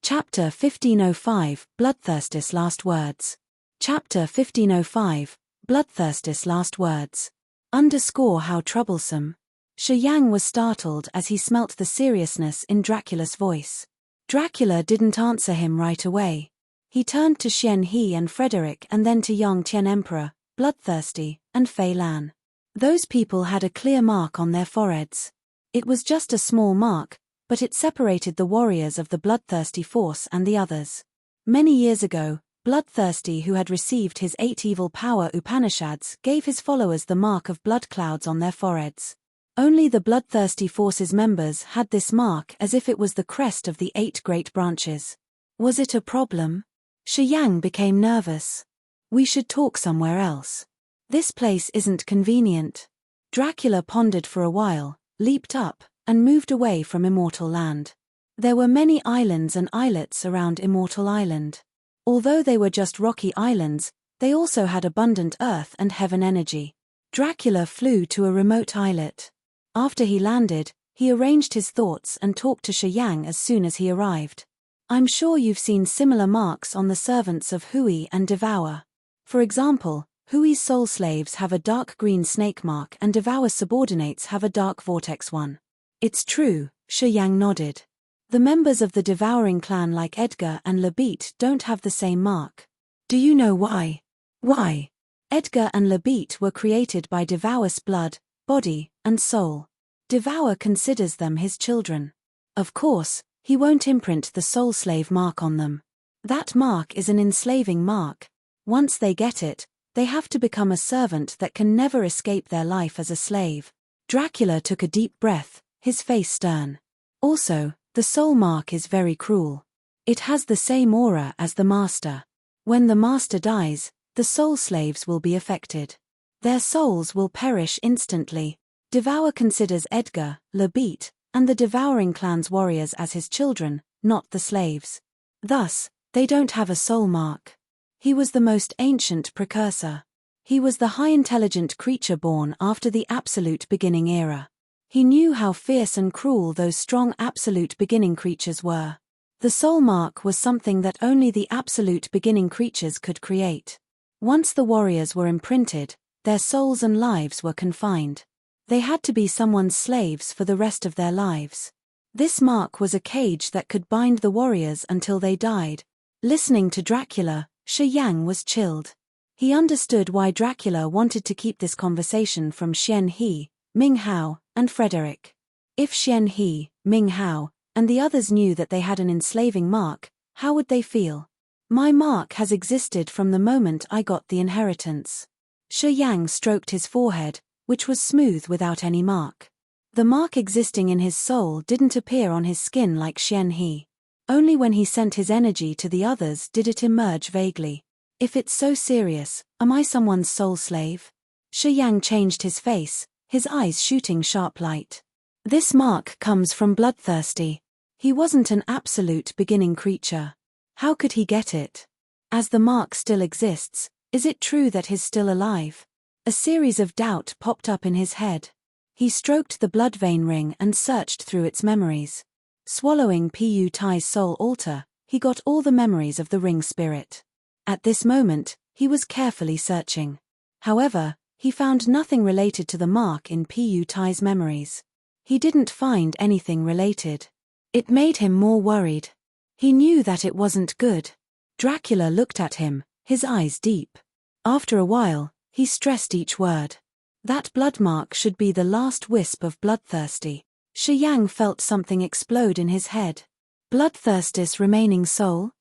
Chapter 1505, Bloodthirst's Last Words. Chapter 1505, Bloodthirst's Last Words. Underscore how troublesome. Shi Yang was startled as he smelt the seriousness in Dracula's voice. Dracula didn't answer him right away. He turned to Xian He and Frederick and then to Yang Tian Emperor, Bloodthirsty, and Fei Lan. Those people had a clear mark on their foreheads. It was just a small mark, but it separated the warriors of the Bloodthirsty force and the others. Many years ago, Bloodthirsty, who had received his 8 evil power Upanishads, gave his followers the mark of blood clouds on their foreheads. Only the Bloodthirsty force's members had this mark as if it was the crest of the 8 great branches. Was it a problem? Shi Yang became nervous. We should talk somewhere else. This place isn't convenient. Dracula pondered for a while, leaped up, and moved away from Immortal Land. There were many islands and islets around Immortal Island. Although they were just rocky islands, they also had abundant earth and heaven energy. Dracula flew to a remote islet. After he landed, he arranged his thoughts and talked to Shi Yang as soon as he arrived. I'm sure you've seen similar marks on the servants of Hui and Devour. For example, Hui's soul slaves have a dark green snake mark and Devour's subordinates have a dark vortex one. It's true, Shi Yang nodded. The members of the Devouring clan like Edgar and Labit don't have the same mark. Do you know why? Why? Edgar and Labit were created by Devour's blood, body, and soul. Devour considers them his children. Of course, he won't imprint the soul slave mark on them. That mark is an enslaving mark. Once they get it, they have to become a servant that can never escape their life as a slave. Dracula took a deep breath, his face stern. Also, the soul mark is very cruel. It has the same aura as the master. When the master dies, the soul slaves will be affected. Their souls will perish instantly. Devour considers Edgar, Labit, and the Devouring clan's warriors as his children, not the slaves. Thus, they don't have a soul mark. He was the most ancient precursor. He was the high-intelligent creature born after the Absolute Beginning era. He knew how fierce and cruel those strong Absolute Beginning creatures were. The soul mark was something that only the Absolute Beginning creatures could create. Once the warriors were imprinted, their souls and lives were confined. They had to be someone's slaves for the rest of their lives. This mark was a cage that could bind the warriors until they died. Listening to Dracula, Shi Yang was chilled. He understood why Dracula wanted to keep this conversation from Xian He, Ming Hao, and Frederick. If Xian He, Ming Hao, and the others knew that they had an enslaving mark, how would they feel? My mark has existed from the moment I got the inheritance. Shi Yang stroked his forehead, which was smooth without any mark. The mark existing in his soul didn't appear on his skin like Xian He. Only when he sent his energy to the others did it emerge vaguely. If it's so serious, am I someone's soul slave? Shi Yang changed his face, his eyes shooting sharp light. This mark comes from Bloodthirsty. He wasn't an Absolute Beginning creature. How could he get it? As the mark still exists, is it true that he's still alive? A series of doubt popped up in his head. He stroked the blood vein ring and searched through its memories. Swallowing Pu Tai's soul altar, he got all the memories of the ring spirit. At this moment, he was carefully searching. However, he found nothing related to the mark in Pu Tai's memories. He didn't find anything related. It made him more worried. He knew that it wasn't good. Dracula looked at him, his eyes deep. After a while, he stressed each word. That blood mark should be the last wisp of Bloodthirsty. Shi Yang felt something explode in his head. Bloodthirst's remaining soul?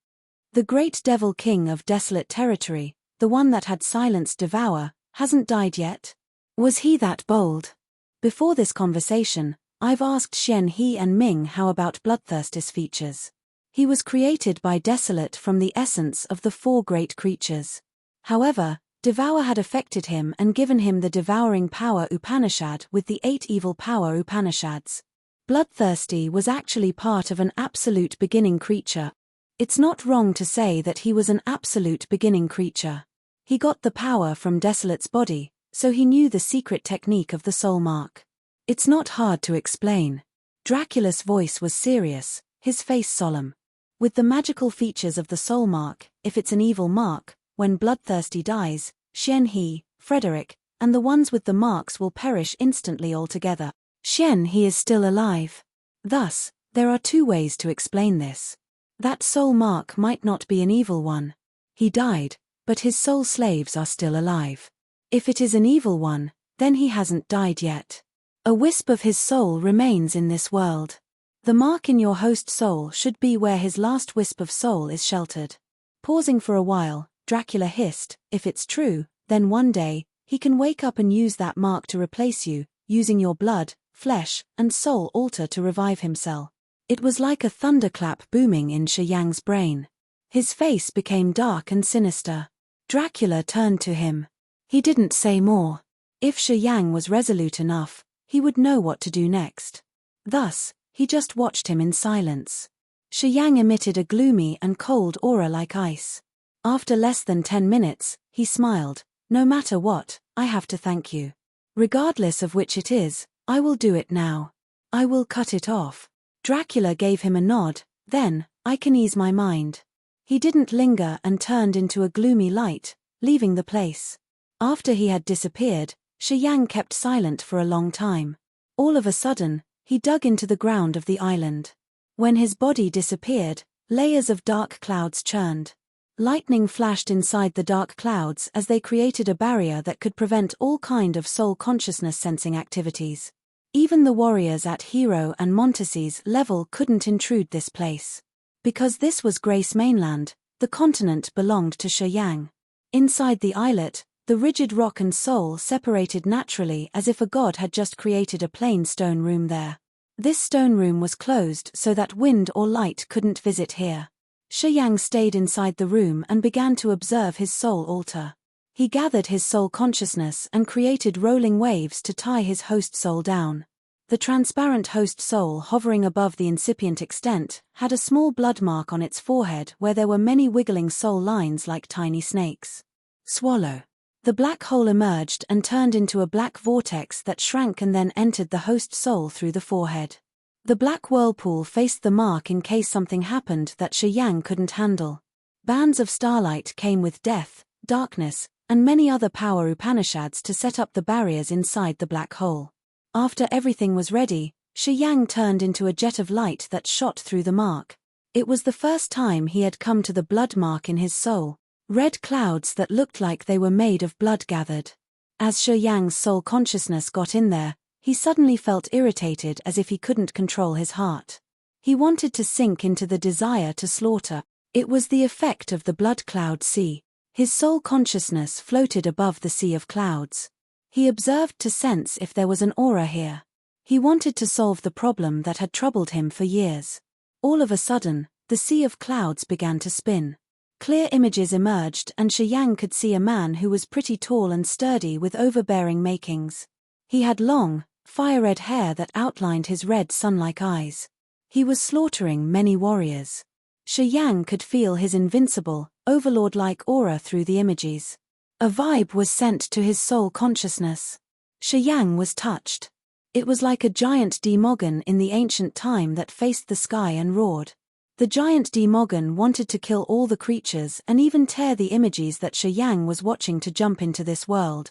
The great devil king of desolate territory, the one that had silenced Devour, hasn't died yet? Was he that bold? Before this conversation, I've asked Xian He and Ming Hao about Bloodthirst's features. He was created by Desolate from the essence of the 4 great creatures. However, Devour had affected him and given him the Devouring Power Upanishad with the 8 evil power Upanishads. Bloodthirsty was actually part of an Absolute Beginning creature. It's not wrong to say that he was an Absolute Beginning creature. He got the power from Desolate's body, so he knew the secret technique of the soul mark. It's not hard to explain. Dracula's voice was serious, his face solemn. With the magical features of the soul mark, if it's an evil mark, when Bloodthirsty dies, Xian He, Frederick, and the ones with the marks will perish instantly altogether. Xian He is still alive. Thus, there are two ways to explain this. That soul mark might not be an evil one. He died, but his soul slaves are still alive. If it is an evil one, then he hasn't died yet. A wisp of his soul remains in this world. The mark in your host soul should be where his last wisp of soul is sheltered. Pausing for a while, Dracula hissed, if it's true, then one day, he can wake up and use that mark to replace you, using your blood, flesh, and soul altar to revive himself. It was like a thunderclap booming in Shi Yang's brain. His face became dark and sinister. Dracula turned to him. He didn't say more. If Shi Yang was resolute enough, he would know what to do next. Thus, he just watched him in silence. Shi Yang emitted a gloomy and cold aura like ice. After less than 10 minutes, he smiled. No matter what, I have to thank you. Regardless of which it is, I will do it now. I will cut it off. Dracula gave him a nod, then, I can ease my mind. He didn't linger and turned into a gloomy light, leaving the place. After he had disappeared, Shi Yang kept silent for a long time. All of a sudden, he dug into the ground of the island. When his body disappeared, layers of dark clouds churned. Lightning flashed inside the dark clouds as they created a barrier that could prevent all kind of soul consciousness sensing activities. Even the warriors at Hero and Montesi's level couldn't intrude this place. Because this was Grace Mainland, the continent belonged to Shi Yang. Inside the islet, the rigid rock and soul separated naturally as if a god had just created a plain stone room there. This stone room was closed so that wind or light couldn't visit here. Shi Yang stayed inside the room and began to observe his soul altar. He gathered his soul consciousness and created rolling waves to tie his host soul down. The transparent host soul hovering above the incipient extent had a small blood mark on its forehead where there were many wiggling soul lines like tiny snakes. Swallow. The black hole emerged and turned into a black vortex that shrank and then entered the host soul through the forehead. The black whirlpool faced the mark in case something happened that Shi Yang couldn't handle. Bands of starlight came with death, darkness, and many other power Upanishads to set up the barriers inside the black hole. After everything was ready, Shi Yang turned into a jet of light that shot through the mark. It was the first time he had come to the blood mark in his soul. Red clouds that looked like they were made of blood gathered. As Shi Yang's soul consciousness got in there, he suddenly felt irritated as if he couldn't control his heart. He wanted to sink into the desire to slaughter. It was the effect of the blood cloud sea. His soul consciousness floated above the sea of clouds. He observed to sense if there was an aura here. He wanted to solve the problem that had troubled him for years. All of a sudden, the sea of clouds began to spin. Clear images emerged and Shi Yang could see a man who was pretty tall and sturdy with overbearing makings. He had long, fire-red hair that outlined his red sun-like eyes. He was slaughtering many warriors. Shi Yang could feel his invincible, overlord-like aura through the images. A vibe was sent to his soul consciousness. Shi Yang was touched. It was like a giant Demogon in the ancient time that faced the sky and roared. The giant Demogon wanted to kill all the creatures and even tear the images that Shi Yang was watching to jump into this world.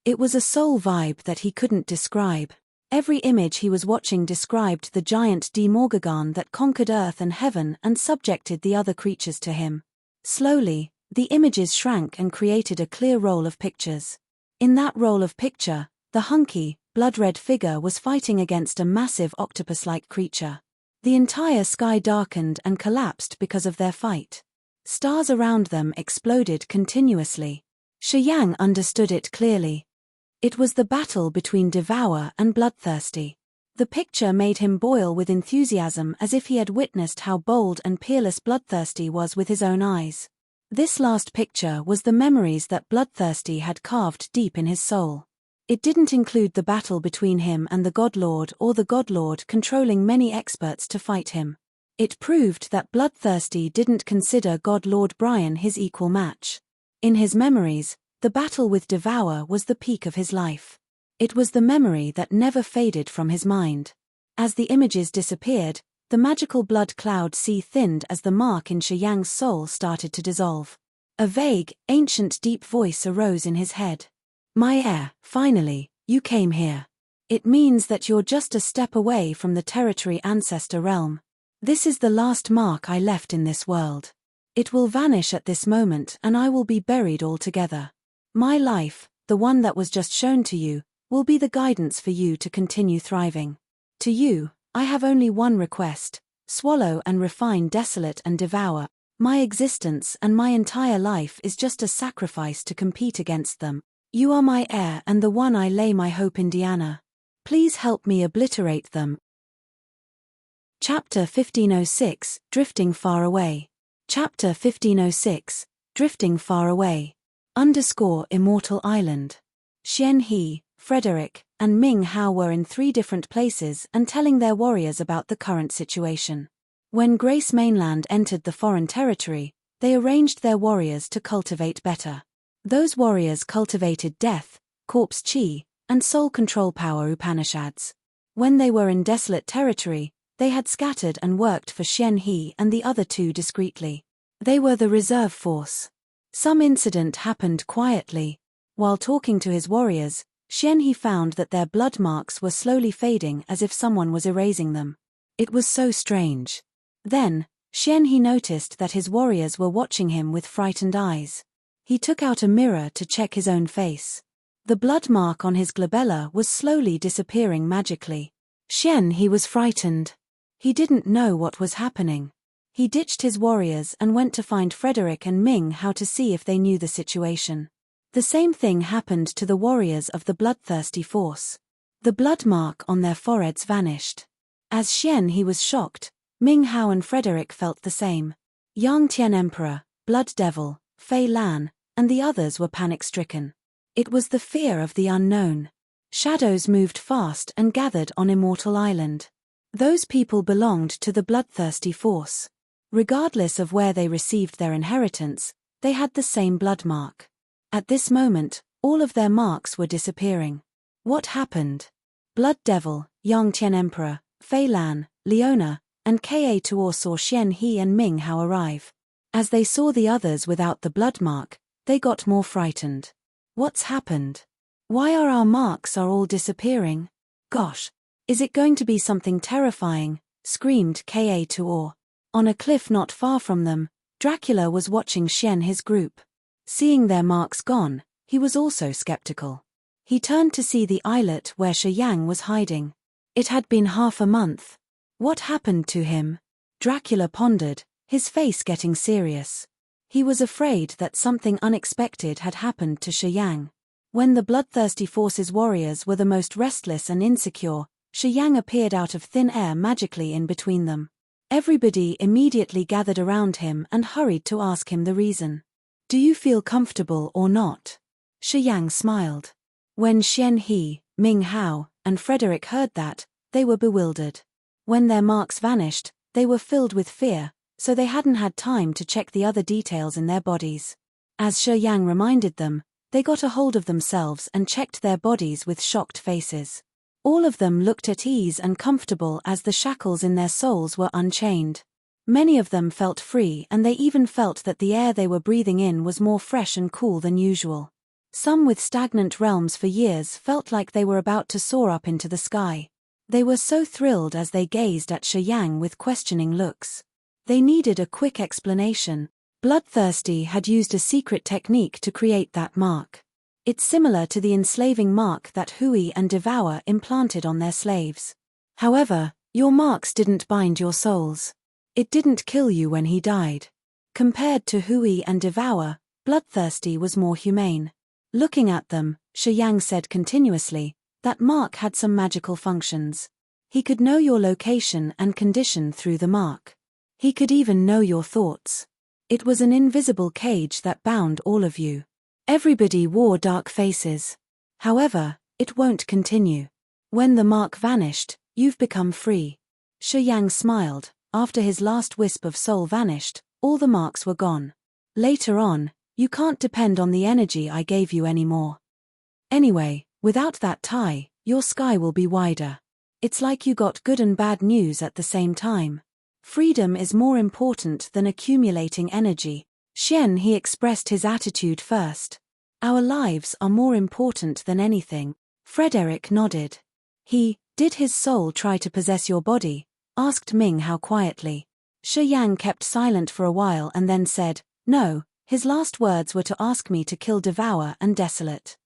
It was a soul vibe that he couldn't describe. Every image he was watching described the giant Demogon that conquered earth and heaven and subjected the other creatures to him. Slowly, the images shrank and created a clear roll of pictures. In that roll of picture, the hunky, blood-red figure was fighting against a massive octopus-like creature. The entire sky darkened and collapsed because of their fight. Stars around them exploded continuously. Shi Yang understood it clearly. It was the battle between Devour and Bloodthirsty. The picture made him boil with enthusiasm as if he had witnessed how bold and peerless Bloodthirsty was with his own eyes. This last picture was the memories that Bloodthirsty had carved deep in his soul. It didn't include the battle between him and the Godlord or the Godlord controlling many experts to fight him. It proved that Bloodthirsty didn't consider God-Lord Brian his equal match. In his memories, the battle with Devour was the peak of his life. It was the memory that never faded from his mind. As the images disappeared, The magical blood cloud sea thinned as the mark in Shiyang's soul started to dissolve. A vague, ancient deep voice arose in his head. My heir, finally, you came here. It means that you're just a step away from the territory ancestor realm. This is the last mark I left in this world. It will vanish at this moment and I will be buried altogether. My life, the one that was just shown to you, will be the guidance for you to continue thriving. To you, I have only one request: swallow and refine desolate and devour. My existence and my entire life is just a sacrifice to compete against them. You are my heir and the one I lay my hope in, Diana. Please help me obliterate them. Chapter 1506, Drifting Far Away. Chapter 1506, Drifting Far Away. Immortal Island. Xian He, Frederick, and Ming Hao were in 3 different places and telling their warriors about the current situation. When Grace Mainland entered the foreign territory, they arranged their warriors to cultivate better. Those warriors cultivated death, corpse chi, and soul control power Upanishads. When they were in desolate territory, they had scattered and worked for Xian He and the other 2 discreetly. They were the reserve force. Some incident happened quietly. While talking to his warriors, Xian He found that their blood marks were slowly fading as if someone was erasing them. It was so strange. Then, Xian He noticed that his warriors were watching him with frightened eyes. He took out a mirror to check his own face. The blood mark on his glabella was slowly disappearing magically. Xian He was frightened. He didn't know what was happening. He ditched his warriors and went to find Frederick and Ming Hao to see if they knew the situation. The same thing happened to the warriors of the bloodthirsty force. The blood mark on their foreheads vanished. As Xian He was shocked, Ming Hao and Frederick felt the same. Yang Tian Emperor, Blood Devil, Fei Lan, and the others were panic-stricken. It was the fear of the unknown. Shadows moved fast and gathered on Immortal Island. Those people belonged to the bloodthirsty force. Regardless of where they received their inheritance, they had the same blood mark. At this moment, all of their marks were disappearing. What happened? Blood Devil, Yang Tian Emperor, Fei Lan, Leona, and Ka Tuor saw Xian He and Ming Hao arrive. As they saw the others without the blood mark, they got more frightened. What's happened? Why are our marks all disappearing? Gosh, is it going to be something terrifying? Screamed Ka Tuor. On a cliff not far from them, Dracula was watching Xian He's group. Seeing their marks gone, he was also skeptical. He turned to see the islet where Shi Yang was hiding. It had been half a month. What happened to him? Dracula pondered, his face getting serious. He was afraid that something unexpected had happened to Shi Yang. When the bloodthirsty force's warriors were the most restless and insecure, Shi Yang appeared out of thin air magically in between them. Everybody immediately gathered around him and hurried to ask him the reason. Do you feel comfortable or not? Shi Yang smiled. When Xian He, Ming Hao, and Frederick heard that, they were bewildered. When their marks vanished, they were filled with fear, so they hadn't had time to check the other details in their bodies. As Shi Yang reminded them, they got a hold of themselves and checked their bodies with shocked faces. All of them looked at ease and comfortable as the shackles in their souls were unchained. Many of them felt free and they even felt that the air they were breathing in was more fresh and cool than usual. Some with stagnant realms for years felt like they were about to soar up into the sky. They were so thrilled as they gazed at Shi Yang with questioning looks. They needed a quick explanation. Bloodthirsty had used a secret technique to create that mark. It's similar to the enslaving mark that Hui and Devour implanted on their slaves. However, your marks didn't bind your souls. It didn't kill you when he died. Compared to Hui and Devour, Bloodthirsty was more humane. Looking at them, Shi Yang said continuously, that mark had some magical functions. He could know your location and condition through the mark. He could even know your thoughts. It was an invisible cage that bound all of you. Everybody wore dark faces. However, it won't continue. When the mark vanished, you've become free. Shi Yang smiled. After his last wisp of soul vanished, all the marks were gone. Later on, you can't depend on the energy I gave you anymore. Anyway, without that tie, your sky will be wider. It's like you got good and bad news at the same time. Freedom is more important than accumulating energy. Xian He expressed his attitude first. Our lives are more important than anything. Frederick nodded. Did his soul try to possess your body? Asked Ming Hao quietly. Shi Yang kept silent for a while and then said, no, his last words were to ask me to kill Devour and Desolate.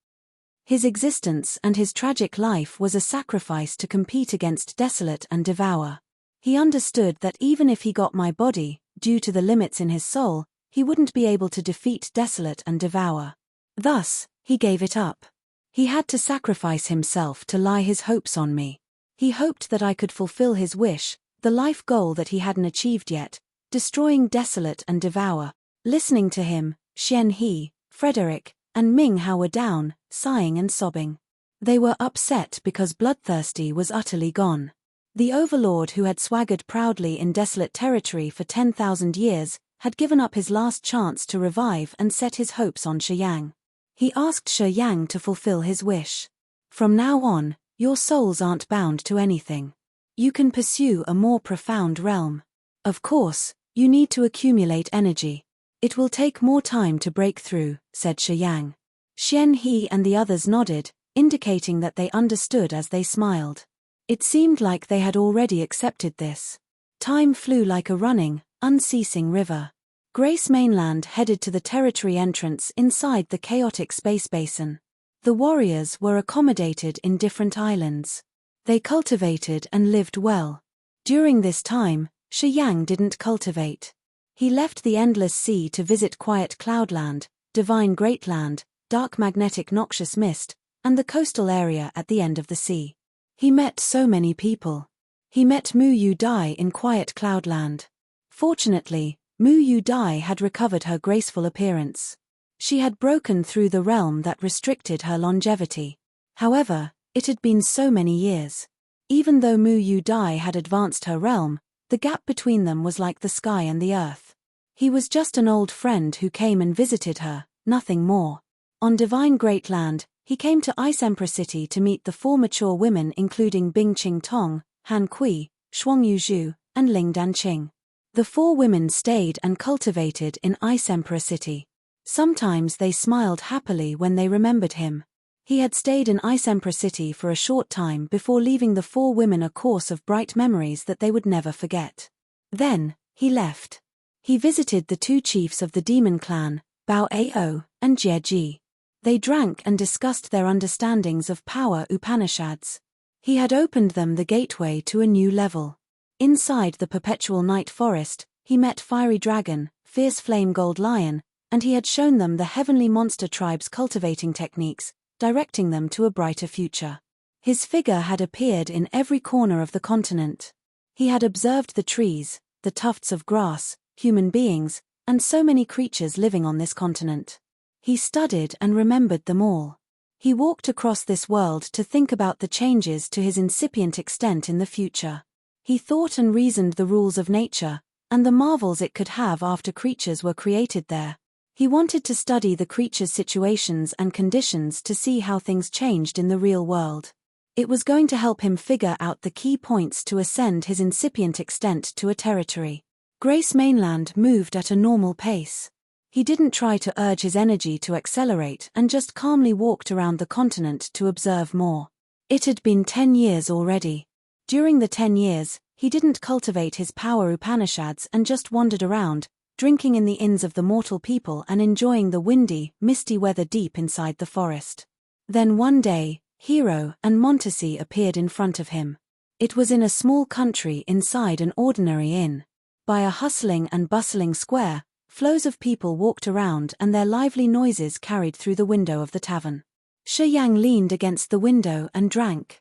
His existence and his tragic life was a sacrifice to compete against Desolate and Devour. He understood that even if he got my body, due to the limits in his soul, he wouldn't be able to defeat Desolate and Devour. Thus, he gave it up. He had to sacrifice himself to lie his hopes on me. He hoped that I could fulfill his wish, the life goal that he hadn't achieved yet, destroying Desolate and Devour. Listening to him, Xian He, Frederick, and Ming Hao were down, sighing and sobbing. They were upset because Bloodthirsty was utterly gone. The overlord who had swaggered proudly in desolate territory for 10,000 years, had given up his last chance to revive and set his hopes on Shi Yang. He asked Shi Yang to fulfill his wish. From now on, your souls aren't bound to anything. You can pursue a more profound realm. Of course, you need to accumulate energy. It will take more time to break through, said Shi Yang. Xian He and the others nodded, indicating that they understood as they smiled. It seemed like they had already accepted this. Time flew like a running, unceasing river. Grace Mainland headed to the territory entrance inside the chaotic space basin. The warriors were accommodated in different islands. They cultivated and lived well. During this time, Shi Yang didn't cultivate. He left the endless sea to visit quiet cloudland, divine greatland, dark magnetic noxious mist, and the coastal area at the end of the sea. He met so many people. He met Mu Yu Dai in quiet cloudland. Fortunately, Mu Yu Dai had recovered her graceful appearance. She had broken through the realm that restricted her longevity. However, it had been so many years. Even though Mu Yu Dai had advanced her realm, the gap between them was like the sky and the earth. He was just an old friend who came and visited her, nothing more. On Divine Greatland, he came to Ice Emperor City to meet the 4 mature women including Bing Qing Tong, Han Kui, Shuang Yu Zhu, and Ling Danqing. The 4 women stayed and cultivated in Ice Emperor City. Sometimes they smiled happily when they remembered him. He had stayed in Ice Emperor City for a short time before leaving the 4 women a course of bright memories that they would never forget. Then, he left. He visited the 2 chiefs of the demon clan, Bao Ao and Jie Ji. They drank and discussed their understandings of power Upanishads. He had opened them the gateway to a new level. Inside the perpetual night forest, he met Fiery Dragon, Fierce Flame Gold Lion, and he had shown them the heavenly monster tribe's cultivating techniques, directing them to a brighter future. His figure had appeared in every corner of the continent. He had observed the trees, the tufts of grass, human beings, and so many creatures living on this continent. He studied and remembered them all. He walked across this world to think about the changes to his incipient extent in the future. He thought and reasoned the rules of nature, and the marvels it could have after creatures were created there. He wanted to study the creatures' situations and conditions to see how things changed in the real world. It was going to help him figure out the key points to ascend his incipient extent to a territory. Grace Mainland moved at a normal pace. He didn't try to urge his energy to accelerate and just calmly walked around the continent to observe more. It had been 10 years already. During the 10 years, he didn't cultivate his power Upanishads and just wandered around, drinking in the inns of the mortal people and enjoying the windy, misty weather deep inside the forest. Then one day, Hero and Montesi appeared in front of him. It was in a small country inside an ordinary inn. By a hustling and bustling square, flows of people walked around and their lively noises carried through the window of the tavern. Shi Yang leaned against the window and drank.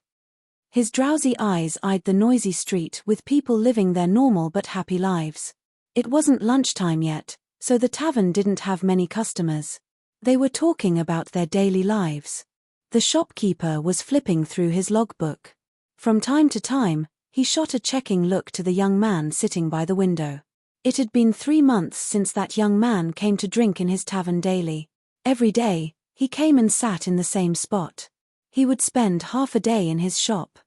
His drowsy eyes eyed the noisy street with people living their normal but happy lives. It wasn't lunchtime yet, so the tavern didn't have many customers. They were talking about their daily lives. The shopkeeper was flipping through his logbook. From time to time, he shot a checking look to the young man sitting by the window. It had been 3 months since that young man came to drink in his tavern daily. Every day, he came and sat in the same spot. He would spend half a day in his shop.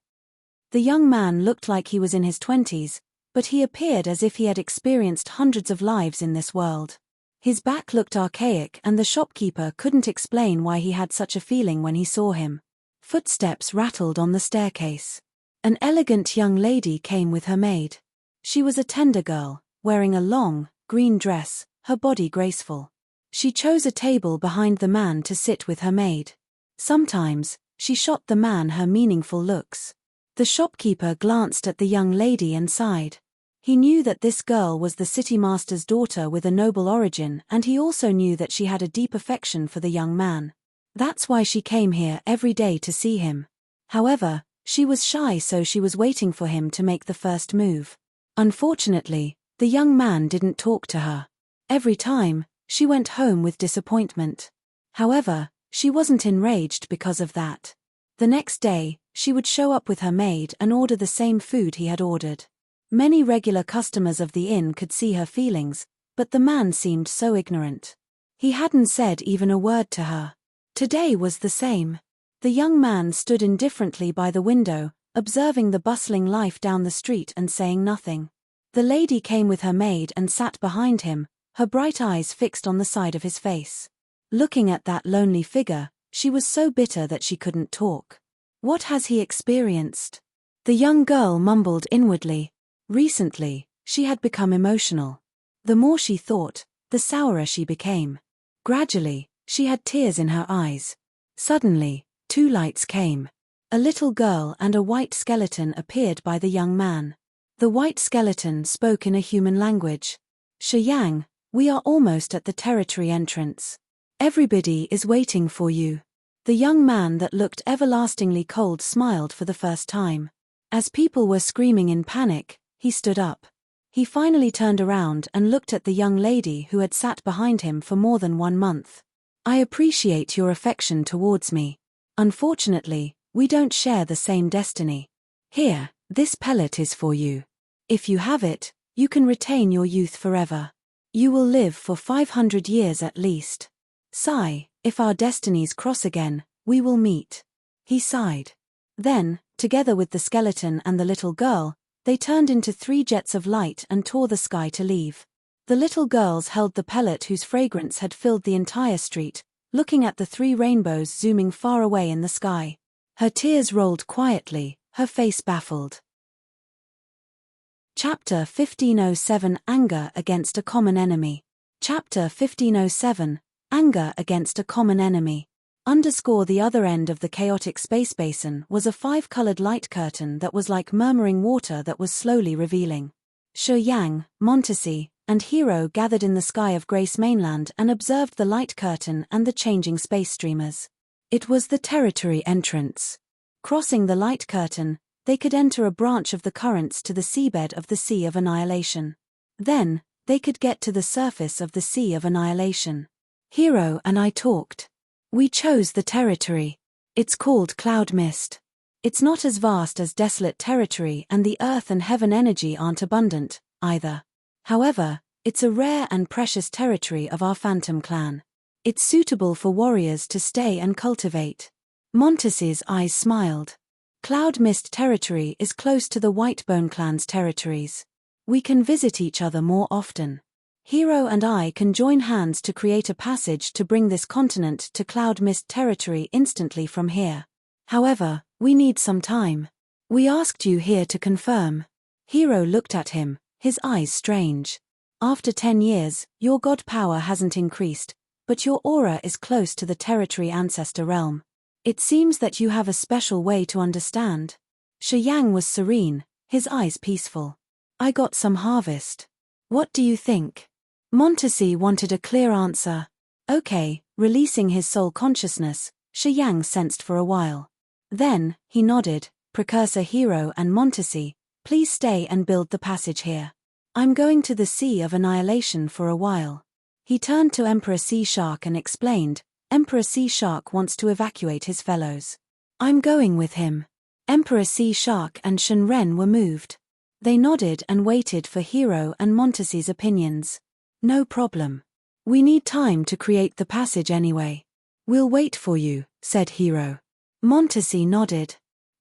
The young man looked like he was in his 20s, but he appeared as if he had experienced hundreds of lives in this world. His back looked archaic, and the shopkeeper couldn't explain why he had such a feeling when he saw him. Footsteps rattled on the staircase. An elegant young lady came with her maid. She was a tender girl, wearing a long, green dress, her body graceful. She chose a table behind the man to sit with her maid. Sometimes, she shot the man her meaningful looks. The shopkeeper glanced at the young lady and sighed. He knew that this girl was the city master's daughter with a noble origin, and he also knew that she had a deep affection for the young man. That's why she came here every day to see him. However, she was shy, so she was waiting for him to make the first move. Unfortunately, the young man didn't talk to her. Every time, she went home with disappointment. However, she wasn't enraged because of that. The next day, she would show up with her maid and order the same food he had ordered. Many regular customers of the inn could see her feelings, but the man seemed so ignorant. He hadn't said even a word to her. Today was the same. The young man stood indifferently by the window, observing the bustling life down the street and saying nothing. The lady came with her maid and sat behind him, her bright eyes fixed on the side of his face. Looking at that lonely figure, she was so bitter that she couldn't talk. What has he experienced? The young girl mumbled inwardly. Recently, she had become emotional. The more she thought, the sourer she became. Gradually, she had tears in her eyes. Suddenly, two lights came. A little girl and a white skeleton appeared by the young man. The white skeleton spoke in a human language. "Shiyang, we are almost at the territory entrance. Everybody is waiting for you." The young man that looked everlastingly cold smiled for the first time. As people were screaming in panic, he stood up. He finally turned around and looked at the young lady who had sat behind him for more than 1 month. "I appreciate your affection towards me. Unfortunately, we don't share the same destiny. Here, this pellet is for you. If you have it, you can retain your youth forever. You will live for 500 years at least. Sigh, if our destinies cross again, we will meet." He sighed. Then, together with the skeleton and the little girl, they turned into 3 jets of light and tore the sky to leave. The little girls held the pellet whose fragrance had filled the entire street, looking at the 3 rainbows zooming far away in the sky. Her tears rolled quietly, her face baffled. Chapter 1507 Anger Against a Common Enemy. Chapter 1507 Anger Against a Common Enemy. The other end of the chaotic space basin was a 5-colored light curtain that was like murmuring water that was slowly revealing. Shiyang, Montesi, and Hero gathered in the sky of Grace Mainland and observed the light curtain and the changing space streamers. It was the territory entrance. Crossing the light curtain, they could enter a branch of the currents to the seabed of the Sea of Annihilation. Then, they could get to the surface of the Sea of Annihilation. Hero and I talked. We chose the territory. It's called Cloud Mist. It's not as vast as Desolate Territory, and the earth and heaven energy aren't abundant, either. However, it's a rare and precious territory of our Phantom clan. It's suitable for warriors to stay and cultivate. Montesi's eyes smiled. Cloud Mist territory is close to the Whitebone clan's territories. We can visit each other more often. Hero and I can join hands to create a passage to bring this continent to Cloud Mist territory instantly from here. However, we need some time. We asked you here to confirm. Hero looked at him, his eyes strange. After 10 years, your god power hasn't increased, but your aura is close to the territory ancestor realm. It seems that you have a special way to understand. Shiyang was serene, his eyes peaceful. I got some harvest. What do you think? Montesi wanted a clear answer. Okay, releasing his soul consciousness, Shiyang sensed for a while. Then, he nodded. Precursor Hero and Montesi, please stay and build the passage here. I'm going to the Sea of Annihilation for a while. He turned to Emperor Sea Shark and explained, Emperor Sea Shark wants to evacuate his fellows. I'm going with him. Emperor Sea Shark and Shenren were moved. They nodded and waited for Hero and Montesi's opinions. No problem. We need time to create the passage anyway. We'll wait for you, said Hero. Montesi nodded.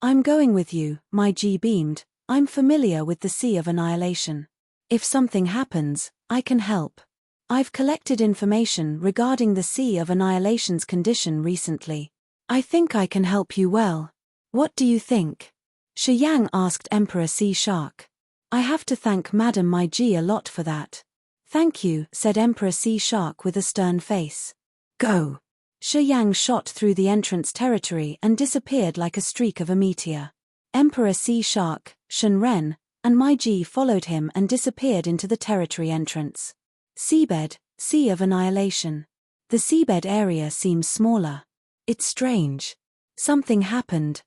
I'm going with you, my G beamed. I'm familiar with the Sea of Annihilation. If something happens, I can help. I've collected information regarding the Sea of Annihilation's condition recently. I think I can help you well. What do you think? Shi Yang asked Emperor Sea Shark. I have to thank Madam My G a lot for that. Thank you, said Emperor Sea Shark with a stern face. Go! Shi Yang shot through the entrance territory and disappeared like a streak of a meteor. Emperor Sea Shark, Shenren, and My G followed him and disappeared into the territory entrance. Seabed, Sea of Annihilation. The seabed area seems smaller. It's strange. Something happened,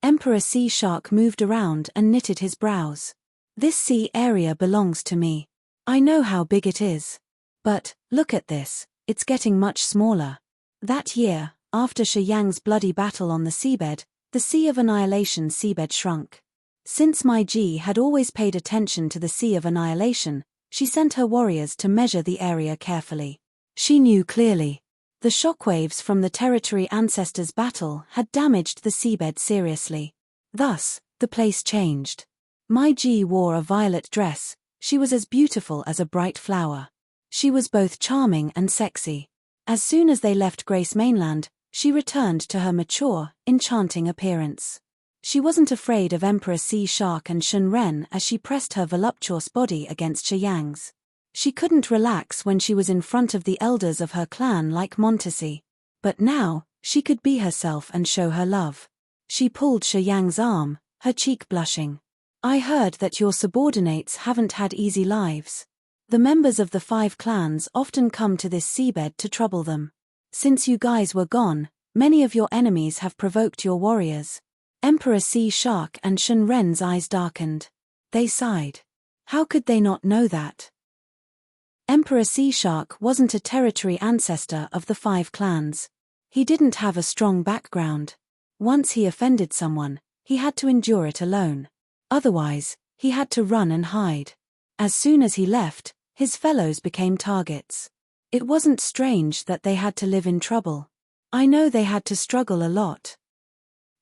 Emperor Sea Shark moved around and knitted his brows. This sea area belongs to me. I know how big it is. But, look at this, it's getting much smaller. That year, after Shi Yang's bloody battle on the seabed, the Sea of Annihilation seabed shrunk. Since My G had always paid attention to the Sea of Annihilation, she sent her warriors to measure the area carefully. She knew clearly. The shockwaves from the Territory Ancestors' battle had damaged the seabed seriously. Thus, the place changed. My G wore a violet dress. She was as beautiful as a bright flower. She was both charming and sexy. As soon as they left Grace Mainland, she returned to her mature, enchanting appearance. She wasn't afraid of Emperor Sea Shark and Shenren as she pressed her voluptuous body against Shi Yang's. She couldn't relax when she was in front of the elders of her clan like Montesi. But now, she could be herself and show her love. She pulled Shi Yang's arm, her cheek blushing. I heard that your subordinates haven't had easy lives. The members of the 5 clans often come to this seabed to trouble them. Since you guys were gone, many of your enemies have provoked your warriors. Emperor Sea Shark and Shenren's eyes darkened. They sighed. How could they not know that? Emperor Sea Shark wasn't a territory ancestor of the 5 clans. He didn't have a strong background. Once he offended someone, he had to endure it alone. Otherwise, he had to run and hide. As soon as he left, his fellows became targets. It wasn't strange that they had to live in trouble. I know they had to struggle a lot.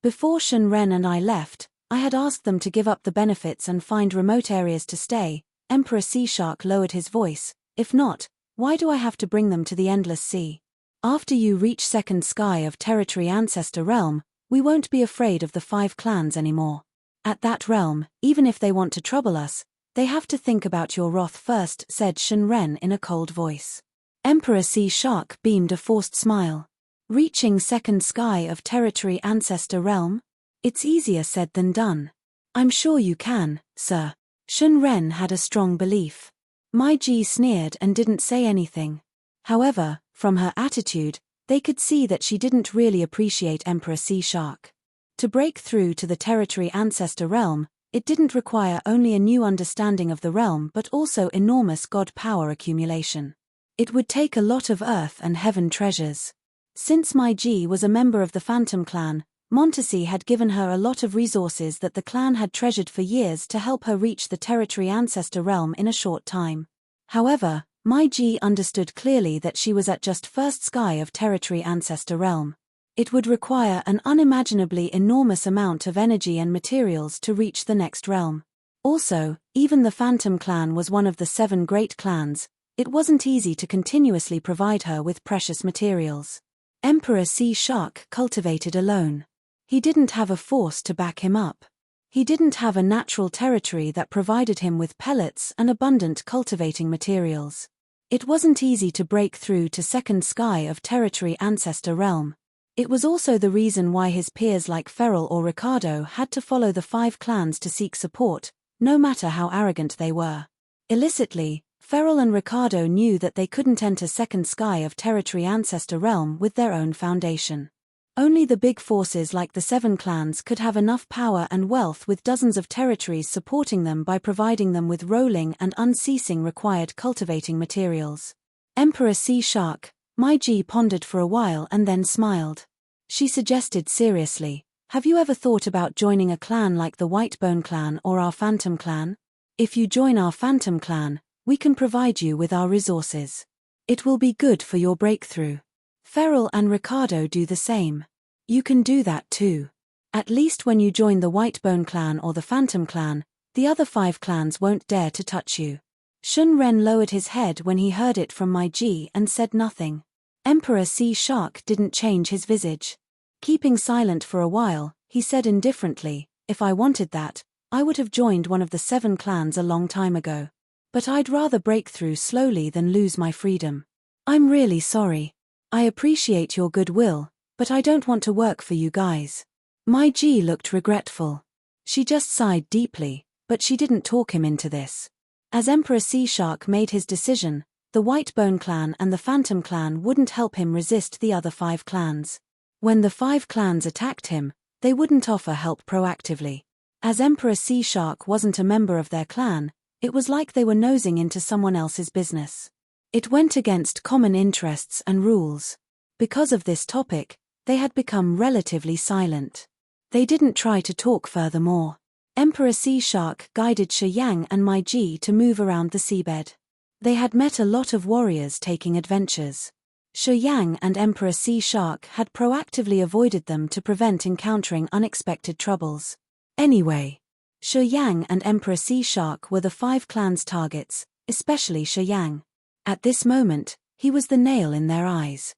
Before Shenren and I left, I had asked them to give up the benefits and find remote areas to stay. Emperor Sea Shark lowered his voice. If not, why do I have to bring them to the Endless Sea? After you reach Second Sky of Territory Ancestor Realm, we won't be afraid of the 5 clans anymore. At that realm, even if they want to trouble us, they have to think about your wrath first, said Shenren in a cold voice. Emperor Sea Shark beamed a forced smile. Reaching Second Sky of Territory Ancestor Realm? It's easier said than done. I'm sure you can, sir. Shenren had a strong belief. My G sneered and didn't say anything. However, from her attitude, they could see that she didn't really appreciate Emperor Sea Shark. To break through to the Territory Ancestor Realm, it didn't require only a new understanding of the realm but also enormous god power accumulation. It would take a lot of earth and heaven treasures. Since My G was a member of the Phantom Clan, Montesi had given her a lot of resources that the clan had treasured for years to help her reach the Territory Ancestor Realm in a short time. However, My G understood clearly that she was at just first sky of Territory Ancestor Realm. It would require an unimaginably enormous amount of energy and materials to reach the next realm. Also, even the Phantom Clan was one of the 7 great clans. It wasn't easy to continuously provide her with precious materials. Emperor Sea Shark cultivated alone. He didn't have a force to back him up. He didn't have a natural territory that provided him with pellets and abundant cultivating materials. It wasn't easy to break through to Second Sky of Territory Ancestor Realm. It was also the reason why his peers like Feral or Ricardo had to follow the 5 clans to seek support, no matter how arrogant they were. Illicitly, Feral and Ricardo knew that they couldn't enter Second Sky of Territory Ancestor Realm with their own foundation. Only the big forces like the 7 clans could have enough power and wealth with dozens of territories supporting them by providing them with rolling and unceasing required cultivating materials. Emperor Sea Shark, My G pondered for a while and then smiled. She suggested seriously, have you ever thought about joining a clan like the Whitebone Clan or our Phantom Clan? If you join our Phantom Clan, we can provide you with our resources. It will be good for your breakthrough. Feral and Ricardo do the same. You can do that too. At least when you join the Whitebone clan or the Phantom clan, the other 5 clans won't dare to touch you. Shun Ren lowered his head when he heard it from my Ji and said nothing. Emperor Sea Shark didn't change his visage. Keeping silent for a while, he said indifferently, "If I wanted that, I would have joined one of the 7 clans a long time ago. But I'd rather break through slowly than lose my freedom. I'm really sorry. I appreciate your goodwill, but I don't want to work for you guys." My Ji looked regretful. She just sighed deeply, but she didn't talk him into this. As Emperor Sea Shark made his decision, the Whitebone clan and the Phantom clan wouldn't help him resist the other 5 clans. When the 5 clans attacked him, they wouldn't offer help proactively. As Emperor Sea Shark wasn't a member of their clan, it was like they were nosing into someone else's business. It went against common interests and rules. Because of this topic, they had become relatively silent. They didn't try to talk furthermore. Emperor Sea Shark guided Shi Yang and my Ji to move around the seabed. They had met a lot of warriors taking adventures. Shi Yang and Emperor Sea Shark had proactively avoided them to prevent encountering unexpected troubles. Anyway, Shi Yang and Emperor Sea Shark were the 5 clans' targets, especially Shi Yang. At this moment, he was the nail in their eyes.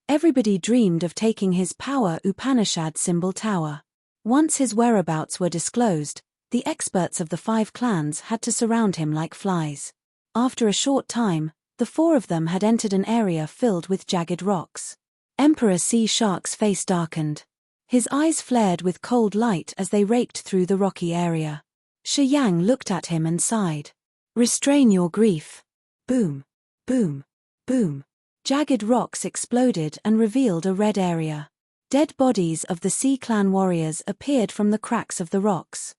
Everybody dreamed of taking his power Upanishad symbol tower. Once his whereabouts were disclosed, the experts of the 5 clans had to surround him like flies. After a short time, the 4 of them had entered an area filled with jagged rocks. Emperor Sea Shark's face darkened. His eyes flared with cold light as they raked through the rocky area. Shi Yang looked at him and sighed. "Restrain your grief." Boom, boom, boom. Jagged rocks exploded and revealed a red area. Dead bodies of the Sea Clan warriors appeared from the cracks of the rocks.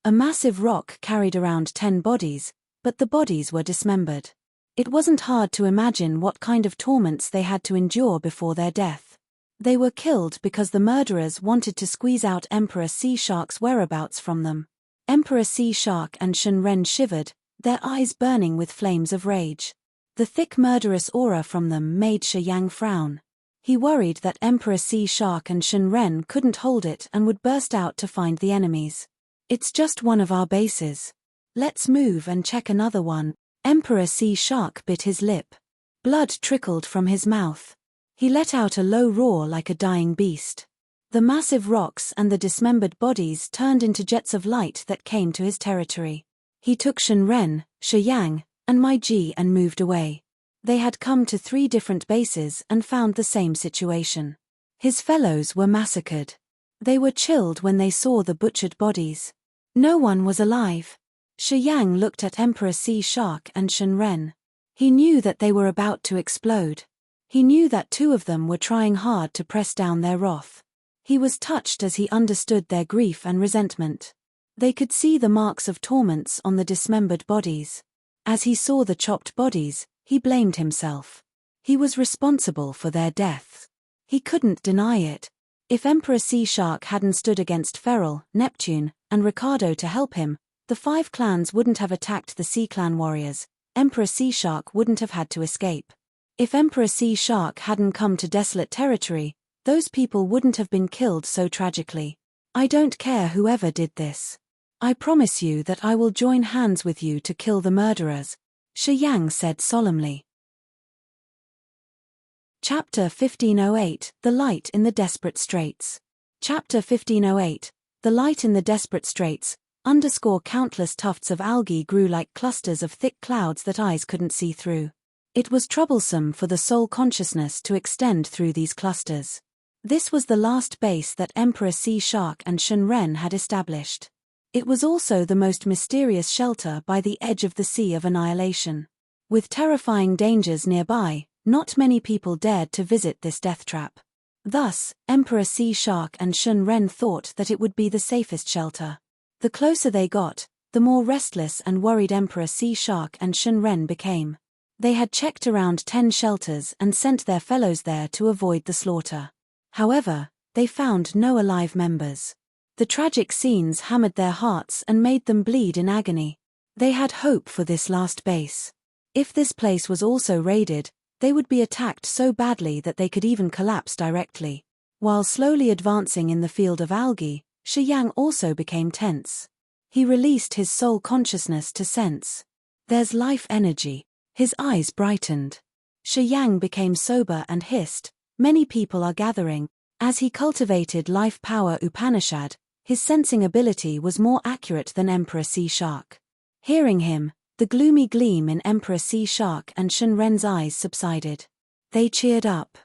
A massive rock carried around 10 bodies, but the bodies were dismembered. It wasn't hard to imagine what kind of torments they had to endure before their death. They were killed because the murderers wanted to squeeze out Emperor Sea Shark's whereabouts from them. Emperor Sea Shark and Shun Ren shivered, their eyes burning with flames of rage. The thick murderous aura from them made Shi Yang frown. He worried that Emperor Sea Shark and Shun Ren couldn't hold it and would burst out to find the enemies. "It's just one of our bases. Let's move and check another one." Emperor Sea Shark bit his lip. Blood trickled from his mouth. He let out a low roar like a dying beast. The massive rocks and the dismembered bodies turned into jets of light that came to his territory. He took Shun Ren, Shi Yang, and my Ji and moved away. They had come to 3 different bases and found the same situation. His fellows were massacred. They were chilled when they saw the butchered bodies. No one was alive. Shi Yang looked at Emperor Sea Shark and Shun Ren. He knew that they were about to explode. He knew that 2 of them were trying hard to press down their wrath. He was touched as he understood their grief and resentment. They could see the marks of torments on the dismembered bodies. As he saw the chopped bodies, he blamed himself. He was responsible for their deaths. He couldn't deny it. If Emperor Sea Shark hadn't stood against Feral, Neptune, and Ricardo to help him, the 5 clans wouldn't have attacked the Sea Clan warriors. Emperor Sea Shark wouldn't have had to escape. If Emperor Sea Shark hadn't come to desolate territory, those people wouldn't have been killed so tragically. "I don't care whoever did this. I promise you that I will join hands with you to kill the murderers," Shi Yang said solemnly. Chapter 1508, The Light in the Desperate Straits. Chapter 1508, The Light in the Desperate Straits, countless tufts of algae grew like clusters of thick clouds that eyes couldn't see through. It was troublesome for the soul consciousness to extend through these clusters. This was the last base that Emperor Sea Shark and Shun Ren had established. It was also the most mysterious shelter by the edge of the Sea of Annihilation. With terrifying dangers nearby, not many people dared to visit this death trap. Thus, Emperor Sea Shark and Shun Ren thought that it would be the safest shelter. The closer they got, the more restless and worried Emperor Sea Shark and Shun Ren became. They had checked around 10 shelters and sent their fellows there to avoid the slaughter. However, they found no alive members. The tragic scenes hammered their hearts and made them bleed in agony. They had hope for this last base. If this place was also raided, they would be attacked so badly that they could even collapse directly. While slowly advancing in the field of algae, Shi Yang also became tense. He released his soul consciousness to sense. There's life energy. His eyes brightened. Shi Yang became sober and hissed, many people are gathering. As he cultivated life power Upanishad, his sensing ability was more accurate than Emperor Sea Shark. Hearing him, the gloomy gleam in Emperor Sea Shark and Shen Ren's eyes subsided. They cheered up.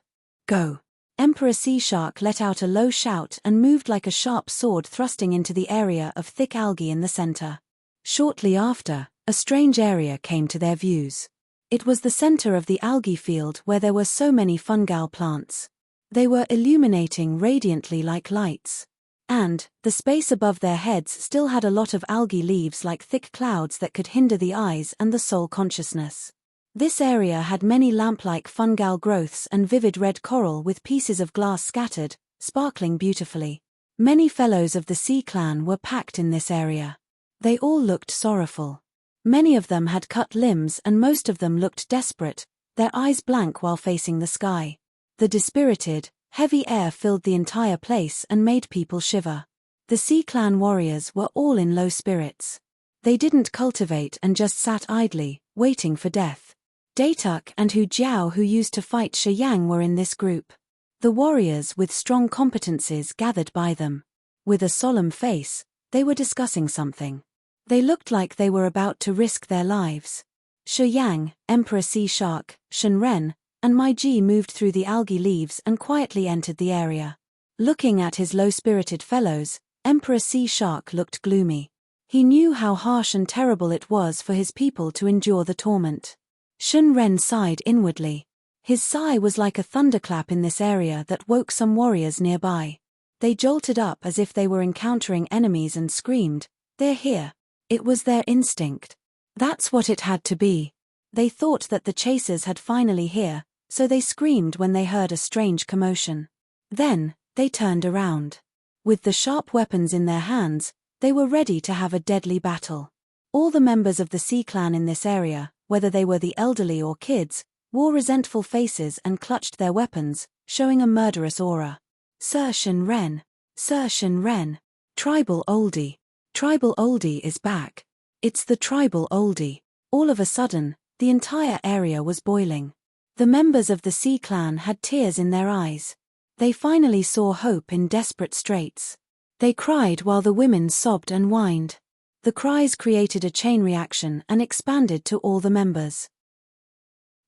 Go! Emperor Sea Shark let out a low shout and moved like a sharp sword thrusting into the area of thick algae in the center. Shortly after, a strange area came to their views. It was the center of the algae field where there were so many fungal plants. They were illuminating radiantly like lights. And, the space above their heads still had a lot of algae leaves like thick clouds that could hinder the eyes and the soul consciousness. This area had many lamp-like fungal growths and vivid red coral with pieces of glass scattered, sparkling beautifully. Many fellows of the Sea Clan were packed in this area. They all looked sorrowful. Many of them had cut limbs and most of them looked desperate, their eyes blank while facing the sky. The dispirited, heavy air filled the entire place and made people shiver. The Sea Clan warriors were all in low spirits. They didn't cultivate and just sat idly, waiting for death. Datuk and Hu Jiao, who used to fight Shi Yang, were in this group. The warriors with strong competencies gathered by them. With a solemn face, they were discussing something. They looked like they were about to risk their lives. Shi Yang, Emperor Sea Shark, Shen Ren, and Mai Ji moved through the algae leaves and quietly entered the area. Looking at his low-spirited fellows, Emperor Sea Shark looked gloomy. He knew how harsh and terrible it was for his people to endure the torment. Shen Ren sighed inwardly. His sigh was like a thunderclap in this area that woke some warriors nearby. They jolted up as if they were encountering enemies and screamed, "They're here!" It was their instinct. That's what it had to be. They thought that the chasers had finally here, so they screamed when they heard a strange commotion. Then, they turned around. With the sharp weapons in their hands, they were ready to have a deadly battle. All the members of the Sea Clan in this area, whether they were the elderly or kids, wore resentful faces and clutched their weapons, showing a murderous aura. Sir Shen Ren! Sir Shen Ren! Tribal oldie! Tribal oldie is back! It's the tribal oldie! All of a sudden, the entire area was boiling. The members of the Sea Clan had tears in their eyes. They finally saw hope in desperate straits. They cried while the women sobbed and whined. The cries created a chain reaction and expanded to all the members.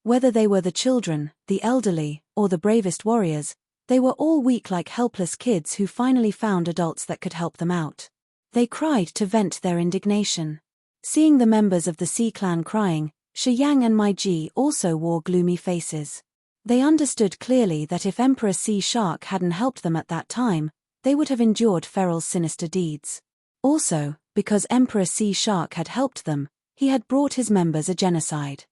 Whether they were the children, the elderly, or the bravest warriors, they were all weak like helpless kids who finally found adults that could help them out. They cried to vent their indignation. Seeing the members of the Sea Clan crying, Shi Yang and Mai Ji also wore gloomy faces. They understood clearly that if Emperor Sea Shark hadn't helped them at that time, they would have endured Feral's sinister deeds. Also, because Emperor Sea Shark had helped them, he had brought his members a genocide.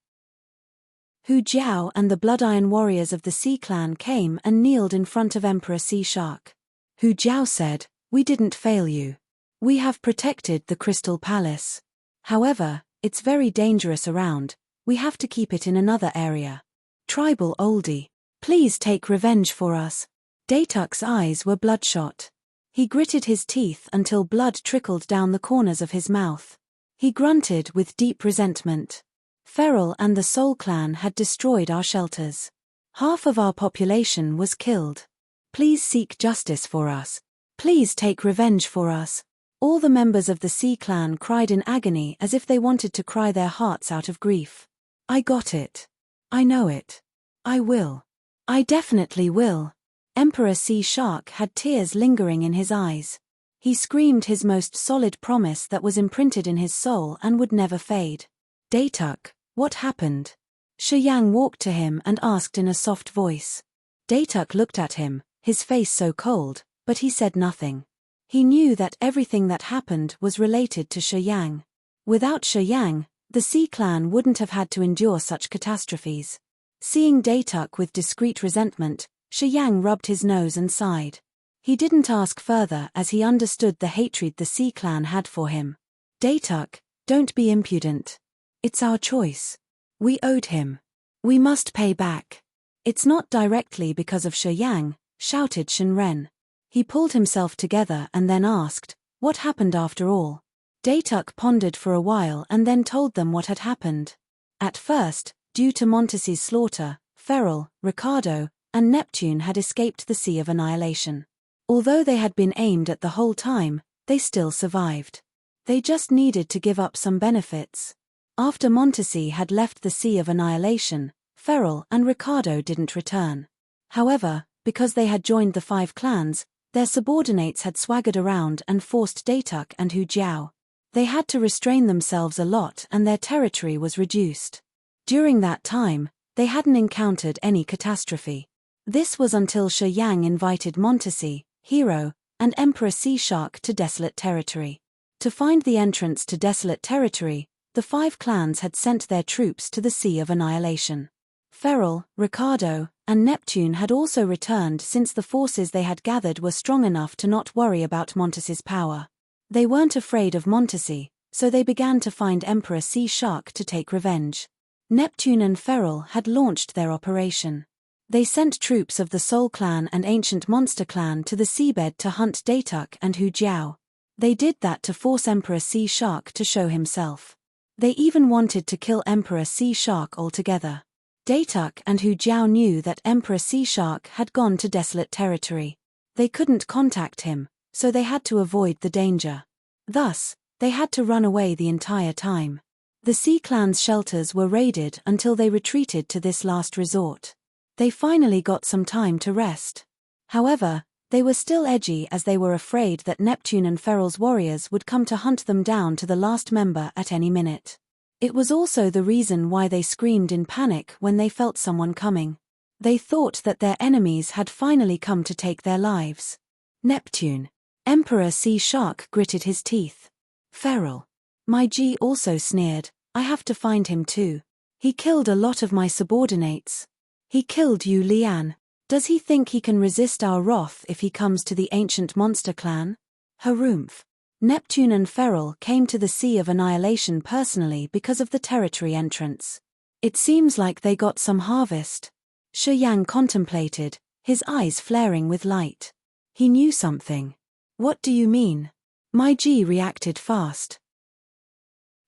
Hu Jiao and the Blood Iron warriors of the Sea Clan came and kneeled in front of Emperor Sea Shark. Hu Jiao said, "We didn't fail you. We have protected the Crystal Palace. However, it's very dangerous around, we have to keep it in another area. Tribal oldie, please take revenge for us." Datuk's eyes were bloodshot. He gritted his teeth until blood trickled down the corners of his mouth. He grunted with deep resentment. Feral and the Soul Clan had destroyed our shelters. Half of our population was killed. Please seek justice for us. Please take revenge for us. All the members of the Sea Clan cried in agony as if they wanted to cry their hearts out of grief. "I got it. I know it. I will. I definitely will." Emperor Sea Shark had tears lingering in his eyes. He screamed his most solid promise that was imprinted in his soul and would never fade. "Datuk, what happened?" Shi Yang walked to him and asked in a soft voice. Datuk looked at him, his face so cold, but he said nothing. He knew that everything that happened was related to Shi Yang. Without Shi Yang, the Sea Clan wouldn't have had to endure such catastrophes. Seeing Datuk with discreet resentment, Shi Yang rubbed his nose and sighed. He didn't ask further as he understood the hatred the Sea Clan had for him. "Datuk, don't be impudent. It's our choice. We owed him. We must pay back. It's not directly because of Shi Yang, shouted Shenren. He pulled himself together and then asked, "What happened after all?" Datuk pondered for a while and then told them what had happened. At first, due to Montesi's slaughter, Ferrol, Ricardo, and Neptune had escaped the Sea of Annihilation. Although they had been aimed at the whole time, they still survived. They just needed to give up some benefits. After Montesi had left the Sea of Annihilation, Ferrol and Ricardo didn't return. However, because they had joined the 5 clans, their subordinates had swaggered around and forced Datuk and Hu Jiao. They had to restrain themselves a lot and their territory was reduced. During that time, they hadn't encountered any catastrophe. This was until Shi Yang invited Montesi, Hero, and Emperor Sea Shark to Desolate Territory. To find the entrance to Desolate Territory, the 5 clans had sent their troops to the Sea of Annihilation. Ferrol, Ricardo, and Neptune had also returned since the forces they had gathered were strong enough to not worry about Montesi's power. They weren't afraid of Montesi, so they began to find Emperor Sea Shark to take revenge. Neptune and Ferrol had launched their operation. They sent troops of the Soul Clan and Ancient Monster Clan to the seabed to hunt Datuk and Hu Jiao. They did that to force Emperor Sea Shark to show himself. They even wanted to kill Emperor Sea Shark altogether. Datuk and Hu Jiao knew that Emperor Sea Shark had gone to Desolate Territory. They couldn't contact him, so they had to avoid the danger. Thus, they had to run away the entire time. The Sea Clan's shelters were raided until they retreated to this last resort. They finally got some time to rest. However, they were still edgy as they were afraid that Neptune and Ferrol's warriors would come to hunt them down to the last member at any minute. It was also the reason why they screamed in panic when they felt someone coming. They thought that their enemies had finally come to take their lives. Neptune. Emperor Sea Shark gritted his teeth. Ferrol. My G also sneered, I have to find him too. He killed a lot of my subordinates. He killed Yu Lian. Does he think he can resist our wrath if he comes to the Ancient Monster Clan? Harumph. Neptune and Ferrol came to the Sea of Annihilation personally because of the territory entrance. It seems like they got some harvest. Shi Yang contemplated, his eyes flaring with light. He knew something. What do you mean? My G reacted fast.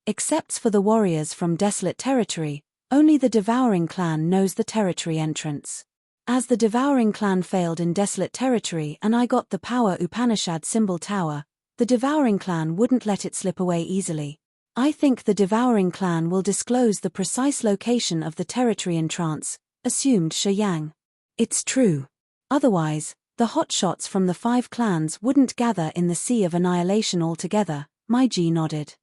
Except for the warriors from Desolate Territory, only the Devouring Clan knows the territory entrance. As the Devouring Clan failed in Desolate Territory and I got the Power Upanishad symbol tower, the Devouring Clan wouldn't let it slip away easily. I think the Devouring Clan will disclose the precise location of the territory entrance, assumed Shi Yang. It's true. Otherwise, the hotshots from the 5 clans wouldn't gather in the Sea of Annihilation altogether, my G nodded.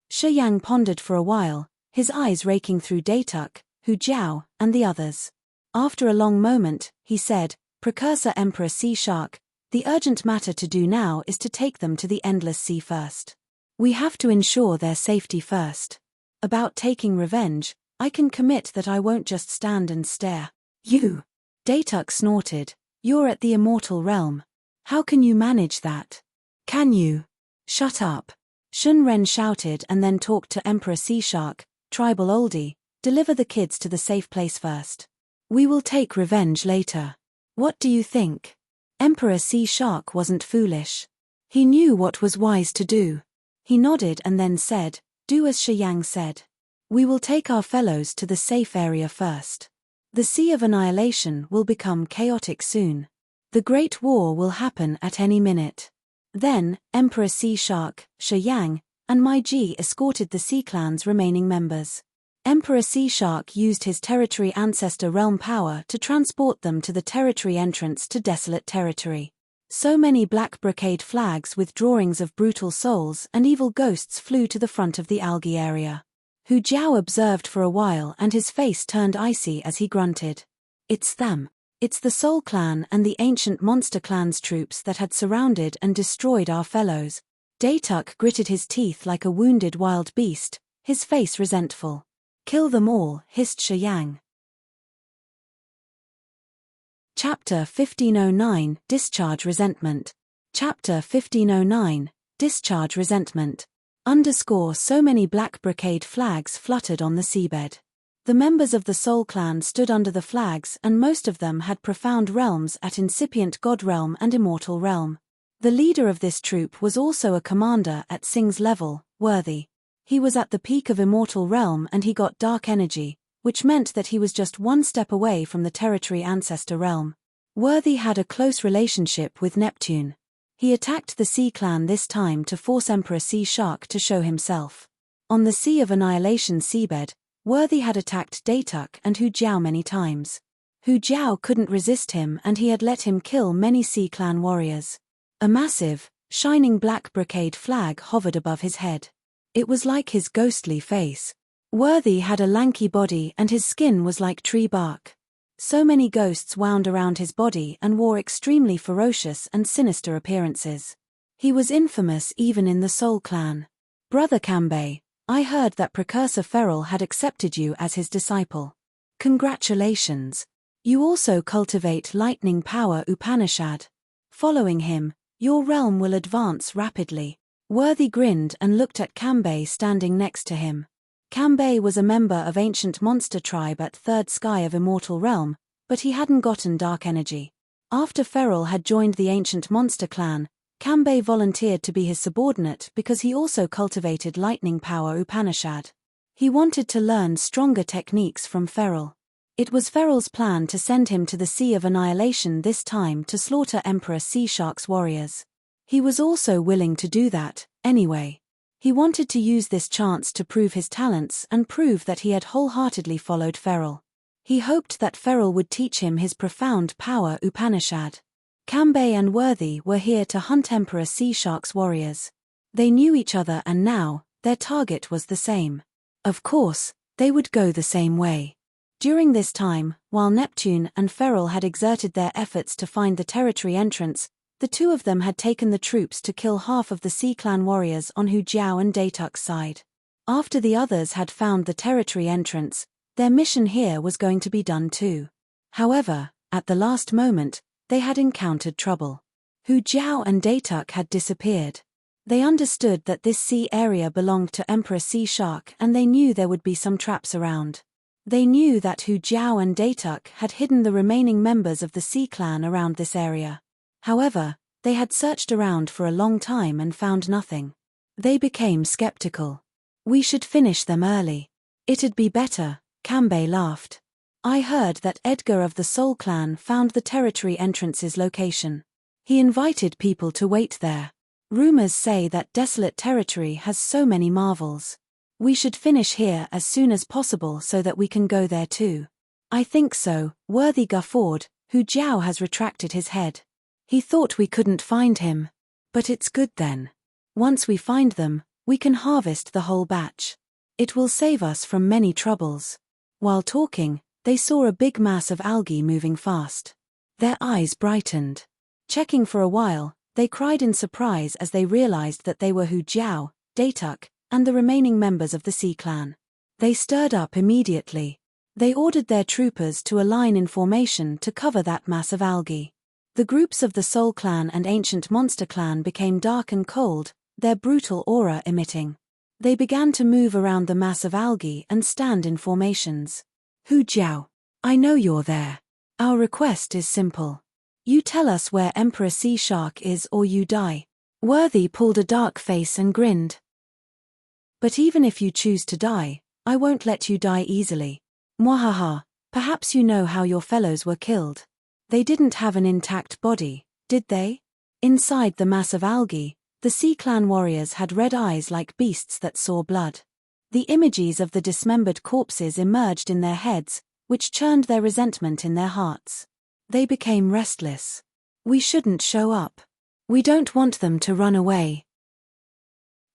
Shi Yang pondered for a while, his eyes raking through Datuk, Hu Jiao, and the others. After a long moment, he said, Precursor Emperor Sea Shark, the urgent matter to do now is to take them to the Endless Sea first. We have to ensure their safety first. About taking revenge, I can commit that I won't just stand and stare. You! Datuk snorted. You're at the immortal realm. How can you manage that? Can you? Shut up. Shunren shouted and then talked to Emperor Sea Shark, tribal oldie, deliver the kids to the safe place first. We will take revenge later. What do you think? Emperor Sea Shark wasn't foolish. He knew what was wise to do. He nodded and then said, do as Shi Yang said. We will take our fellows to the safe area first. The Sea of Annihilation will become chaotic soon. The Great War will happen at any minute. Then, Emperor Sea Shark, Shi Yang, and my G escorted the Sea Clan's remaining members. Emperor Sea Shark used his territory ancestor realm power to transport them to the territory entrance to Desolate Territory. So many black brocade flags with drawings of brutal souls and evil ghosts flew to the front of the algae area. Hu Jiao observed for a while and his face turned icy as he grunted. It's them. It's the Soul Clan and the Ancient Monster Clan's troops that had surrounded and destroyed our fellows. Datuk gritted his teeth like a wounded wild beast, his face resentful. Kill them all, hissed Shi Yang. Chapter 1509, Discharge Resentment. Chapter 1509, Discharge Resentment. So many black brocade flags fluttered on the seabed. The members of the Soul Clan stood under the flags, and most of them had profound realms at incipient God Realm and Immortal Realm. The leader of this troop was also a commander at Singh's level, Worthy. He was at the peak of Immortal Realm and he got dark energy, which meant that he was just one step away from the territory Ancestor Realm. Worthy had a close relationship with Neptune. He attacked the Sea Clan this time to force Emperor Sea Shark to show himself. On the Sea of Annihilation seabed, Worthy had attacked Datuk and Hu Jiao many times. Hu Jiao couldn't resist him and he had let him kill many Sea Clan warriors. A massive, shining black brocade flag hovered above his head. It was like his ghostly face. Worthy had a lanky body and his skin was like tree bark. So many ghosts wound around his body and wore extremely ferocious and sinister appearances. He was infamous even in the Soul Clan. Brother Kambei, I heard that Precursor Feral had accepted you as his disciple. Congratulations. You also cultivate lightning power Upanishad. Following him, your realm will advance rapidly. Worthy grinned and looked at Kambei standing next to him. Kambei was a member of Ancient Monster Tribe at Third Sky of Immortal Realm, but he hadn't gotten dark energy. After Feral had joined the Ancient Monster Clan, Kambei volunteered to be his subordinate because he also cultivated lightning power Upanishad. He wanted to learn stronger techniques from Feral. It was Feral's plan to send him to the Sea of Annihilation this time to slaughter Emperor Sea Shark's warriors. He was also willing to do that, anyway. He wanted to use this chance to prove his talents and prove that he had wholeheartedly followed Feral. He hoped that Feral would teach him his profound power Upanishad. Kambei and Worthy were here to hunt Emperor Sea Shark's warriors. They knew each other and now, their target was the same. Of course, they would go the same way. During this time, while Neptune and Feral had exerted their efforts to find the territory entrance, the two of them had taken the troops to kill half of the Sea Clan warriors on Hu Jiao and Datuk's side. After the others had found the territory entrance, their mission here was going to be done too. However, at the last moment, they had encountered trouble. Hu Jiao and Datuk had disappeared. They understood that this sea area belonged to Emperor Sea Shark and they knew there would be some traps around. They knew that Hu Jiao and Datuk had hidden the remaining members of the Sea Clan around this area. However, they had searched around for a long time and found nothing. They became skeptical. We should finish them early. It'd be better, Kambei laughed. I heard that Edgar of the Soul Clan found the territory entrance's location. He invited people to wait there. Rumors say that desolate territory has so many marvels. We should finish here as soon as possible so that we can go there too. I think so, Worthy guffawed. Hu Jiao has retracted his head. He thought we couldn't find him. But it's good then. Once we find them, we can harvest the whole batch. It will save us from many troubles. While talking, they saw a big mass of algae moving fast. Their eyes brightened. Checking for a while, they cried in surprise as they realized that they were Hu Jiao, Datuk, and the remaining members of the Sea Clan. They stirred up immediately. They ordered their troopers to align in formation to cover that mass of algae. The groups of the Soul Clan and Ancient Monster Clan became dark and cold, their brutal aura emitting. They began to move around the mass of algae and stand in formations. Hu Jiao, I know you're there. Our request is simple. You tell us where Emperor Sea Shark is or you die. Worthy pulled a dark face and grinned. But even if you choose to die, I won't let you die easily. Mwahaha, perhaps you know how your fellows were killed. They didn't have an intact body, did they? Inside the mass of algae, the Sea Clan warriors had red eyes like beasts that saw blood. The images of the dismembered corpses emerged in their heads, which churned their resentment in their hearts. They became restless. We shouldn't show up. We don't want them to run away.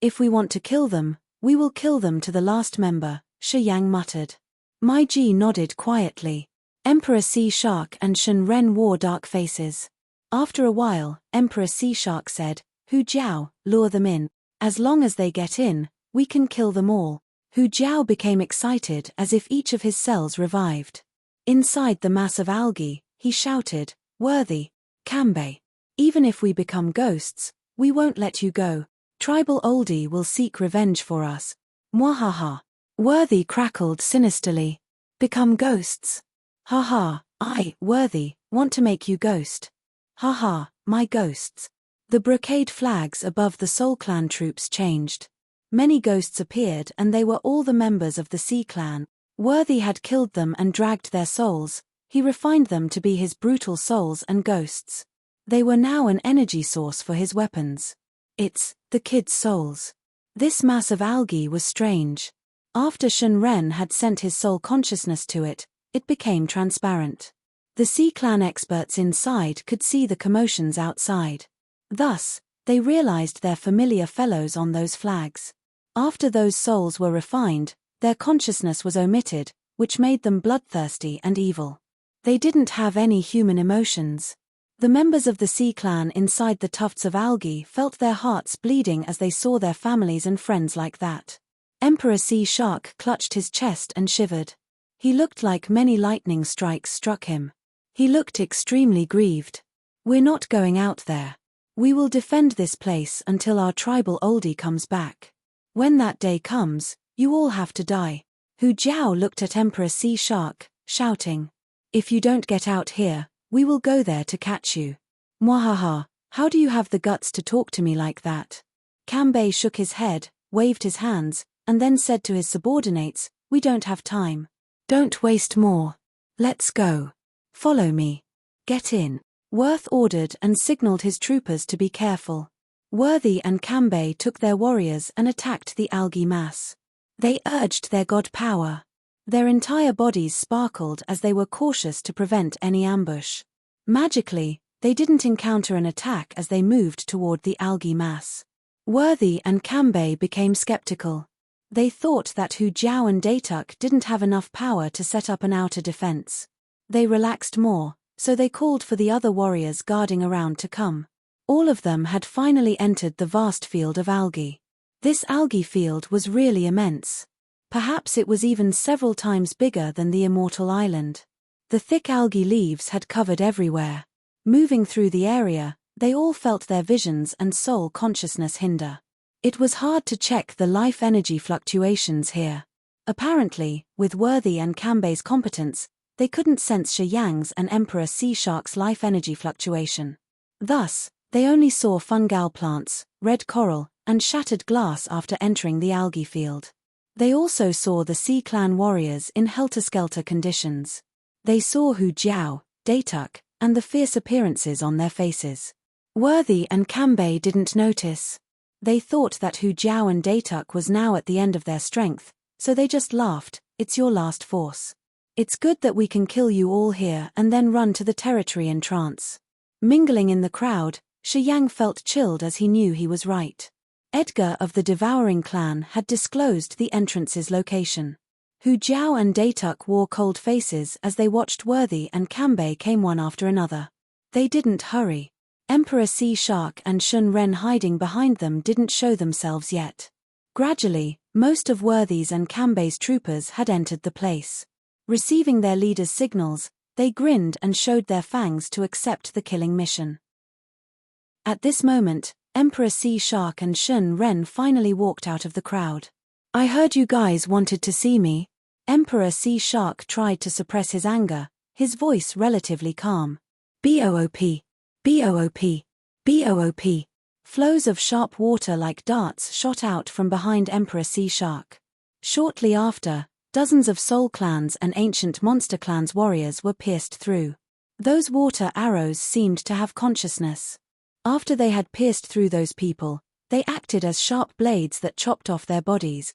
If we want to kill them, we will kill them to the last member, Shi Yang muttered. Mai Ji nodded quietly. Emperor Sea Shark and Shen Ren wore dark faces. After a while, Emperor Sea Shark said, Hu Jiao, lure them in. As long as they get in, we can kill them all. Hu Jiao became excited as if each of his cells revived. Inside the mass of algae, he shouted, Worthy, Kambei. Even if we become ghosts, we won't let you go. Tribal oldie will seek revenge for us. Mwahaha. Worthy crackled sinisterly. Become ghosts. Ha ha, I, Worthy, want to make you ghost. Ha ha, my ghosts. The brocade flags above the Soul Clan troops changed. Many ghosts appeared and they were all the members of the Sea Clan. Worthy had killed them and dragged their souls. He refined them to be his brutal souls and ghosts. They were now an energy source for his weapons. It's the kids' souls. This mass of algae was strange. After Shun Ren had sent his soul consciousness to it, it became transparent. The Sea Clan experts inside could see the commotions outside. Thus, they realized their familiar fellows on those flags. After those souls were refined, their consciousness was omitted, which made them bloodthirsty and evil. They didn't have any human emotions. The members of the Sea Clan inside the tufts of algae felt their hearts bleeding as they saw their families and friends like that. Emperor Sea Shark clutched his chest and shivered. He looked like many lightning strikes struck him. He looked extremely grieved. We're not going out there. We will defend this place until our tribal oldie comes back. When that day comes, you all have to die. Hu Jiao looked at Emperor Sea Shark, shouting, "If you don't get out here, we will go there to catch you." Mwahaha, how do you have the guts to talk to me like that? Kambei shook his head, waved his hands, and then said to his subordinates, "We don't have time. Don't waste more. Let's go. Follow me. Get in." Worth ordered and signaled his troopers to be careful. Worthy and Kambei took their warriors and attacked the algae mass. They urged their god power. Their entire bodies sparkled as they were cautious to prevent any ambush. Magically, they didn't encounter an attack as they moved toward the algae mass. Worthy and Kambei became skeptical. They thought that Hu Jiao and Datuk didn't have enough power to set up an outer defense. They relaxed more, so they called for the other warriors guarding around to come. All of them had finally entered the vast field of algae. This algae field was really immense. Perhaps it was even several times bigger than the Immortal Island. The thick algae leaves had covered everywhere. Moving through the area, they all felt their visions and soul consciousness hinder. It was hard to check the life energy fluctuations here. Apparently, with Worthy and Kambei's competence, they couldn't sense Shi Yang's and Emperor Sea Shark's life energy fluctuation. Thus, they only saw fungal plants, red coral, and shattered glass after entering the algae field. They also saw the Sea Clan warriors in helter-skelter conditions. They saw Hu Jiao, Datuk, and the fierce appearances on their faces. Worthy and Kambei didn't notice. They thought that Hu Jiao and Datuk was now at the end of their strength, so they just laughed. "It's your last force. It's good that we can kill you all here and then run to the territory in trance." Mingling in the crowd, Shi Yang felt chilled as he knew he was right. Edgar of the Devouring Clan had disclosed the entrance's location. Hu Jiao and Datuk wore cold faces as they watched Worthy and Kambei came one after another. They didn't hurry. Emperor Sea Shark and Shun Ren hiding behind them didn't show themselves yet. Gradually, most of Worthy's and Kambei's troopers had entered the place. Receiving their leader's signals, they grinned and showed their fangs to accept the killing mission. At this moment, Emperor Sea Shark and Shun Ren finally walked out of the crowd. "I heard you guys wanted to see me." Emperor Sea Shark tried to suppress his anger, his voice relatively calm. "Boop. Boop. Boop." Flows of sharp water like darts shot out from behind Emperor Sea Shark. Shortly after, dozens of Soul Clans and Ancient Monster Clans warriors were pierced through. Those water arrows seemed to have consciousness. After they had pierced through those people, they acted as sharp blades that chopped off their bodies.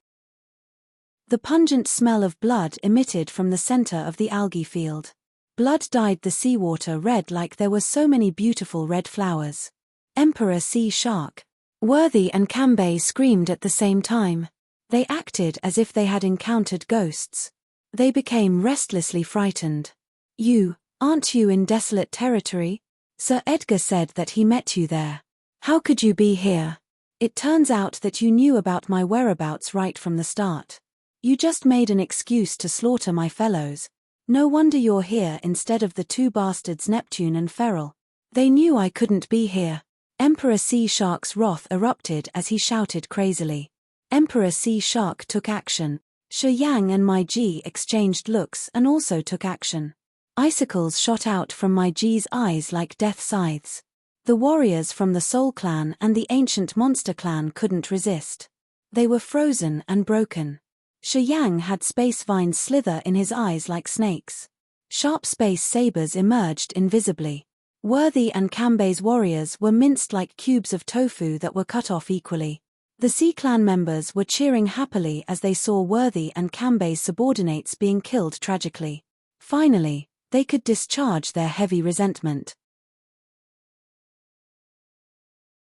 The pungent smell of blood emitted from the center of the algae field. Blood dyed the seawater red like there were so many beautiful red flowers. Emperor Sea Shark, Worthy and Kambei screamed at the same time. They acted as if they had encountered ghosts. They became restlessly frightened. Aren't you in desolate territory? Sir Edgar said that he met you there. How could you be here? It turns out that you knew about my whereabouts right from the start. You just made an excuse to slaughter my fellows. No wonder you're here instead of the two bastards Neptune and Feral. They knew I couldn't be here. Emperor Sea Shark's wrath erupted as he shouted crazily. Emperor Sea Shark took action. Shi Yang and Mai Ji exchanged looks and also took action. Icicles shot out from Mai Ji's eyes like death scythes. The warriors from the Soul Clan and the Ancient Monster Clan couldn't resist. They were frozen and broken. Shi Yang had space vines slither in his eyes like snakes. Sharp space sabers emerged invisibly. Worthy and Kambei's warriors were minced like cubes of tofu that were cut off equally. The Sea Clan members were cheering happily as they saw Worthy and Kambei's subordinates being killed tragically. Finally, they could discharge their heavy resentment.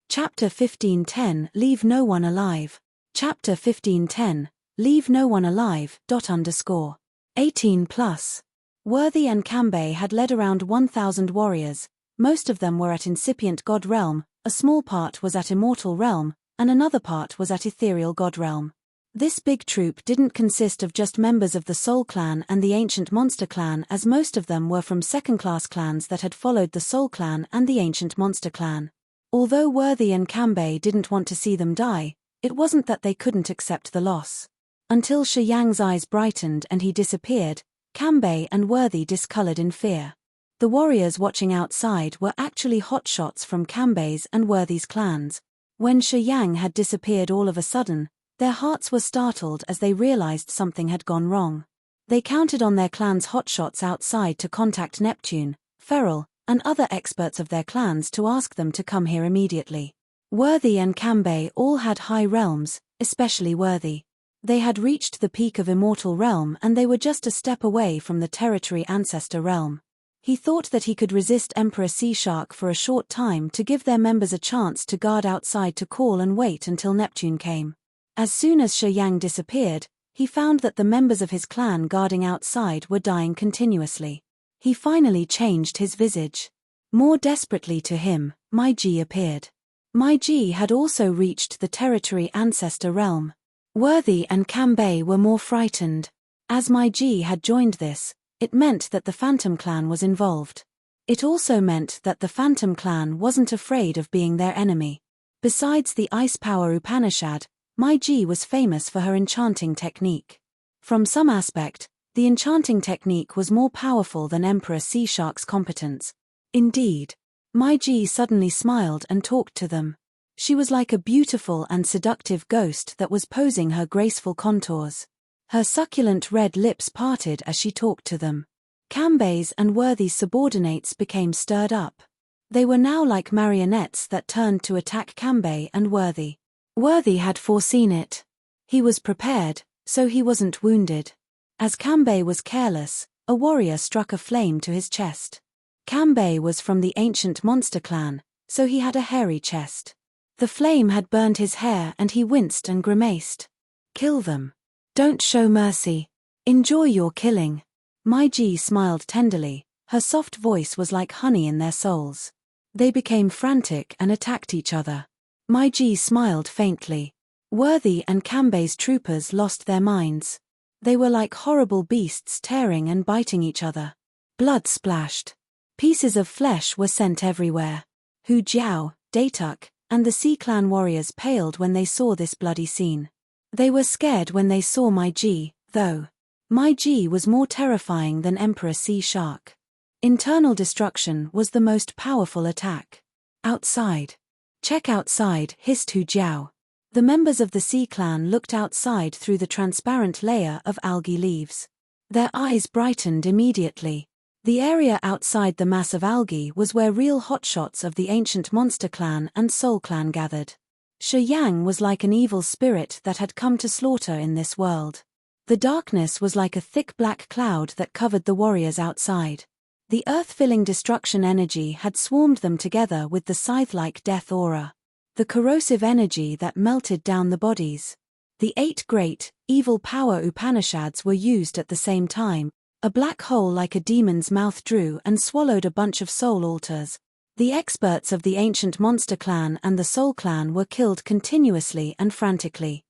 Chapter 1510 Leave No One Alive. Chapter 1510 Leave No One Alive. 18+. Worthy and Kambei had led around 1,000 warriors. Most of them were at incipient god realm, a small part was at immortal realm, and another part was at ethereal god realm. This big troop didn't consist of just members of the Soul Clan and the Ancient Monster Clan, as most of them were from second-class clans that had followed the Soul Clan and the Ancient Monster Clan. Although Worthy and Kambei didn't want to see them die, it wasn't that they couldn't accept the loss. Until Shi Yang's eyes brightened and he disappeared, Kambei and Worthy discolored in fear. The warriors watching outside were actually hotshots from Kambei's and Worthy's clans. When Shi Yang had disappeared all of a sudden, their hearts were startled as they realized something had gone wrong. They counted on their clan's hotshots outside to contact Neptune, Feral, and other experts of their clans to ask them to come here immediately. Worthy and Kambei all had high realms, especially Worthy. They had reached the peak of Immortal Realm and they were just a step away from the Territory Ancestor Realm. He thought that he could resist Emperor Sea Shark for a short time to give their members a chance to guard outside to call and wait until Neptune came. As soon as Shi Yang disappeared, he found that the members of his clan guarding outside were dying continuously. He finally changed his visage. More desperately to him, Mai Ji appeared. Mai Ji had also reached the Territory Ancestor Realm. Worthy and Kambei were more frightened. As Mai Ji had joined this, it meant that the Phantom Clan was involved. It also meant that the Phantom Clan wasn't afraid of being their enemy. Besides the Ice Power Upanishad, Mai Ji was famous for her enchanting technique. From some aspect, the enchanting technique was more powerful than Emperor Sea Shark's competence. Indeed, Mai Ji suddenly smiled and talked to them. She was like a beautiful and seductive ghost that was posing her graceful contours. Her succulent red lips parted as she talked to them. Kambei's and Worthy's subordinates became stirred up. They were now like marionettes that turned to attack Kambei and Worthy. Worthy had foreseen it. He was prepared, so he wasn't wounded. As Kambei was careless, a warrior struck a flame to his chest. Kambei was from the Ancient Monster Clan, so he had a hairy chest. The flame had burned his hair and he winced and grimaced. Kill them. Don't show mercy. Enjoy your killing. Mai Ji smiled tenderly, her soft voice was like honey in their souls. They became frantic and attacked each other. Mai Ji smiled faintly. Worthy and Kambei's troopers lost their minds. They were like horrible beasts tearing and biting each other. Blood splashed. Pieces of flesh were sent everywhere. Hu Jiao, Datuk, and the Sea Clan warriors paled when they saw this bloody scene. They were scared when they saw Mai Ji, though. Mai Ji was more terrifying than Emperor Sea Shark. Internal destruction was the most powerful attack. Outside. Check outside, hissed Hu Jiao. The members of the Sea Clan looked outside through the transparent layer of algae leaves. Their eyes brightened immediately. The area outside the mass of algae was where real hotshots of the Ancient Monster Clan and Soul Clan gathered. Shi Yang was like an evil spirit that had come to slaughter in this world. The darkness was like a thick black cloud that covered the warriors outside. The earth-filling destruction energy had swarmed them together with the scythe-like death aura. The corrosive energy that melted down the bodies. The 8 great, evil power Upanishads were used at the same time. A black hole like a demon's mouth drew and swallowed a bunch of soul altars. The experts of the Ancient Monster Clan and the Soul Clan were killed continuously and frantically.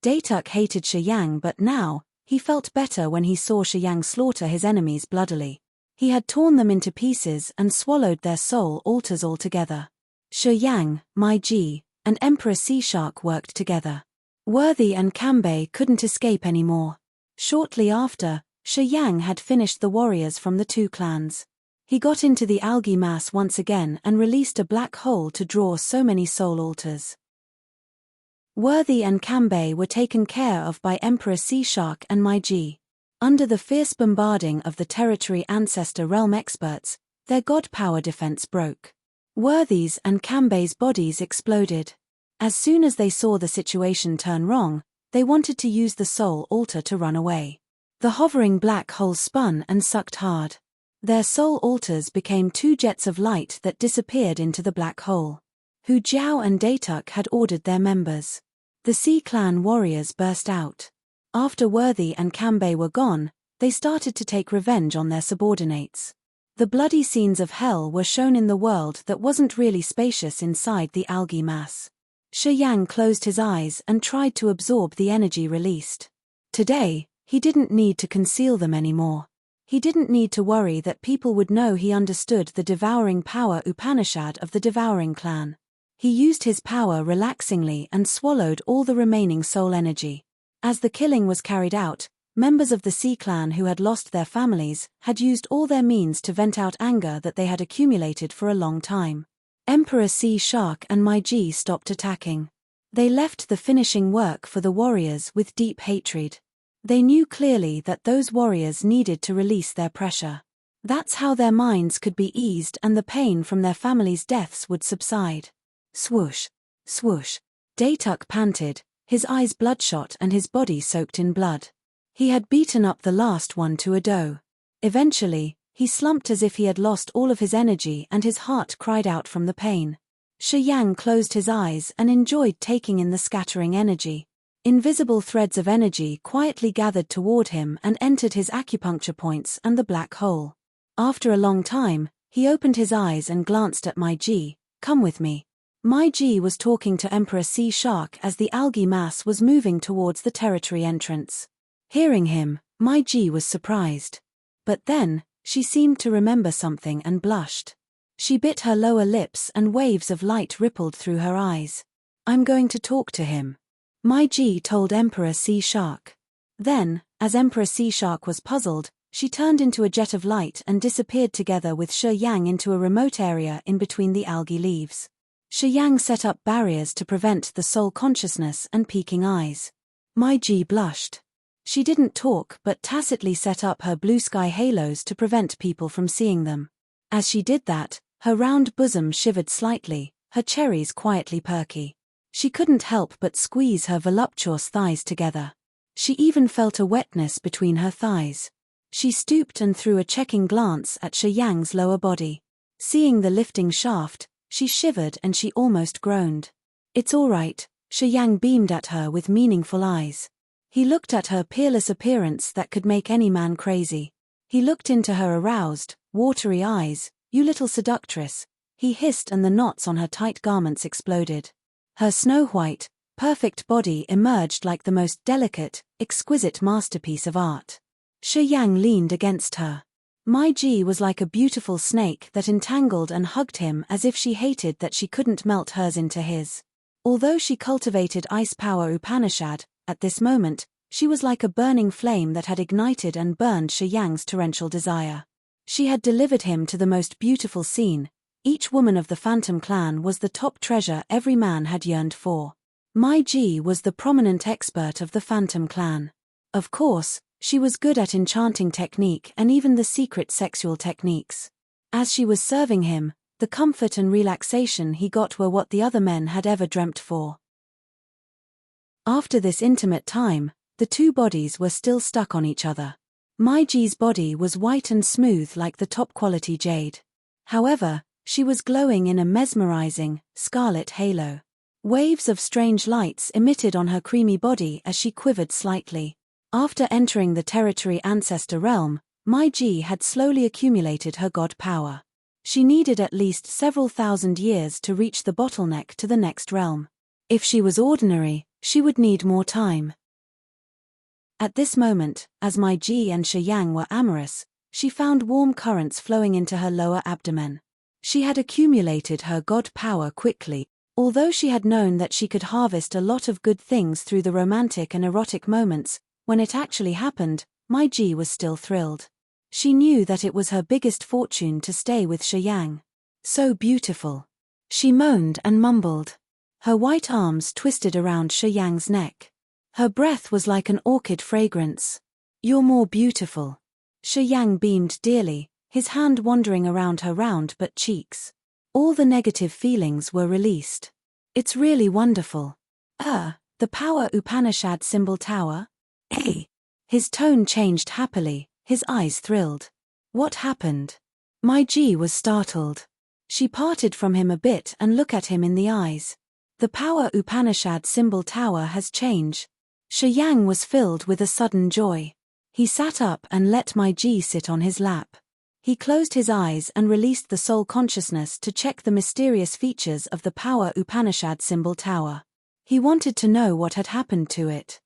Datuk hated Shi Yang, but now, he felt better when he saw Shi Yang slaughter his enemies bloodily. He had torn them into pieces and swallowed their soul altars altogether. Shi Yang, Mai Ji, and Emperor Sea Shark worked together. Worthy and Kambei couldn't escape anymore. Shortly after, Shi Yang had finished the warriors from the two clans. He got into the algae mass once again and released a black hole to draw so many soul altars. Worthy and Kambei were taken care of by Emperor Sea Shark and Meiji. Under the fierce bombarding of the territory ancestor realm experts, their god power defense broke. Worthy's and Kambei's bodies exploded. As soon as they saw the situation turn wrong, they wanted to use the soul altar to run away. The hovering black hole spun and sucked hard. Their soul altars became two jets of light that disappeared into the black hole. Hu Jiao and Datuk had ordered their members. The Sea Clan warriors burst out. After Worthy and Kambei were gone, they started to take revenge on their subordinates. The bloody scenes of hell were shown in the world that wasn't really spacious inside the algae mass. Shi Yang closed his eyes and tried to absorb the energy released. Today, he didn't need to conceal them anymore. He didn't need to worry that people would know he understood the devouring power Upanishad of the devouring clan. He used his power relaxingly and swallowed all the remaining soul energy. As the killing was carried out, members of the Sea Clan who had lost their families had used all their means to vent out anger that they had accumulated for a long time. Emperor Sea Shark and Meiji stopped attacking. They left the finishing work for the warriors with deep hatred. They knew clearly that those warriors needed to release their pressure. That's how their minds could be eased and the pain from their families' deaths would subside. Swoosh, swoosh. Datuk panted, his eyes bloodshot and his body soaked in blood. He had beaten up the last one to a doe. Eventually, he slumped as if he had lost all of his energy and his heart cried out from the pain. Shi Yang closed his eyes and enjoyed taking in the scattering energy. Invisible threads of energy quietly gathered toward him and entered his acupuncture points and the black hole. After a long time, he opened his eyes and glanced at Meiji. "Come with me." Meiji was talking to Emperor Sea Shark as the algae mass was moving towards the territory entrance. Hearing him, Meiji was surprised. But then, she seemed to remember something and blushed. She bit her lower lips and waves of light rippled through her eyes. "I'm going to talk to him," Meiji told Emperor Sea Shark. Then, as Emperor Sea Shark was puzzled, she turned into a jet of light and disappeared together with Shi Yang into a remote area in between the algae leaves. Shi Yang set up barriers to prevent the soul consciousness and peeking eyes. Meiji blushed. She didn't talk but tacitly set up her blue sky halos to prevent people from seeing them. As she did that, her round bosom shivered slightly, her cherries quietly perky. She couldn't help but squeeze her voluptuous thighs together. She even felt a wetness between her thighs. She stooped and threw a checking glance at Shi Yang's lower body. Seeing the lifting shaft, she shivered and she almost groaned. "It's all right," Shi Yang beamed at her with meaningful eyes. He looked at her peerless appearance that could make any man crazy. He looked into her aroused, watery eyes. "You little seductress," he hissed, and the knots on her tight garments exploded. Her snow-white, perfect body emerged like the most delicate, exquisite masterpiece of art. Shi Yang leaned against her. Meiji was like a beautiful snake that entangled and hugged him as if she hated that she couldn't melt hers into his. Although she cultivated ice power Upanishad, at this moment, she was like a burning flame that had ignited and burned Shi Yang's torrential desire. She had delivered him to the most beautiful scene. Each woman of the Phantom Clan was the top treasure every man had yearned for. Meiji was the prominent expert of the Phantom Clan. Of course, she was good at enchanting technique and even the secret sexual techniques. As she was serving him, the comfort and relaxation he got were what the other men had ever dreamt for. After this intimate time, the two bodies were still stuck on each other. Meiji's body was white and smooth like the top-quality jade. However, she was glowing in a mesmerizing, scarlet halo. Waves of strange lights emitted on her creamy body as she quivered slightly. After entering the territory ancestor realm, Meiji had slowly accumulated her god power. She needed at least several thousand years to reach the bottleneck to the next realm. If she was ordinary, she would need more time. At this moment, as Meiji and Shi Yang were amorous, she found warm currents flowing into her lower abdomen. She had accumulated her god power quickly. Although she had known that she could harvest a lot of good things through the romantic and erotic moments, when it actually happened, Mai Ji was still thrilled. She knew that it was her biggest fortune to stay with Shiyang. So beautiful. She moaned and mumbled. Her white arms twisted around Shiyang's neck. Her breath was like an orchid fragrance. You're more beautiful. Shiyang beamed dearly, his hand wandering around her round but cheeks. All the negative feelings were released. It's really wonderful. The Power Upanishad symbol tower? Hey! His tone changed happily, his eyes thrilled. What happened? Mai Ji was startled. She parted from him a bit and looked at him in the eyes. The Power Upanishad symbol tower has changed. Shiyang was filled with a sudden joy. He sat up and let Mai Ji sit on his lap. He closed his eyes and released the soul consciousness to check the mysterious features of the Power Upanishad symbol tower. He wanted to know what had happened to it.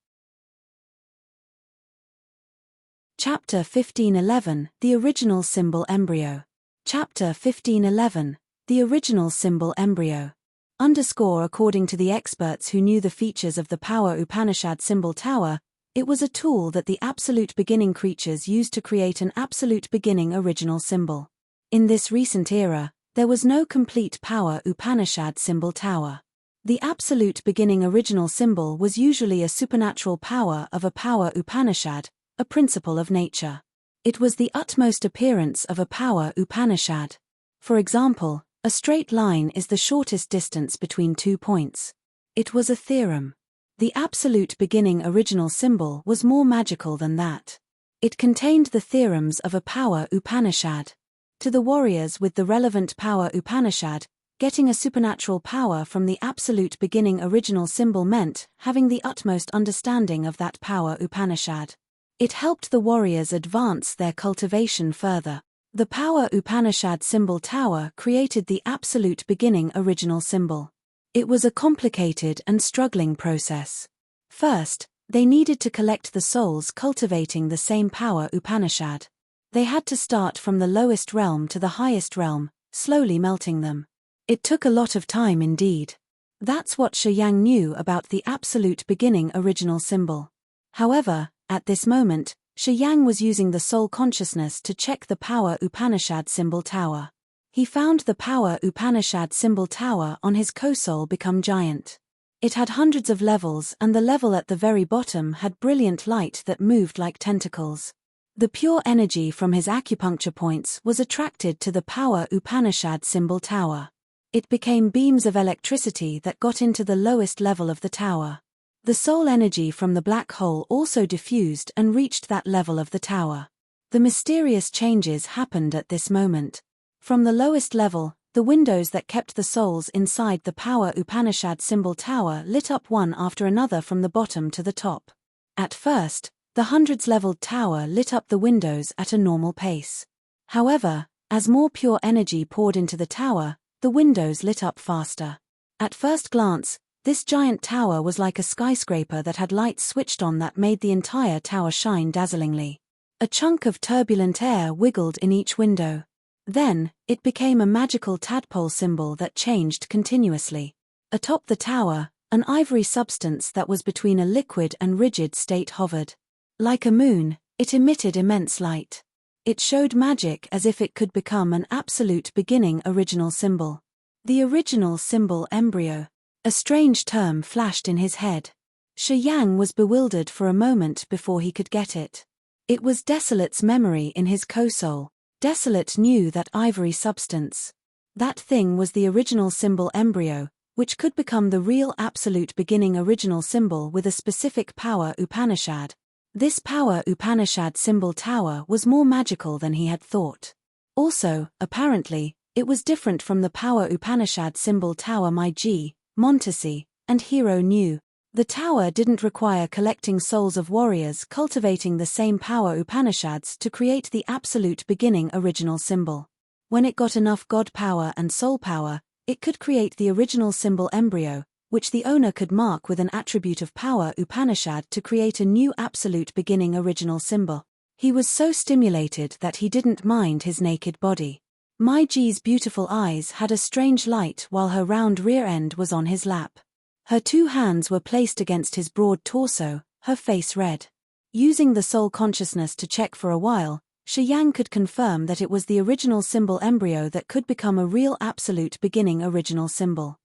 Chapter 1511, The Original Symbol Embryo. Chapter 1511, The Original Symbol Embryo. According to the experts who knew the features of the Power Upanishad symbol tower, it was a tool that the absolute beginning creatures used to create an absolute beginning original symbol. In this recent era, there was no complete Power Upanishad symbol tower. The absolute beginning original symbol was usually a supernatural power of a Power Upanishad, a principle of nature. It was the utmost appearance of a Power Upanishad. For example, a straight line is the shortest distance between 2 points. It was a theorem. The absolute beginning original symbol was more magical than that. It contained the theorems of a Power Upanishad. To the warriors with the relevant Power Upanishad, getting a supernatural power from the absolute beginning original symbol meant having the utmost understanding of that Power Upanishad. It helped the warriors advance their cultivation further. The Power Upanishad symbol tower created the absolute beginning original symbol. It was a complicated and struggling process. First, they needed to collect the souls cultivating the same Power Upanishad. They had to start from the lowest realm to the highest realm, slowly melting them. It took a lot of time indeed. That's what Shiyang knew about the absolute beginning original symbol. However, at this moment, Shiyang was using the soul consciousness to check the Power Upanishad symbol tower. He found the Power Upanishad symbol tower on his co-soul become giant. It had hundreds of levels and the level at the very bottom had brilliant light that moved like tentacles. The pure energy from his acupuncture points was attracted to the Power Upanishad symbol tower. It became beams of electricity that got into the lowest level of the tower. The soul energy from the black hole also diffused and reached that level of the tower. The mysterious changes happened at this moment. From the lowest level, the windows that kept the souls inside the Power Upanishad symbol tower lit up one after another from the bottom to the top. At first, the hundreds-leveled tower lit up the windows at a normal pace. However, as more pure energy poured into the tower, the windows lit up faster. At first glance, this giant tower was like a skyscraper that had lights switched on that made the entire tower shine dazzlingly. A chunk of turbulent air wiggled in each window. Then, it became a magical tadpole symbol that changed continuously. Atop the tower, an ivory substance that was between a liquid and rigid state hovered. Like a moon, it emitted immense light. It showed magic as if it could become an absolute beginning original symbol. The original symbol embryo. A strange term flashed in his head. Shiyang was bewildered for a moment before he could get it. It was Desolate's memory in his co-soul. Desolate knew that ivory substance. That thing was the original symbol embryo, which could become the real absolute beginning original symbol with a specific Power Upanishad. This Power Upanishad symbol tower was more magical than he had thought. Also, apparently, it was different from the Power Upanishad symbol tower Mai Ji, Montesi, and Hero knew. The tower didn't require collecting souls of warriors cultivating the same Power Upanishads to create the absolute beginning original symbol. When it got enough God power and soul power, it could create the original symbol embryo, which the owner could mark with an attribute of Power Upanishad to create a new absolute beginning original symbol. He was so stimulated that he didn't mind his naked body. Mai Ji's beautiful eyes had a strange light while her round rear end was on his lap. Her 2 hands were placed against his broad torso, her face red. Using the soul consciousness to check for a while, Shi Yang could confirm that it was the original symbol embryo that could become a real absolute beginning original symbol.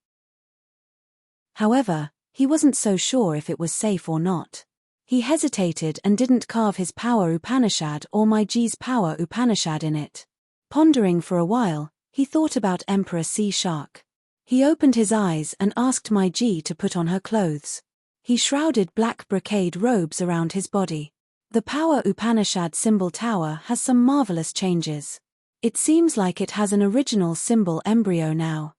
However, he wasn't so sure if it was safe or not. He hesitated and didn't carve his power Upanishad or Mai Ji's power Upanishad in it. Pondering for a while, he thought about Emperor Sea Shark. He opened his eyes and asked Mai Ji to put on her clothes. He shrouded black brocade robes around his body. The power Upanishad symbol tower has some marvelous changes. It seems like it has an original symbol embryo now.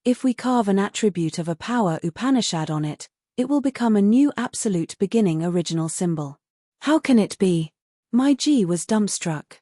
If we carve an attribute of a power Upanishad on it, it will become a new absolute beginning original symbol. How can it be? Mai Ji was dumbstruck.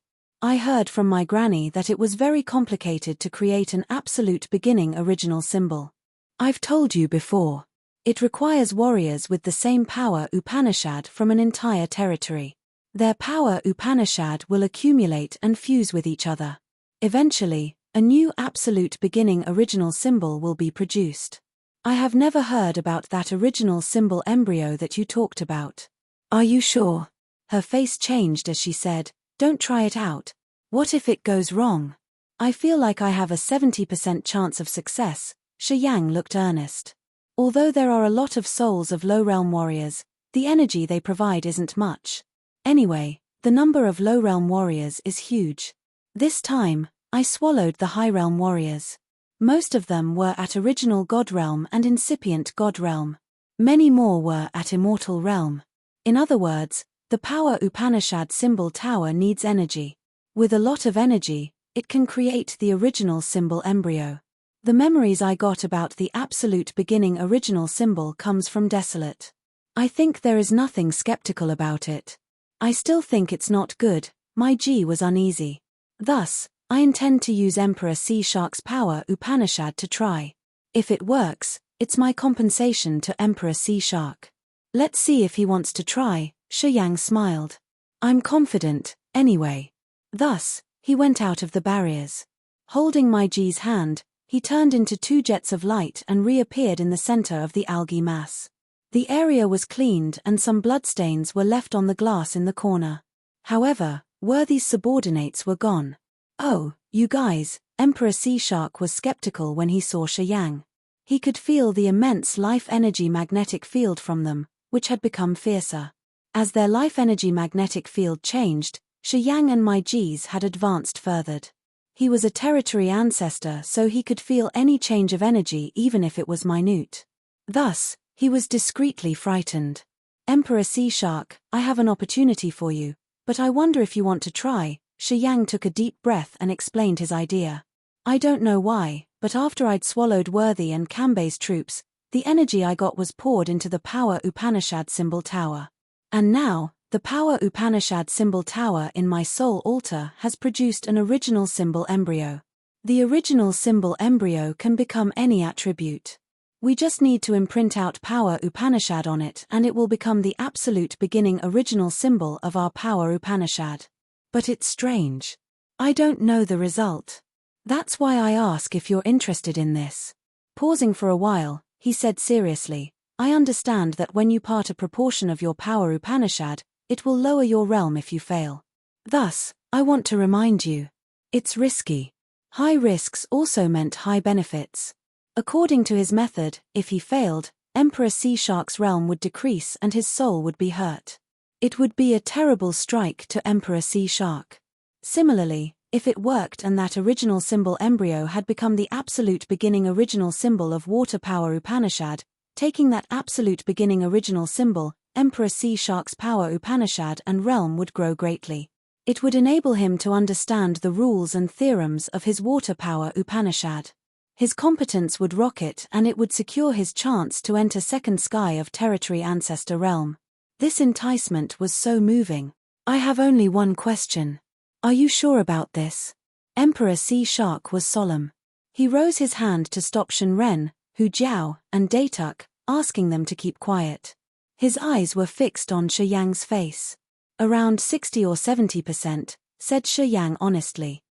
I heard from my granny that it was very complicated to create an absolute beginning original symbol. I've told you before. It requires warriors with the same power Upanishad from an entire territory. Their power Upanishad will accumulate and fuse with each other. Eventually, a new absolute beginning original symbol will be produced. I have never heard about that original symbol embryo that you talked about. Are you sure? Her face changed as she said, "Don't try it out. What if it goes wrong? I feel like I have a 70% chance of success." Shi Yang looked earnest. Although there are a lot of souls of low-realm warriors, the energy they provide isn't much. Anyway, the number of low-realm warriors is huge. This time, I swallowed the high-realm warriors. Most of them were at original God realm and incipient God realm. Many more were at immortal realm. In other words, the power Upanishad symbol tower needs energy. With a lot of energy, it can create the original symbol embryo. The memories I got about the absolute beginning original symbol comes from Desolate. I think there is nothing skeptical about it. I still think it's not good. Mai Ji was uneasy. Thus, I intend to use Emperor Sea Shark's power Upanishad to try. If it works, it's my compensation to Emperor Sea Shark. Let's see if he wants to try. Shi Yang smiled. I'm confident, anyway. Thus, he went out of the barriers. Holding Mai Ji's hand, he turned into 2 jets of light and reappeared in the center of the algae mass. The area was cleaned and some bloodstains were left on the glass in the corner. However, Worthy's subordinates were gone. Oh, you guys, Emperor Sea Shark was skeptical when he saw Shi Yang. He could feel the immense life energy magnetic field from them, which had become fiercer. As their life energy magnetic field changed, Shi Yang and Mai Ji's had advanced furthered. He was a territory ancestor, so he could feel any change of energy even if it was minute. Thus, he was discreetly frightened. Emperor Sea Shark, I have an opportunity for you, but I wonder if you want to try. Shi Yang took a deep breath and explained his idea. I don't know why, but after I'd swallowed Worthy and Kambe's troops, the energy I got was poured into the power Upanishad symbol tower. And now, the power Upanishad symbol tower in my soul altar has produced an original symbol embryo. The original symbol embryo can become any attribute. We just need to imprint out power Upanishad on it and it will become the absolute beginning original symbol of our power Upanishad. But it's strange. I don't know the result. That's why I ask if you're interested in this. Pausing for a while, he said seriously, I understand that when you part a proportion of your power Upanishad, it will lower your realm if you fail. Thus, I want to remind you. It's risky. High risks also meant high benefits. According to his method, if he failed, Emperor Sea Shark's realm would decrease and his soul would be hurt. It would be a terrible strike to Emperor Sea Shark. Similarly, if it worked and that original symbol embryo had become the absolute beginning original symbol of water power Upanishad, taking that absolute beginning original symbol, Emperor Sea Shark's power Upanishad and realm would grow greatly. It would enable him to understand the rules and theorems of his water power Upanishad. His competence would rocket and it would secure his chance to enter second sky of territory ancestor realm. This enticement was so moving. I have only one question. Are you sure about this? Emperor Sea Shark was solemn. He rose his hand to stop Shenren, Hu Jiao, and Datuk, asking them to keep quiet. His eyes were fixed on Shi Yang's face. Around 60 or 70%, said Shi Yang honestly.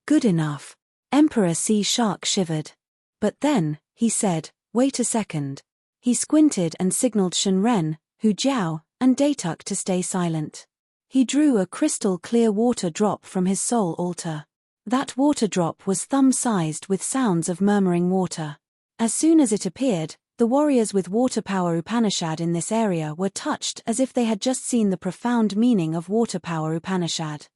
Good enough. Emperor Sea Shark shivered. But then, he said, wait a second. He squinted and signaled Shenren, Hu Jiao, and Datuk to stay silent. He drew a crystal-clear water drop from his soul altar. That water drop was thumb-sized with sounds of murmuring water. As soon as it appeared, the warriors with water power Upanishad in this area were touched as if they had just seen the profound meaning of water power Upanishad.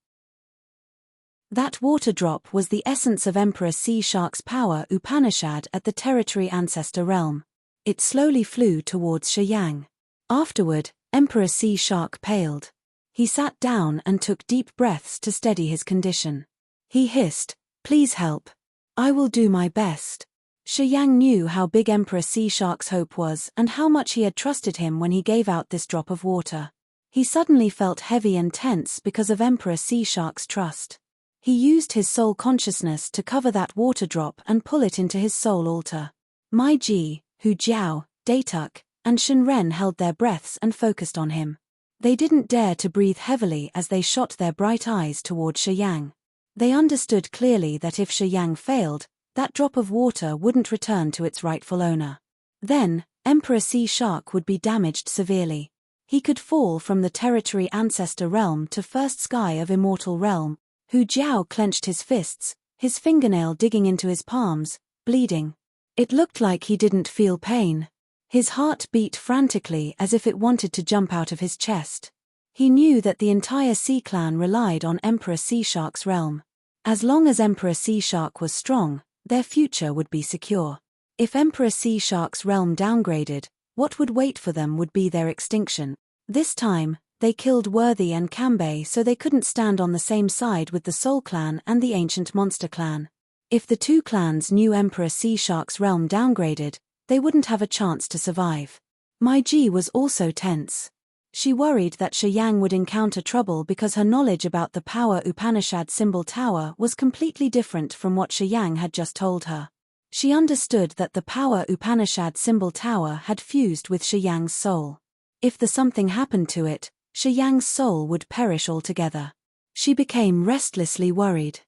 That water drop was the essence of Emperor Sea Shark's power Upanishad at the territory ancestor realm. It slowly flew towards Shiyang. Afterward, Emperor Sea Shark paled. He sat down and took deep breaths to steady his condition. He hissed, "Please help. I will do my best." Shiyang knew how big Emperor Sea Shark's hope was and how much he had trusted him when he gave out this drop of water. He suddenly felt heavy and tense because of Emperor Sea Shark's trust. He used his soul consciousness to cover that water drop and pull it into his soul altar. Mai Ji, Hu Jiao, Datuk, and Shenren held their breaths and focused on him. They didn't dare to breathe heavily as they shot their bright eyes toward Shiyang. They understood clearly that if Shiyang failed, that drop of water wouldn't return to its rightful owner. Then, Emperor Sea Shark would be damaged severely. He could fall from the territory ancestor realm to first sky of immortal realm. Hu Jiao clenched his fists, his fingernail digging into his palms, bleeding. It looked like he didn't feel pain. His heart beat frantically as if it wanted to jump out of his chest. He knew that the entire Sea Clan relied on Emperor Sea Shark's realm. As long as Emperor Sea Shark was strong, their future would be secure. If Emperor Sea Shark's realm downgraded, what would wait for them would be their extinction. This time, they killed Worthy and Kambei so they couldn't stand on the same side with the Soul Clan and the Ancient Monster Clan. If the two clans knew Emperor Sea Shark's realm downgraded, they wouldn't have a chance to survive. Mai Ji was also tense. She worried that Shiyang would encounter trouble because her knowledge about the power Upanishad symbol tower was completely different from what Shiyang had just told her. She understood that the power Upanishad symbol tower had fused with Shiyang's soul. If the something happened to it, Shiyang's soul would perish altogether. She became restlessly worried.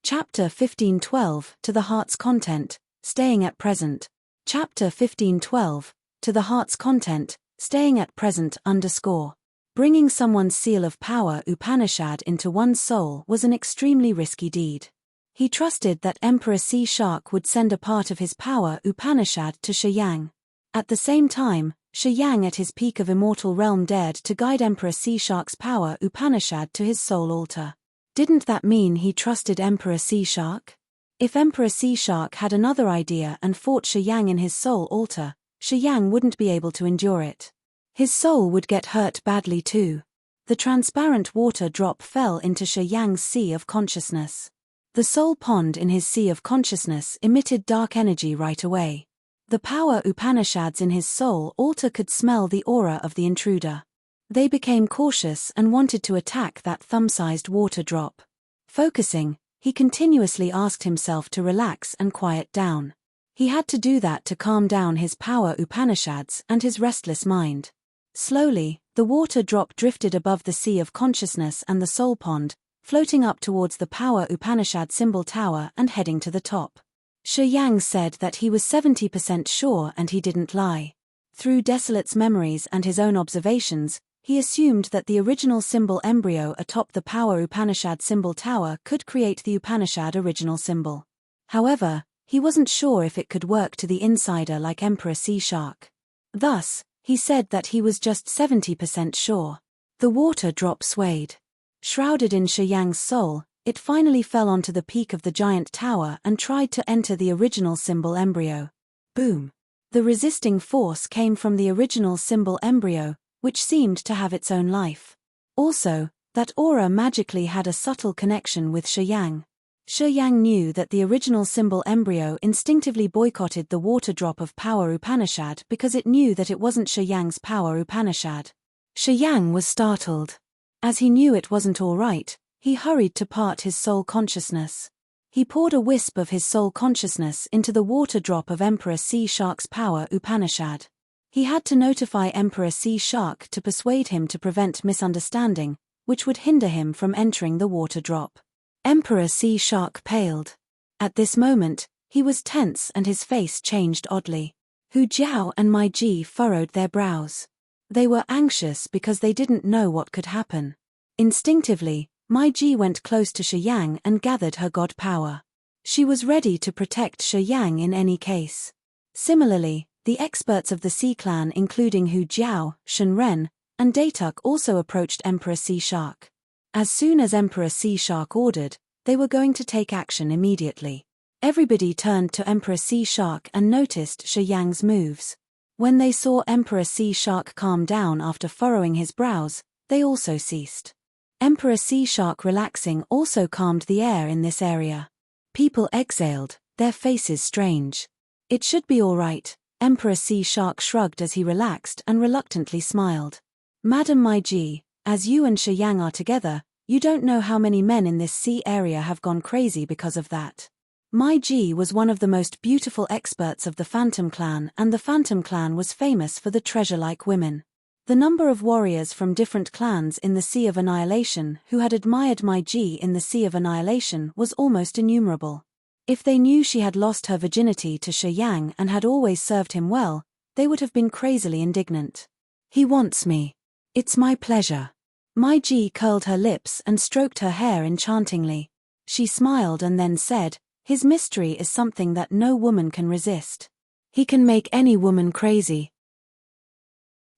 Chapter 1512, To the Heart's Content, Staying at Present. Chapter 1512, To the Heart's Content, Staying at Present _ Bringing someone's seal of power Upanishad into one's soul was an extremely risky deed. He trusted that Emperor Sea Shark would send a part of his power Upanishad to Shiyang. At the same time, Shiyang at his peak of immortal realm dared to guide Emperor Sea Shark's power Upanishad to his soul altar. Didn't that mean he trusted Emperor Sea Shark? If Emperor Sea Shark had another idea and fought Shiyang in his soul altar, Shiyang wouldn't be able to endure it. His soul would get hurt badly too. The transparent water drop fell into Shiyang's sea of consciousness. The soul pond in his sea of consciousness emitted dark energy right away. The power Upanishads in his soul altar could smell the aura of the intruder. They became cautious and wanted to attack that thumb-sized water drop. Focusing, he continuously asked himself to relax and quiet down. He had to do that to calm down his power Upanishads and his restless mind. Slowly, the water drop drifted above the sea of consciousness and the soul pond, floating up towards the power Upanishad symbol tower and heading to the top. Shiyang said that he was 70% sure and he didn't lie. Through Desolate's memories and his own observations, he assumed that the original symbol embryo atop the power Upanishad symbol tower could create the Upanishad original symbol. However, he wasn't sure if it could work to the insider like Emperor Sea Shark. Thus, he said that he was just 70% sure. The water drop swayed. Shrouded in Shiyang's soul, it finally fell onto the peak of the giant tower and tried to enter the original symbol embryo. Boom! The resisting force came from the original symbol embryo, which seemed to have its own life. Also, that aura magically had a subtle connection with Shiyang. Shiyang knew that the original symbol embryo instinctively boycotted the water drop of power Upanishad because it knew that it wasn't Shiyang's power Upanishad. Shiyang was startled. As he knew it wasn't all right, he hurried to part his soul consciousness. He poured a wisp of his soul consciousness into the water drop of Emperor Sea Shark's power Upanishad. He had to notify Emperor Sea Shark to persuade him to prevent misunderstanding, which would hinder him from entering the water drop. Emperor Sea Shark paled. At this moment, he was tense and his face changed oddly. Hu Jiao and Mai Ji furrowed their brows. They were anxious because they didn't know what could happen. Instinctively, Mai Ji went close to Shi Yang and gathered her god power. She was ready to protect Shi Yang in any case. Similarly, the experts of the Sea Clan including Hu Jiao, Shen Ren, and Datuk also approached Emperor Sea Shark. As soon as Emperor Sea Shark ordered, they were going to take action immediately. Everybody turned to Emperor Sea Shark and noticed Shi Yang's moves. When they saw Emperor Sea Shark calm down after furrowing his brows, they also ceased. Emperor Sea Shark relaxing also calmed the air in this area. People exhaled, their faces strange. It should be all right, Emperor Sea Shark shrugged as he relaxed and reluctantly smiled. Madam Mai Ji, as you and Shi Yang are together, you don't know how many men in this sea area have gone crazy because of that. Mai Ji was one of the most beautiful experts of the Phantom Clan, and the Phantom Clan was famous for the treasure-like women. The number of warriors from different clans in the Sea of Annihilation who had admired Mai Ji in the Sea of Annihilation was almost innumerable. If they knew she had lost her virginity to Shi Yang and had always served him well, they would have been crazily indignant. He wants me. It's my pleasure. Mai Ji curled her lips and stroked her hair enchantingly. She smiled and then said, his mystery is something that no woman can resist. He can make any woman crazy.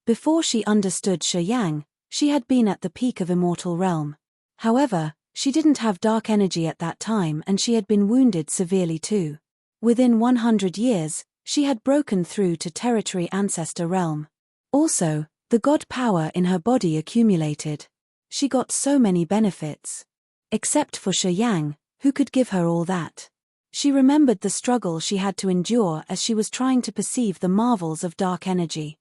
Before she understood Shi Yang, she had been at the peak of immortal realm. However, she didn't have dark energy at that time and she had been wounded severely too. Within 100 years, she had broken through to territory ancestor realm. Also, the god power in her body accumulated. She got so many benefits. Except for Shi Yang, who could give her all that. She remembered the struggle she had to endure as she was trying to perceive the marvels of dark energy.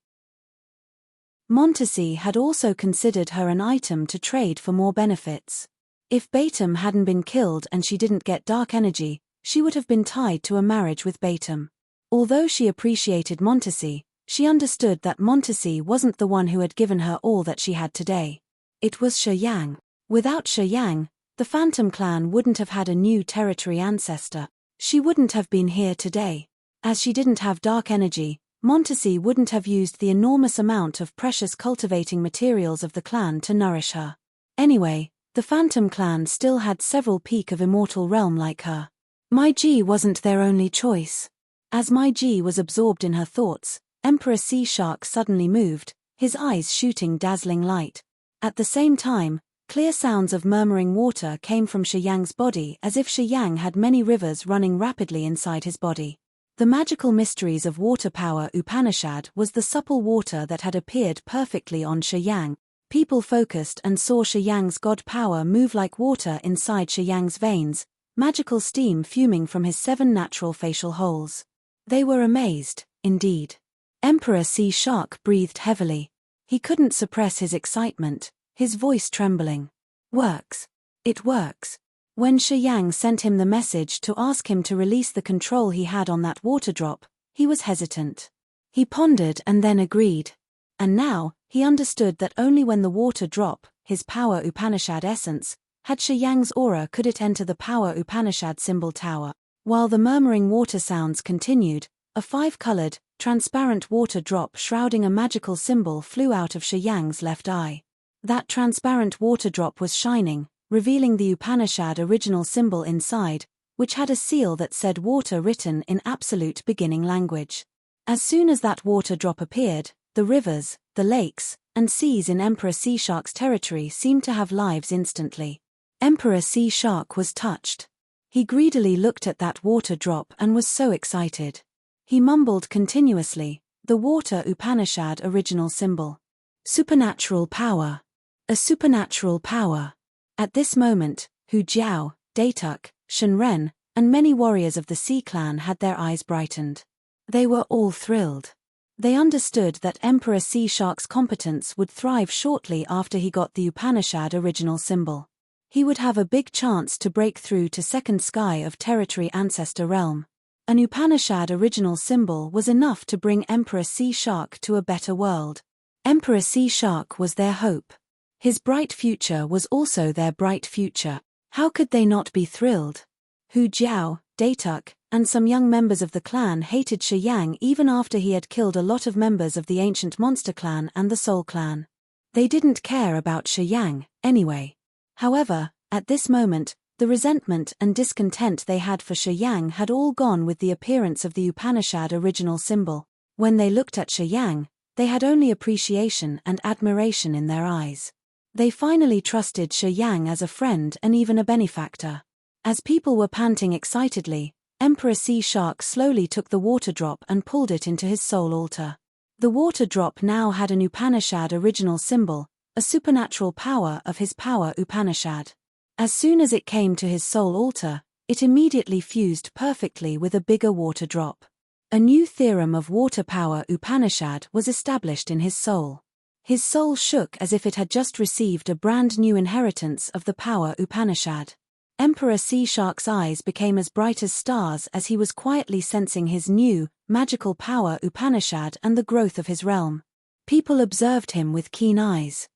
Montesi had also considered her an item to trade for more benefits. If Batum hadn't been killed and she didn't get dark energy, she would have been tied to a marriage with Batum. Although she appreciated Montesi, she understood that Montesi wasn't the one who had given her all that she had today. It was Shi Yang. Without Shi Yang, the Phantom Clan wouldn't have had a new territory ancestor. She wouldn't have been here today. As she didn't have dark energy, Montesi wouldn't have used the enormous amount of precious cultivating materials of the clan to nourish her. Anyway, the Phantom Clan still had several peak of immortal realm like her. Mai Ji wasn't their only choice. As Mai Ji was absorbed in her thoughts, Emperor Sea Shark suddenly moved, his eyes shooting dazzling light. At the same time, clear sounds of murmuring water came from Shi Yang's body as if Shi Yang had many rivers running rapidly inside his body. The magical mysteries of water power Upanishad was the supple water that had appeared perfectly on Shi Yang. People focused and saw Shi Yang's god power move like water inside Shi Yang's veins, magical steam fuming from his 7 natural facial holes. They were amazed, indeed. Emperor Sea Shark breathed heavily. He couldn't suppress his excitement, his voice trembling. Works. It works. When Shi Yang sent him the message to ask him to release the control he had on that water drop, he was hesitant. He pondered and then agreed. And now, he understood that only when the water drop, his power Upanishad essence, had Shi Yang's aura could it enter the power Upanishad symbol tower. While the murmuring water sounds continued, a 5-colored, transparent water drop shrouding a magical symbol flew out of Shi Yang's left eye. That transparent water drop was shining, revealing the Upanishad original symbol inside, which had a seal that said water written in absolute beginning language. As soon as that water drop appeared, the rivers, the lakes, and seas in Emperor Sea Shark's territory seemed to have lives instantly. Emperor Sea Shark was touched. He greedily looked at that water drop and was so excited. He mumbled continuously, the water Upanishad original symbol. Supernatural power. A supernatural power. At this moment, Hu Jiao, Datuk, Shen Ren, and many warriors of the Sea Clan had their eyes brightened. They were all thrilled. They understood that Emperor Sea Shark's competence would thrive shortly after he got the Upanishad original symbol. He would have a big chance to break through to second sky of territory ancestor realm. An Upanishad original symbol was enough to bring Emperor Sea Shark to a better world. Emperor Sea Shark was their hope. His bright future was also their bright future. How could they not be thrilled? Hu Jiao, Datuk, and some young members of the clan hated Shi Yang even after he had killed a lot of members of the ancient monster clan and the soul clan. They didn't care about Shi Yang, anyway. However, at this moment, the resentment and discontent they had for Shi Yang had all gone with the appearance of the Upanishad original symbol. When they looked at Shi Yang, they had only appreciation and admiration in their eyes. They finally trusted Shi Yang as a friend and even a benefactor. As people were panting excitedly, Emperor Sea Shark slowly took the water drop and pulled it into his soul altar. The water drop now had an Upanishad original symbol, a supernatural power of his power Upanishad. As soon as it came to his soul altar, it immediately fused perfectly with a bigger water drop. A new theorem of water power Upanishad was established in his soul. His soul shook as if it had just received a brand new inheritance of the power Upanishad. Emperor Sea Shark's eyes became as bright as stars as he was quietly sensing his new, magical power Upanishad and the growth of his realm. People observed him with keen eyes.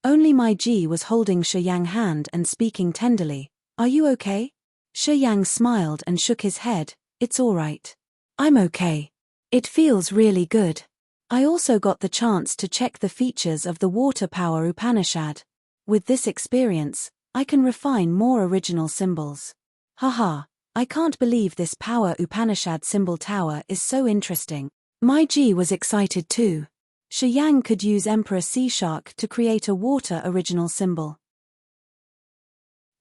Only Mai Ji was holding Shi Yang's hand and speaking tenderly. "Are you okay?" Shi Yang smiled and shook his head. "It's all right. I'm okay. It feels really good. I also got the chance to check the features of the water power Upanishad. With this experience, I can refine more original symbols. Haha, I can't believe this power Upanishad symbol tower is so interesting." Mai Ji was excited too. Shi Yang could use Emperor Sea Shark to create a water original symbol.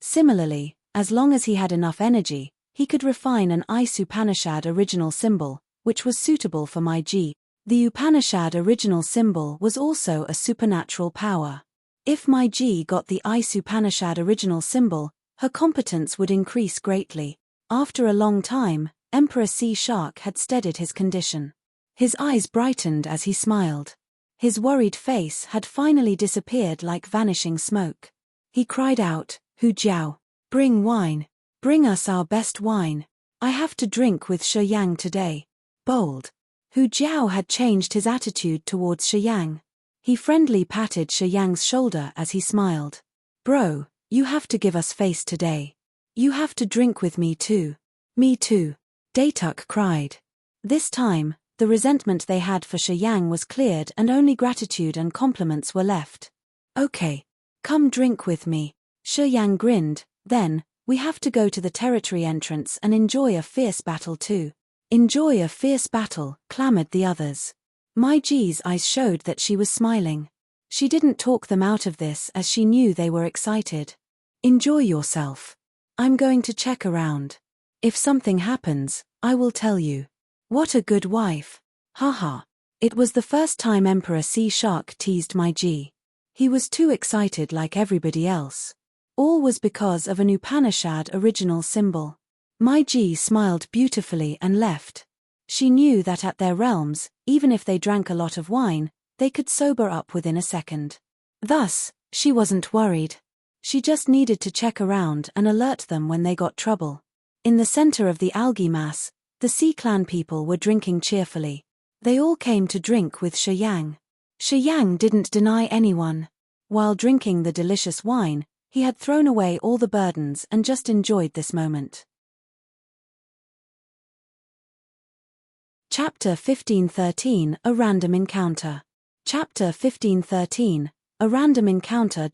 Similarly, as long as he had enough energy, he could refine an ice Upanishad original symbol, which was suitable for Mai Ji. The Upanishad original symbol was also a supernatural power. If Mai Ji got the ice Upanishad original symbol, her competence would increase greatly. After a long time, Emperor Sea Shark had steadied his condition. His eyes brightened as he smiled. His worried face had finally disappeared like vanishing smoke. He cried out, "Hu Jiao, bring wine. Bring us our best wine. I have to drink with Shi Yang today." Bold. Hu Jiao had changed his attitude towards Shi Yang. He friendly patted Shi Yang's shoulder as he smiled. "Bro, you have to give us face today. You have to drink with me too." "Me too," Datuk cried. This time, the resentment they had for Shi Yang was cleared and only gratitude and compliments were left. "Okay. Come drink with me." Shi Yang grinned. "Then, we have to go to the territory entrance and enjoy a fierce battle too." "Enjoy a fierce battle," clamored the others. Mai Ji's eyes showed that she was smiling. She didn't talk them out of this as she knew they were excited. "Enjoy yourself. I'm going to check around. If something happens, I will tell you." What a good wife. Haha. It was the first time Emperor Sea Shark teased Mai Ji. He was too excited like everybody else. All was because of an Upanishad original symbol. Mai Ji smiled beautifully and left. She knew that at their realms, even if they drank a lot of wine, they could sober up within a second. Thus, she wasn't worried. She just needed to check around and alert them when they got trouble. In the center of the algae mass, the Sea Clan people were drinking cheerfully. They all came to drink with Shi Yang. Shi Yang didn't deny anyone. While drinking the delicious wine, he had thrown away all the burdens and just enjoyed this moment. Chapter 1513 A Random Encounter. Chapter 1513 A Random Encounter.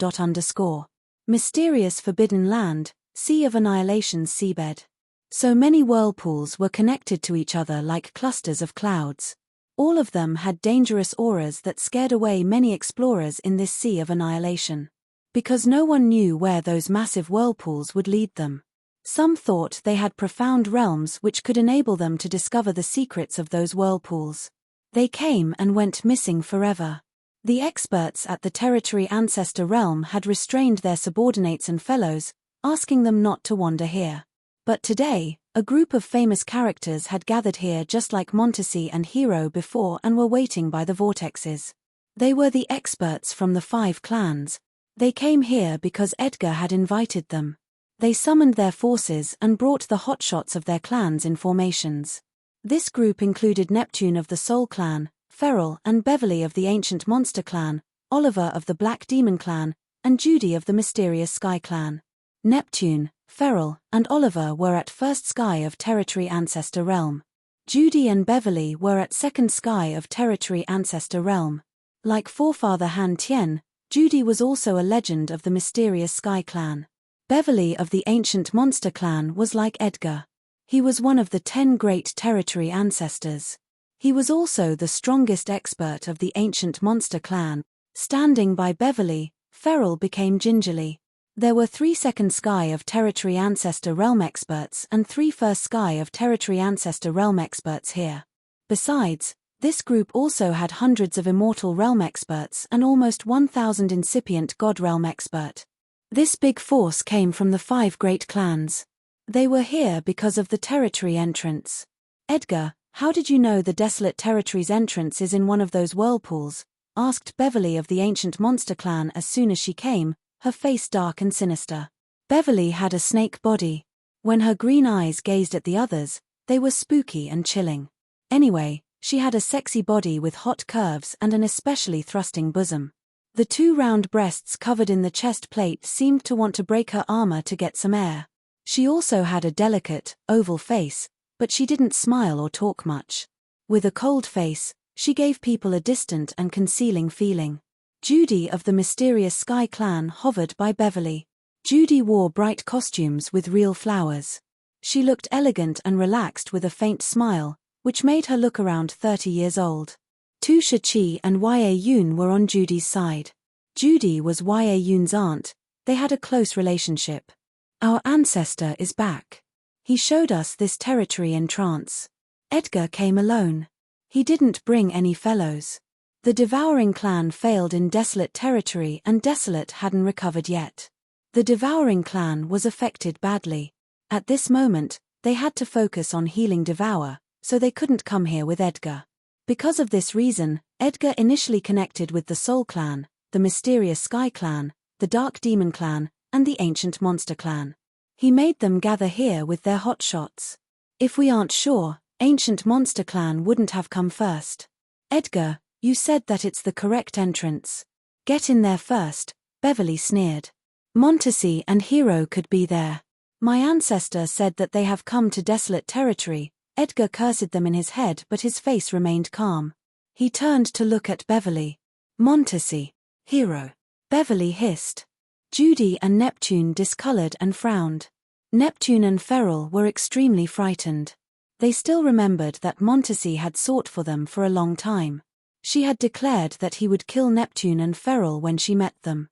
Mysterious Forbidden Land, Sea of Annihilation's seabed. So many whirlpools were connected to each other like clusters of clouds. All of them had dangerous auras that scared away many explorers in this Sea of Annihilation. Because no one knew where those massive whirlpools would lead them. Some thought they had profound realms which could enable them to discover the secrets of those whirlpools. They came and went missing forever. The experts at the Territory Ancestor Realm had restrained their subordinates and fellows, asking them not to wander here. But today, a group of famous characters had gathered here just like Montesi and Hero before and were waiting by the vortexes. They were the experts from the 5 clans. They came here because Edgar had invited them. They summoned their forces and brought the hotshots of their clans in formations. This group included Neptune of the Soul Clan, Feral and Beverly of the Ancient Monster Clan, Oliver of the Black Demon Clan, and Judy of the Mysterious Sky Clan. Neptune, Feral, and Oliver were at First Sky of Territory Ancestor Realm. Judy and Beverly were at Second Sky of Territory Ancestor Realm. Like forefather Han Tien, Judy was also a legend of the Mysterious Sky Clan. Beverly of the Ancient Monster Clan was like Edgar. He was one of the 10 great territory ancestors. He was also the strongest expert of the Ancient Monster Clan. Standing by Beverly, Feral became gingerly. There were 3 Second Sky of Territory Ancestor Realm experts and 3 First Sky of Territory Ancestor Realm experts here. Besides, this group also had hundreds of Immortal Realm experts and almost 1,000 incipient God Realm expert. This big force came from the 5 great clans. They were here because of the territory entrance. Edgar, how did you know the Desolate Territory's entrance is in one of those whirlpools? Asked Beverly of the Ancient Monster Clan as soon as she came, her face dark and sinister. Beverly had a snake body. When her green eyes gazed at the others, they were spooky and chilling. Anyway, she had a sexy body with hot curves and an especially thrusting bosom. The 2 round breasts covered in the chest plate seemed to want to break her armor to get some air. She also had a delicate, oval face, but she didn't smile or talk much. With a cold face, she gave people a distant and concealing feeling. Judy of the Mysterious Sky Clan hovered by Beverly. Judy wore bright costumes with real flowers. She looked elegant and relaxed with a faint smile, which made her look around 30 years old. Tu Shi and Ya Yun were on Judy's side. Judy was Ya Yun's aunt. They had a close relationship. Our ancestor is back. He showed us this territory in trance. Edgar came alone. He didn't bring any fellows. The Devouring clan failed in Desolate Territory and Desolate hadn't recovered yet. The Devouring clan was affected badly. At this moment, they had to focus on healing Devour, so they couldn't come here with Edgar. Because of this reason, Edgar initially connected with the Soul Clan, the Mysterious Sky Clan, the Dark Demon Clan, and the Ancient Monster Clan. He made them gather here with their hotshots. If we aren't sure, Ancient Monster Clan wouldn't have come first. Edgar, you said that it's the correct entrance. Get in there first, Beverly sneered. Montesi and Hero could be there. My ancestor said that they have come to Desolate Territory. Edgar cursed them in his head but his face remained calm. He turned to look at Beverly. Montesi. Hero. Beverly hissed. Judy and Neptune discolored and frowned. Neptune and Feral were extremely frightened. They still remembered that Montesi had sought for them for a long time. She had declared that he would kill Neptune and Feral when she met them.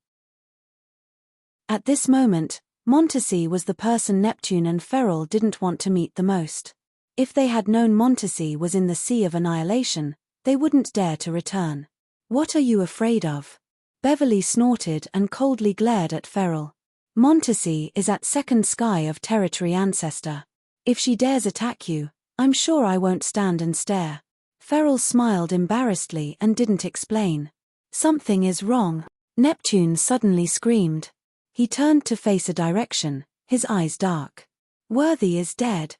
At this moment, Montesi was the person Neptune and Feral didn't want to meet the most. If they had known Montesi was in the Sea of Annihilation, they wouldn't dare to return. What are you afraid of? Beverly snorted and coldly glared at Feral. Montesi is at Second Sky of Territory Ancestor. If she dares attack you, I'm sure I won't stand and stare. Feral smiled embarrassedly and didn't explain. Something is wrong. Neptune suddenly screamed. He turned to face a direction, his eyes dark. Worthy is dead.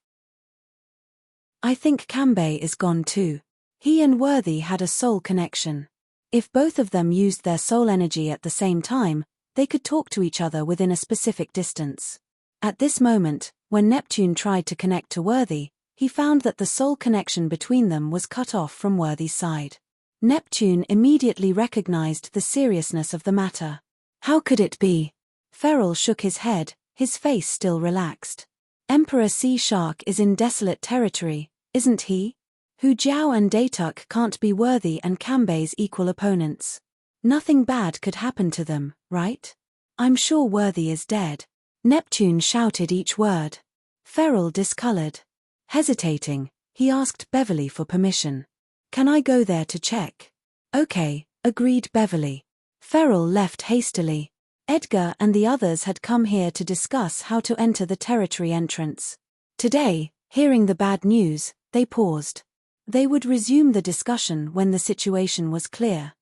I think Kambei is gone too. He and Worthy had a soul connection. If both of them used their soul energy at the same time, they could talk to each other within a specific distance. At this moment, when Neptune tried to connect to Worthy, he found that the soul connection between them was cut off from Worthy's side. Neptune immediately recognized the seriousness of the matter. How could it be? Feral shook his head, his face still relaxed. Emperor Sea Shark is in Desolate Territory, isn't he? Hu Jiao and Datuk can't be Worthy and Kambei's equal opponents. Nothing bad could happen to them, right? I'm sure Worthy is dead. Neptune shouted each word. Feral discolored. Hesitating, he asked Beverly for permission. Can I go there to check? Okay, agreed Beverly. Feral left hastily. Edgar and the others had come here to discuss how to enter the territory entrance. Today, hearing the bad news, they paused. They would resume the discussion when the situation was clear.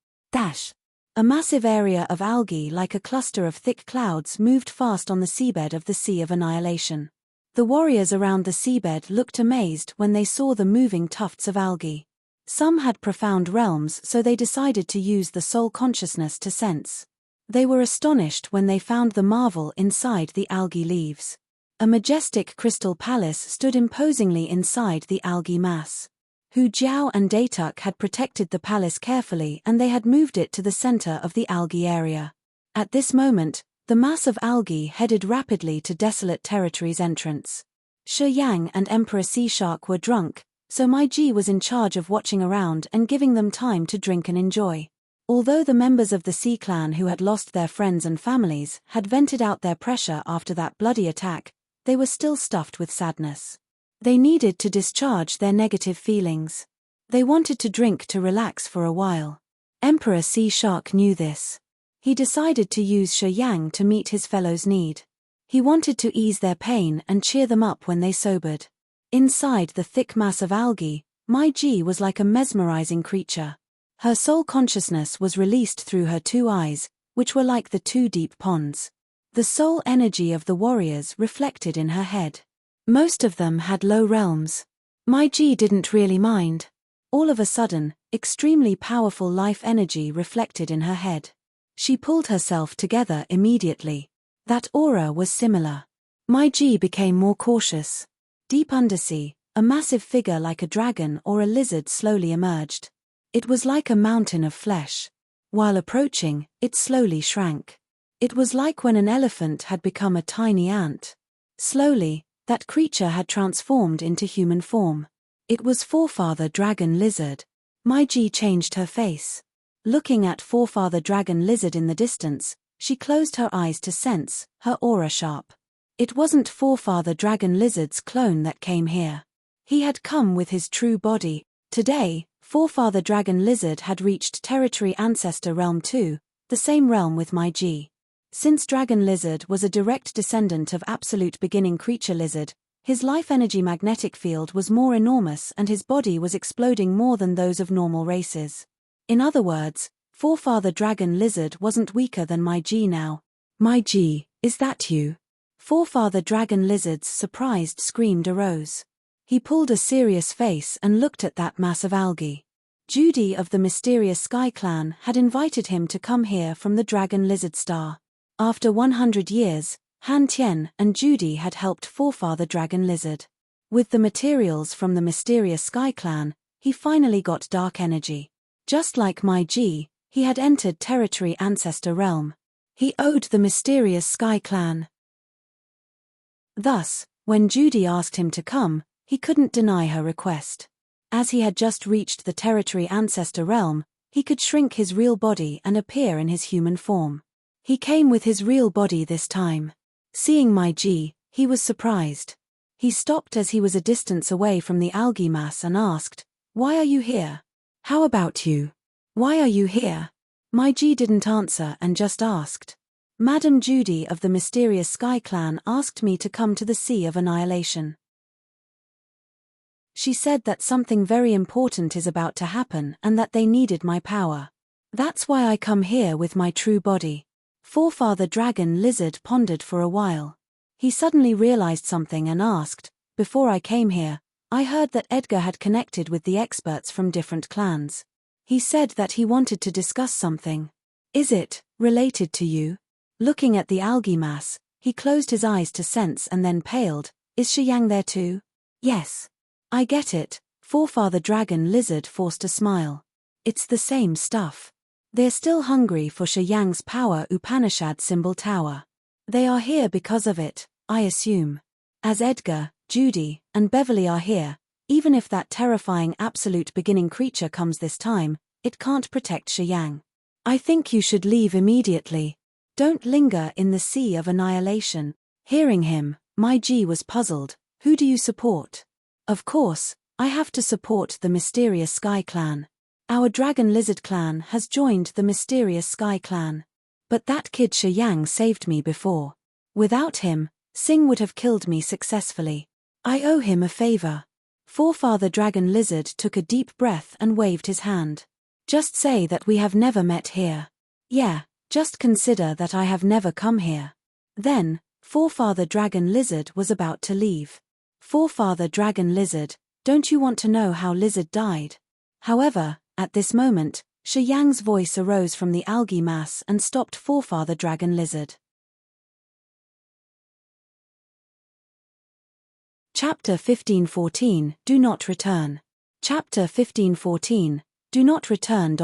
A massive area of algae like a cluster of thick clouds moved fast on the seabed of the Sea of Annihilation. The warriors around the seabed looked amazed when they saw the moving tufts of algae. Some had profound realms, so they decided to use the soul consciousness to sense. They were astonished when they found the marvel inside the algae leaves. A majestic crystal palace stood imposingly inside the algae mass. Hu Jiao and Datuk had protected the palace carefully, and they had moved it to the center of the algae area. At this moment, the mass of algae headed rapidly to desolate territory's entrance. Shi Yang and Emperor Sea Shark were drunk, so Mai Ji was in charge of watching around and giving them time to drink and enjoy. Although the members of the Sea Clan who had lost their friends and families had vented out their pressure after that bloody attack, they were still stuffed with sadness. They needed to discharge their negative feelings. They wanted to drink to relax for a while. Emperor Sea Shark knew this. He decided to use Shi Yang to meet his fellows' need. He wanted to ease their pain and cheer them up when they sobered. Inside the thick mass of algae, Mai Ji was like a mesmerizing creature. Her soul consciousness was released through her 2 eyes, which were like the 2 deep ponds. The soul energy of the warriors reflected in her head. Most of them had low realms. Mai Ji didn't really mind. All of a sudden, extremely powerful life energy reflected in her head. She pulled herself together immediately. That aura was similar. Mai Ji became more cautious. Deep undersea, a massive figure like a dragon or a lizard slowly emerged. It was like a mountain of flesh. While approaching, it slowly shrank. It was like when an elephant had become a tiny ant. Slowly, that creature had transformed into human form. It was Forefather Dragon Lizard. Mai Ji changed her face. Looking at Forefather Dragon Lizard in the distance, she closed her eyes to sense, her aura sharp. It wasn't Forefather Dragon Lizard's clone that came here. He had come with his true body. Today, Forefather Dragon Lizard had reached Territory Ancestor Realm 2, the same realm with Mai Ji. Since Dragon Lizard was a direct descendant of Absolute Beginning Creature Lizard, his life energy magnetic field was more enormous and his body was exploding more than those of normal races. In other words, Forefather Dragon Lizard wasn't weaker than Mai Ji now. Mai Ji, is that you? Forefather Dragon Lizard's surprised scream arose. He pulled a serious face and looked at that mass of algae. Judy of the mysterious Sky Clan had invited him to come here from the Dragon Lizard Star. After 100 years, Han Tian and Judy had helped Forefather Dragon Lizard. With the materials from the mysterious Sky Clan, he finally got dark energy. Just like Mai Ji, he had entered Territory Ancestor Realm. He owed the mysterious Sky Clan. Thus, when Judy asked him to come, he couldn't deny her request. As he had just reached the Territory Ancestor Realm, he could shrink his real body and appear in his human form. He came with his real body this time. Seeing Mai Ji, he was surprised. He stopped as he was a distance away from the algae mass and asked, "Why are you here? How about you? Why are you here?" Mai Ji didn't answer and just asked. "Madam Judy of the mysterious Sky Clan asked me to come to the Sea of Annihilation. She said that something very important is about to happen and that they needed my power. That's why I come here with my true body." Forefather Dragon Lizard pondered for a while. He suddenly realized something and asked, "Before I came here, I heard that Edgar had connected with the experts from different clans. He said that he wanted to discuss something. Is it related to you?" Looking at the algae mass, he closed his eyes to sense and then paled. "Is Shi Yang there too?" "Yes. I get it." Forefather Dragon Lizard forced a smile. "It's the same stuff. They're still hungry for Shi Yang's power Upanishad symbol tower. They are here because of it, I assume. As Edgar, Judy, and Beverly are here, even if that terrifying absolute beginning creature comes this time, it can't protect Shi Yang. I think you should leave immediately. Don't linger in the Sea of Annihilation." Hearing him, Mai Ji was puzzled. "Who do you support?" "Of course, I have to support the mysterious Sky Clan. Our Dragon Lizard Clan has joined the mysterious Sky Clan. But that kid Shi Yang saved me before. Without him, Sing would have killed me successfully. I owe him a favor." Forefather Dragon Lizard took a deep breath and waved his hand. "Just say that we have never met here. Yeah, just consider that I have never come here." Then, Forefather Dragon Lizard was about to leave. "Forefather Dragon Lizard, don't you want to know how Lizard died?" However, at this moment, Shi Yang's voice arose from the algae mass and stopped Forefather Dragon Lizard. Chapter 1514, Do Not Return. Chapter 1514, Do Not Return.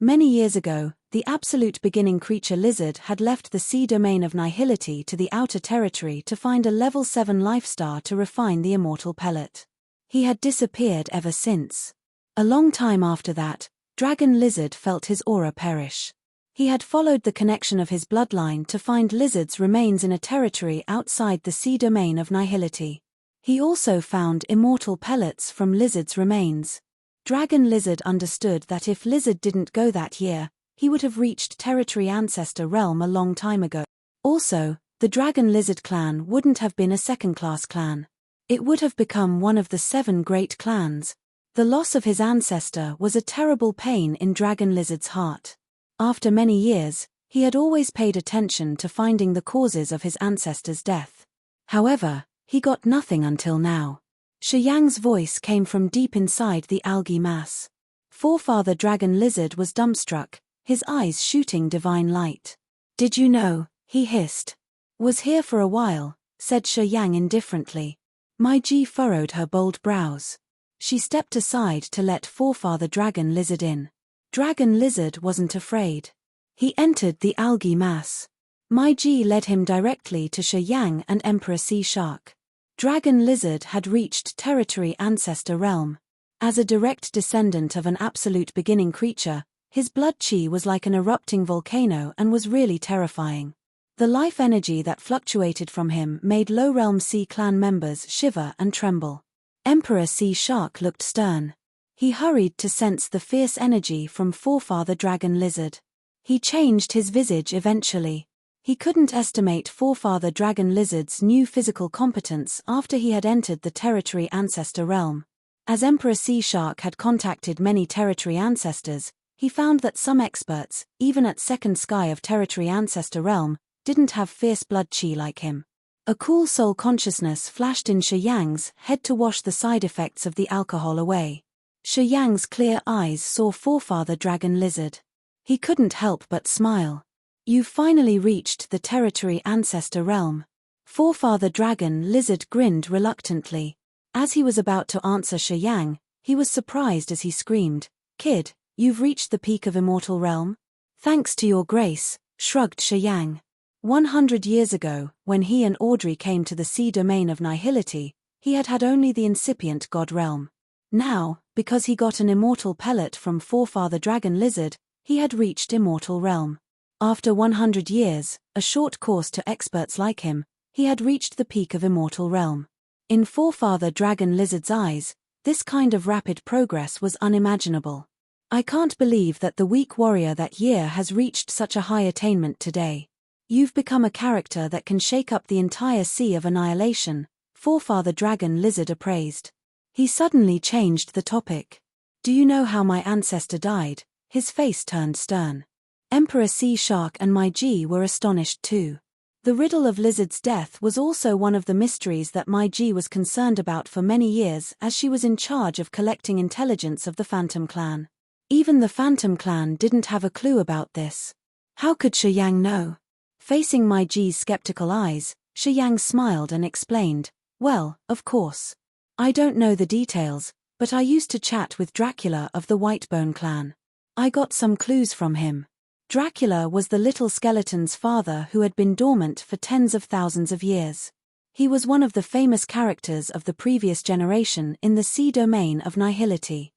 Many years ago, the absolute beginning creature Lizard had left the sea domain of nihility to the outer territory to find a level 7 life star to refine the immortal pellet. He had disappeared ever since. A long time after that, Dragon Lizard felt his aura perish. He had followed the connection of his bloodline to find Lizard's remains in a territory outside the sea domain of nihility. He also found immortal pellets from Lizard's remains. Dragon Lizard understood that if Lizard didn't go that year, he would have reached Territory Ancestor Realm a long time ago. Also, the Dragon Lizard clan wouldn't have been a second-class clan. It would have become one of the 7 great clans. The loss of his ancestor was a terrible pain in Dragon Lizard's heart. After many years, he had always paid attention to finding the causes of his ancestor's death. However, he got nothing until now. Shi Yang's voice came from deep inside the algae mass. Forefather Dragon Lizard was dumbstruck, his eyes shooting divine light. "Did you know?" he hissed. "Was here for a while," said Shi Yang indifferently. Mai Ji furrowed her bold brows. She stepped aside to let Forefather Dragon Lizard in. Dragon Lizard wasn't afraid. He entered the algae mass. Mai Ji led him directly to Shi Yang and Emperor Sea Shark. Dragon Lizard had reached Territory Ancestor Realm. As a direct descendant of an absolute beginning creature, his blood chi was like an erupting volcano and was really terrifying. The life energy that fluctuated from him made low-realm sea clan members shiver and tremble. Emperor Sea Shark looked stern. He hurried to sense the fierce energy from Forefather Dragon Lizard. He changed his visage eventually. He couldn't estimate Forefather Dragon Lizard's new physical competence after he had entered the Territory Ancestor Realm. As Emperor Sea Shark had contacted many Territory Ancestors, he found that some experts, even at second sky of Territory Ancestor Realm, didn't have fierce blood chi like him. A cool soul consciousness flashed in Shi Yang's head to wash the side effects of the alcohol away. Shi Yang's clear eyes saw Forefather Dragon Lizard. He couldn't help but smile. "You've finally reached the Territory Ancestor Realm." Forefather Dragon Lizard grinned reluctantly. As he was about to answer Shi Yang, he was surprised as he screamed, "Kid, you've reached the peak of Immortal Realm?" "Thanks to your grace," shrugged Shi Yang. 100 years ago, when he and Audrey came to the sea domain of nihility, he had had only the incipient God realm. Now, because he got an immortal pellet from Forefather Dragon Lizard, he had reached Immortal Realm. After 100 years, a short course to experts like him, he had reached the peak of Immortal Realm. In Forefather Dragon Lizard's eyes, this kind of rapid progress was unimaginable. "I can't believe that the weak warrior that year has reached such a high attainment today. You've become a character that can shake up the entire sea of annihilation," Forefather Dragon Lizard appraised. He suddenly changed the topic. "Do you know how my ancestor died?" His face turned stern. Emperor Sea Shark and Mai Ji were astonished too. The riddle of Lizard's death was also one of the mysteries that Mai Ji was concerned about for many years, as she was in charge of collecting intelligence of the Phantom Clan. Even the Phantom Clan didn't have a clue about this. How could Shi Yang know? Facing Mai Ji's skeptical eyes, Shi Yang smiled and explained, "Well, of course. I don't know the details, but I used to chat with Dracula of the Whitebone clan. I got some clues from him." Dracula was the little skeleton's father who had been dormant for tens of thousands of years. He was one of the famous characters of the previous generation in the sea domain of nihility.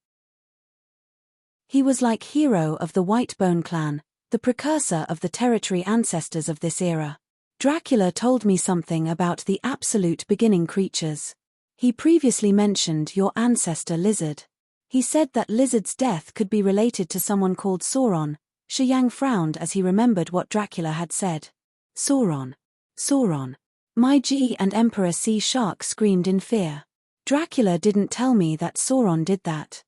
He was like hero of the Whitebone clan, the precursor of the Territory Ancestors of this era. Dracula told me something about the absolute beginning creatures. He previously mentioned your ancestor Lizard. He said that Lizard's death could be related to someone called Sauron. Shi Yang frowned as he remembered what Dracula had said. Sauron. Sauron. Mai Ji and Emperor Sea Shark screamed in fear. Dracula didn't tell me that Sauron did that.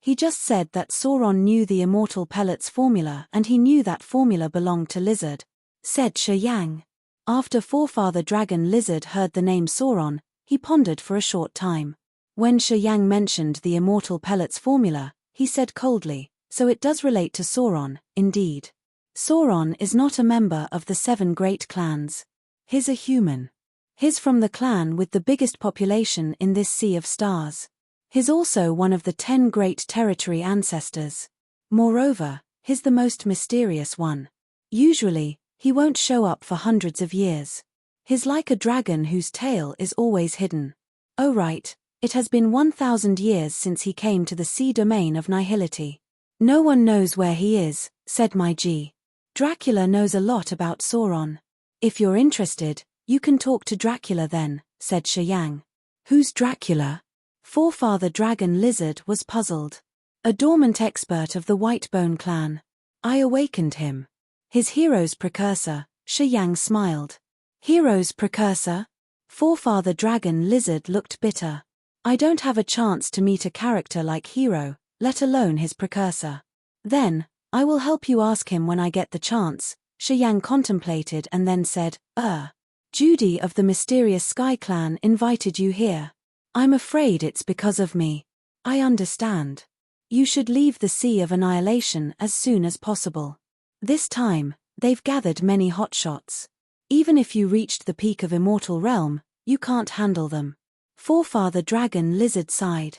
He just said that Sauron knew the immortal pellet's formula and he knew that formula belonged to Lizard, said Shi Yang. After Forefather Dragon Lizard heard the name Sauron, he pondered for a short time. When Shi Yang mentioned the immortal pellets formula, he said coldly, "So it does relate to Sauron, indeed. Sauron is not a member of the 7 great clans. He's a human. He's from the clan with the biggest population in this sea of stars. He's also one of the 10 great territory ancestors. Moreover, he's the most mysterious one. Usually, he won't show up for hundreds of years. He's like a dragon whose tail is always hidden. Oh right, it has been 1,000 years since he came to the sea domain of nihility. No one knows where he is," said my G. "Dracula knows a lot about Sauron. If you're interested, you can talk to Dracula then," said Shi Yang. "Who's Dracula?" Forefather Dragon Lizard was puzzled. "A dormant expert of the Whitebone clan. I awakened him. His hero's precursor," Shi Yang smiled. "Hero's precursor?" Forefather Dragon Lizard looked bitter. "I don't have a chance to meet a character like Hero, let alone his precursor." "Then, I will help you ask him when I get the chance," Shi Yang contemplated and then said, Judy of the mysterious Sky Clan invited you here. I'm afraid it's because of me. I understand. You should leave the Sea of Annihilation as soon as possible. This time, they've gathered many hotshots. Even if you reached the peak of Immortal Realm, you can't handle them." Forefather Dragon Lizard sighed.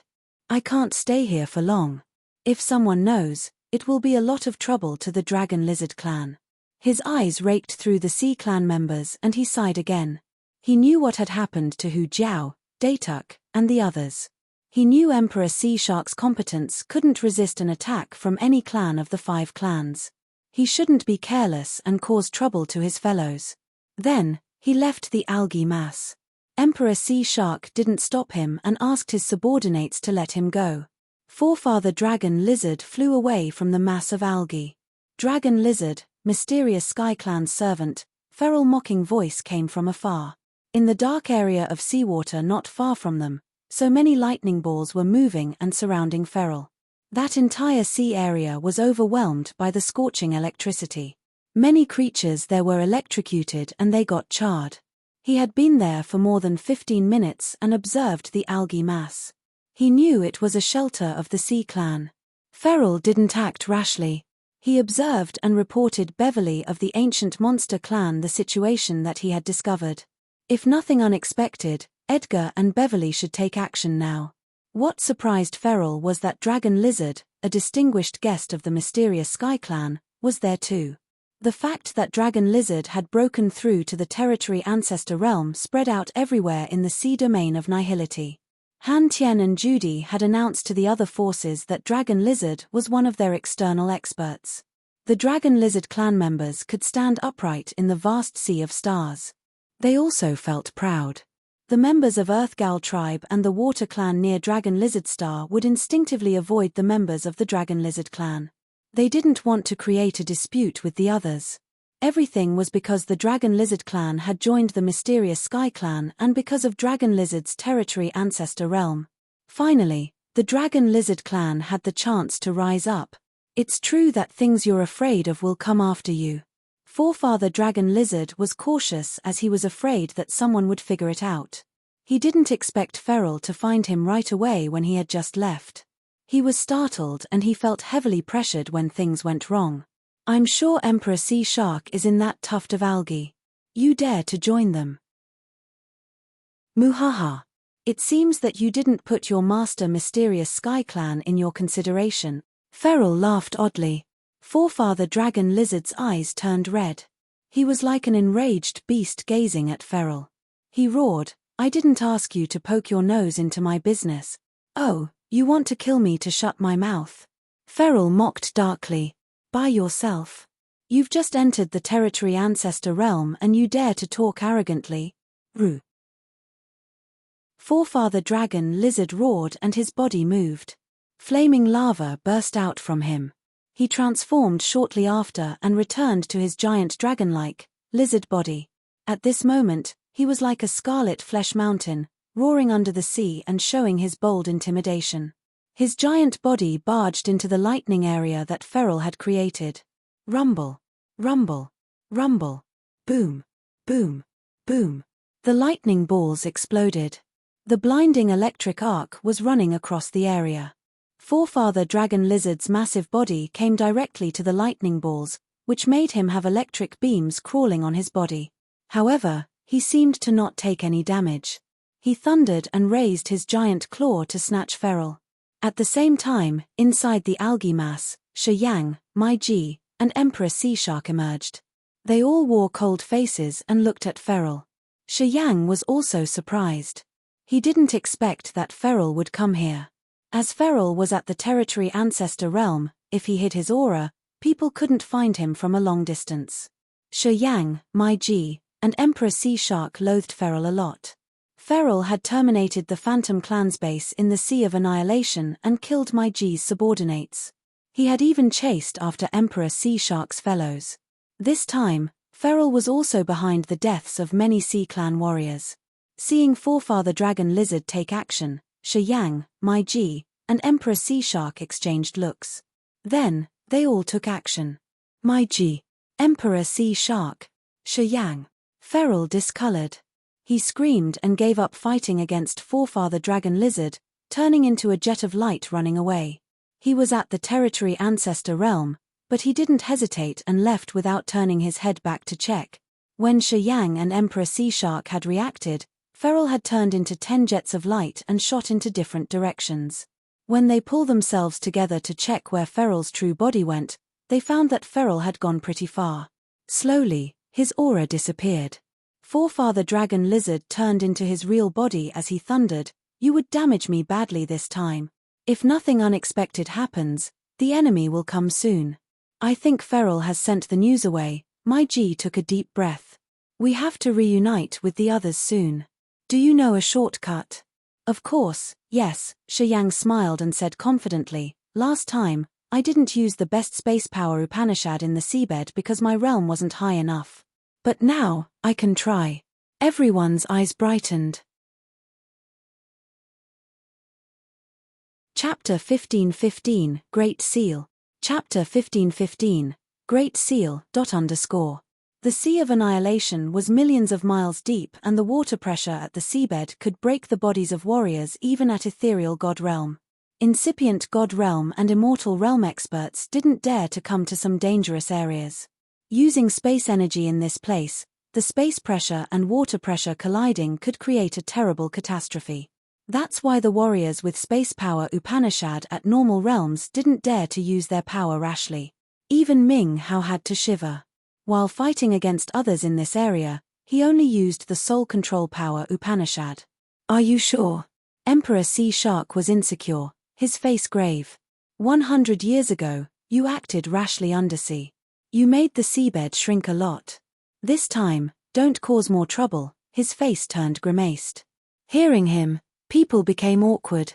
"I can't stay here for long. If someone knows, it will be a lot of trouble to the Dragon Lizard clan." His eyes raked through the Sea Clan members and he sighed again. He knew what had happened to Hu Jiao, Datuk, and the others. He knew Emperor Sea Shark's competence couldn't resist an attack from any clan of the 5 clans. He shouldn't be careless and cause trouble to his fellows. Then, he left the algae mass. Emperor Sea Shark didn't stop him and asked his subordinates to let him go. Forefather Dragon Lizard flew away from the mass of algae. "Dragon Lizard, mysterious Sky Clan's servant," feral mocking voice came from afar. In the dark area of seawater not far from them, so many lightning balls were moving and surrounding Feral. That entire sea area was overwhelmed by the scorching electricity. Many creatures there were electrocuted and they got charred. He had been there for more than 15 minutes and observed the algae mass. He knew it was a shelter of the Sea Clan. Feral didn't act rashly. He observed and reported Beverly of the Ancient Monster Clan the situation that he had discovered. If nothing unexpected, Edgar and Beverly should take action now. What surprised Feral was that Dragon Lizard, a distinguished guest of the mysterious Sky Clan, was there too. The fact that Dragon Lizard had broken through to the territory ancestor realm spread out everywhere in the sea domain of nihility. Han Tian and Judy had announced to the other forces that Dragon Lizard was one of their external experts. The Dragon Lizard clan members could stand upright in the vast sea of stars. They also felt proud. The members of Earthgal tribe and the Water clan near Dragon Lizard Star would instinctively avoid the members of the Dragon Lizard clan. They didn't want to create a dispute with the others. Everything was because the Dragon Lizard clan had joined the mysterious Sky Clan and because of Dragon Lizard's territory ancestor realm. Finally, the Dragon Lizard clan had the chance to rise up. It's true that things you're afraid of will come after you. Forefather Dragon Lizard was cautious as he was afraid that someone would figure it out. He didn't expect Feral to find him right away when he had just left. He was startled and he felt heavily pressured when things went wrong. "I'm sure Emperor Sea Shark is in that tuft of algae. You dare to join them?" Muhaha. "It seems that you didn't put your master mysterious Sky Clan in your consideration." Feral laughed oddly. Forefather Dragon Lizard's eyes turned red. He was like an enraged beast gazing at Feral. He roared, "I didn't ask you to poke your nose into my business. Oh, you want to kill me to shut my mouth?" Feral mocked darkly. "By yourself. You've just entered the territory ancestor realm and you dare to talk arrogantly? Rue." Forefather Dragon Lizard roared and his body moved. Flaming lava burst out from him. He transformed shortly after and returned to his giant dragon-like, lizard body. At this moment, he was like a scarlet flesh mountain, roaring under the sea and showing his bold intimidation. His giant body barged into the lightning area that Feral had created. Rumble, rumble, rumble, boom, boom, boom. The lightning balls exploded. The blinding electric arc was running across the area. Forefather Dragon Lizard's massive body came directly to the lightning balls, which made him have electric beams crawling on his body. However, he seemed to not take any damage. He thundered and raised his giant claw to snatch Feral. At the same time, inside the algae mass, Shi Yang, Mai Ji, and Emperor Sea Shark emerged. They all wore cold faces and looked at Feral. Shi Yang was also surprised. He didn't expect that Feral would come here. As Feral was at the territory ancestor realm, if he hid his aura, people couldn't find him from a long distance. Shi Yang, Mai Ji, and Emperor Sea Shark loathed Feral a lot. Feral had terminated the Phantom Clan's base in the Sea of Annihilation and killed Mai Ji's subordinates. He had even chased after Emperor Sea Shark's fellows. This time, Feral was also behind the deaths of many Sea Clan warriors. Seeing Forefather Dragon Lizard take action, Shi Yang, Mai Ji, and Emperor Sea Shark exchanged looks. Then, they all took action. Mai Ji, Emperor Sea Shark, Shi Yang. Feral discolored. He screamed and gave up fighting against Forefather Dragon Lizard, turning into a jet of light running away. He was at the territory ancestor realm, but he didn't hesitate and left without turning his head back to check. When Shi Yang and Emperor Sea Shark had reacted, Feral had turned into 10 jets of light and shot into different directions. When they pulled themselves together to check where Feral's true body went, they found that Feral had gone pretty far. Slowly, his aura disappeared. Forefather Dragon Lizard turned into his real body as he thundered, "You would damage me badly this time. If nothing unexpected happens, the enemy will come soon." "I think Feral has sent the news away." Mai Ji took a deep breath. "We have to reunite with the others soon. Do you know a shortcut?" "Of course, yes," Shi Yang smiled and said confidently, "Last time, I didn't use the best space power Upanishad in the seabed because my realm wasn't high enough. But now, I can try." Everyone's eyes brightened. Chapter 15:15, Great Seal. Chapter 15:15, Great Seal. The Sea of Annihilation was millions of miles deep, and the water pressure at the seabed could break the bodies of warriors even at ethereal god realm. Incipient god realm and immortal realm experts didn't dare to come to some dangerous areas. Using space energy in this place, the space pressure and water pressure colliding could create a terrible catastrophe. That's why the warriors with space power Upanishad at normal realms didn't dare to use their power rashly. Even Ming Hao had to shiver. While fighting against others in this area, he only used the soul control power Upanishad. "Are you sure?" Emperor Sea Shark was insecure, his face grave. 100 years ago, you acted rashly undersea. You made the seabed shrink a lot. This time, don't cause more trouble." His face turned grimaced. Hearing him, people became awkward.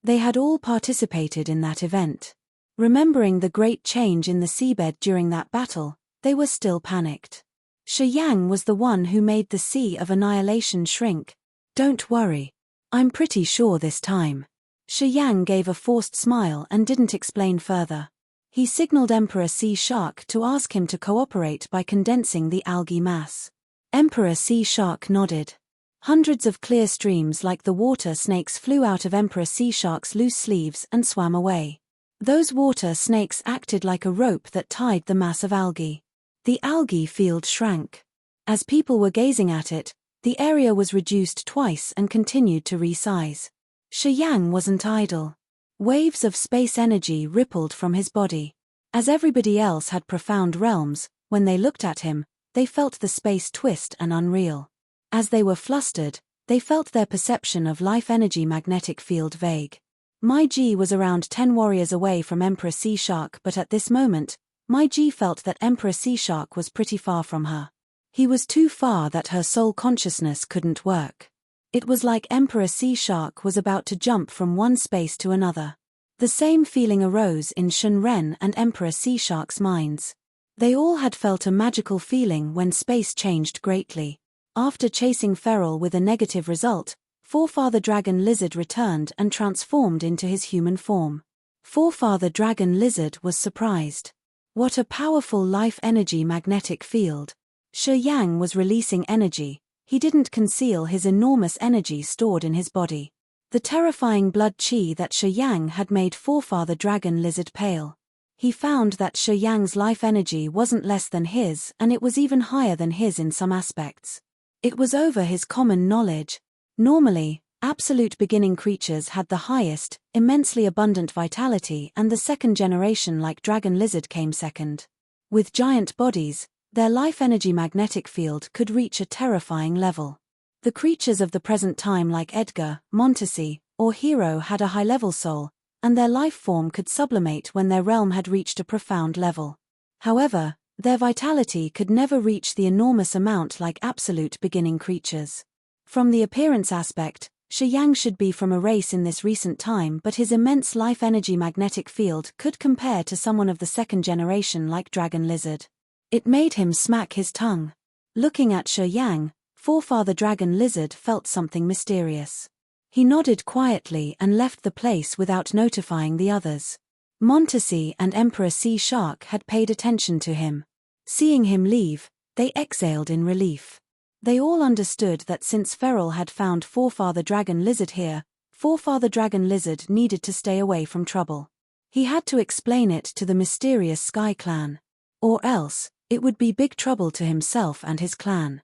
They had all participated in that event. Remembering the great change in the seabed during that battle, they were still panicked. Shi Yang was the one who made the Sea of Annihilation shrink. "Don't worry. I'm pretty sure this time." Shi Yang gave a forced smile and didn't explain further. He signaled Emperor Sea Shark to ask him to cooperate by condensing the algae mass. Emperor Sea Shark nodded. Hundreds of clear streams like the water snakes flew out of Emperor Sea Shark's loose sleeves and swam away. Those water snakes acted like a rope that tied the mass of algae. The algae field shrank. As people were gazing at it, the area was reduced twice and continued to resize. Shi Yang wasn't idle. Waves of space energy rippled from his body. As everybody else had profound realms, when they looked at him, they felt the space twist and unreal. As they were flustered, they felt their perception of life energy magnetic field vague. Mai Ji was around 10 warriors away from Emperor Sea Shark, but at this moment, Mai Ji felt that Emperor Sea Shark was pretty far from her. He was too far that her soul consciousness couldn't work. It was like Emperor Sea Shark was about to jump from one space to another. The same feeling arose in Shun Ren and Emperor Sea Shark's minds. They all had felt a magical feeling when space changed greatly. After chasing Feral with a negative result, Forefather Dragon Lizard returned and transformed into his human form. Forefather Dragon Lizard was surprised. What a powerful life energy magnetic field. Shi Yang was releasing energy, He didn't conceal his enormous energy stored in his body. The terrifying blood chi that Shi Yang had made forefather dragon lizard pale. He found that Shi Yang's life energy wasn't less than his, and it was even higher than his in some aspects. It was over his common knowledge. Normally, absolute beginning creatures had the highest, immensely abundant vitality, and the second generation like dragon lizard came second. With giant bodies, their life energy magnetic field could reach a terrifying level. The creatures of the present time like Edgar, Montesi, or Hero had a high-level soul, and their life form could sublimate when their realm had reached a profound level. However, their vitality could never reach the enormous amount like absolute beginning creatures. From the appearance aspect, Shi Yang should be from a race in this recent time, but his immense life energy magnetic field could compare to someone of the second generation like dragon lizard. It made him smack his tongue. Looking at Shi Yang, forefather dragon lizard felt something mysterious. He nodded quietly and left the place without notifying the others. Montesi and Emperor Sea Shark had paid attention to him. Seeing him leave, they exhaled in relief. They all understood that since Feral had found forefather dragon lizard here, forefather dragon lizard needed to stay away from trouble. He had to explain it to the mysterious Sky Clan. Or else, it would be big trouble to himself and his clan.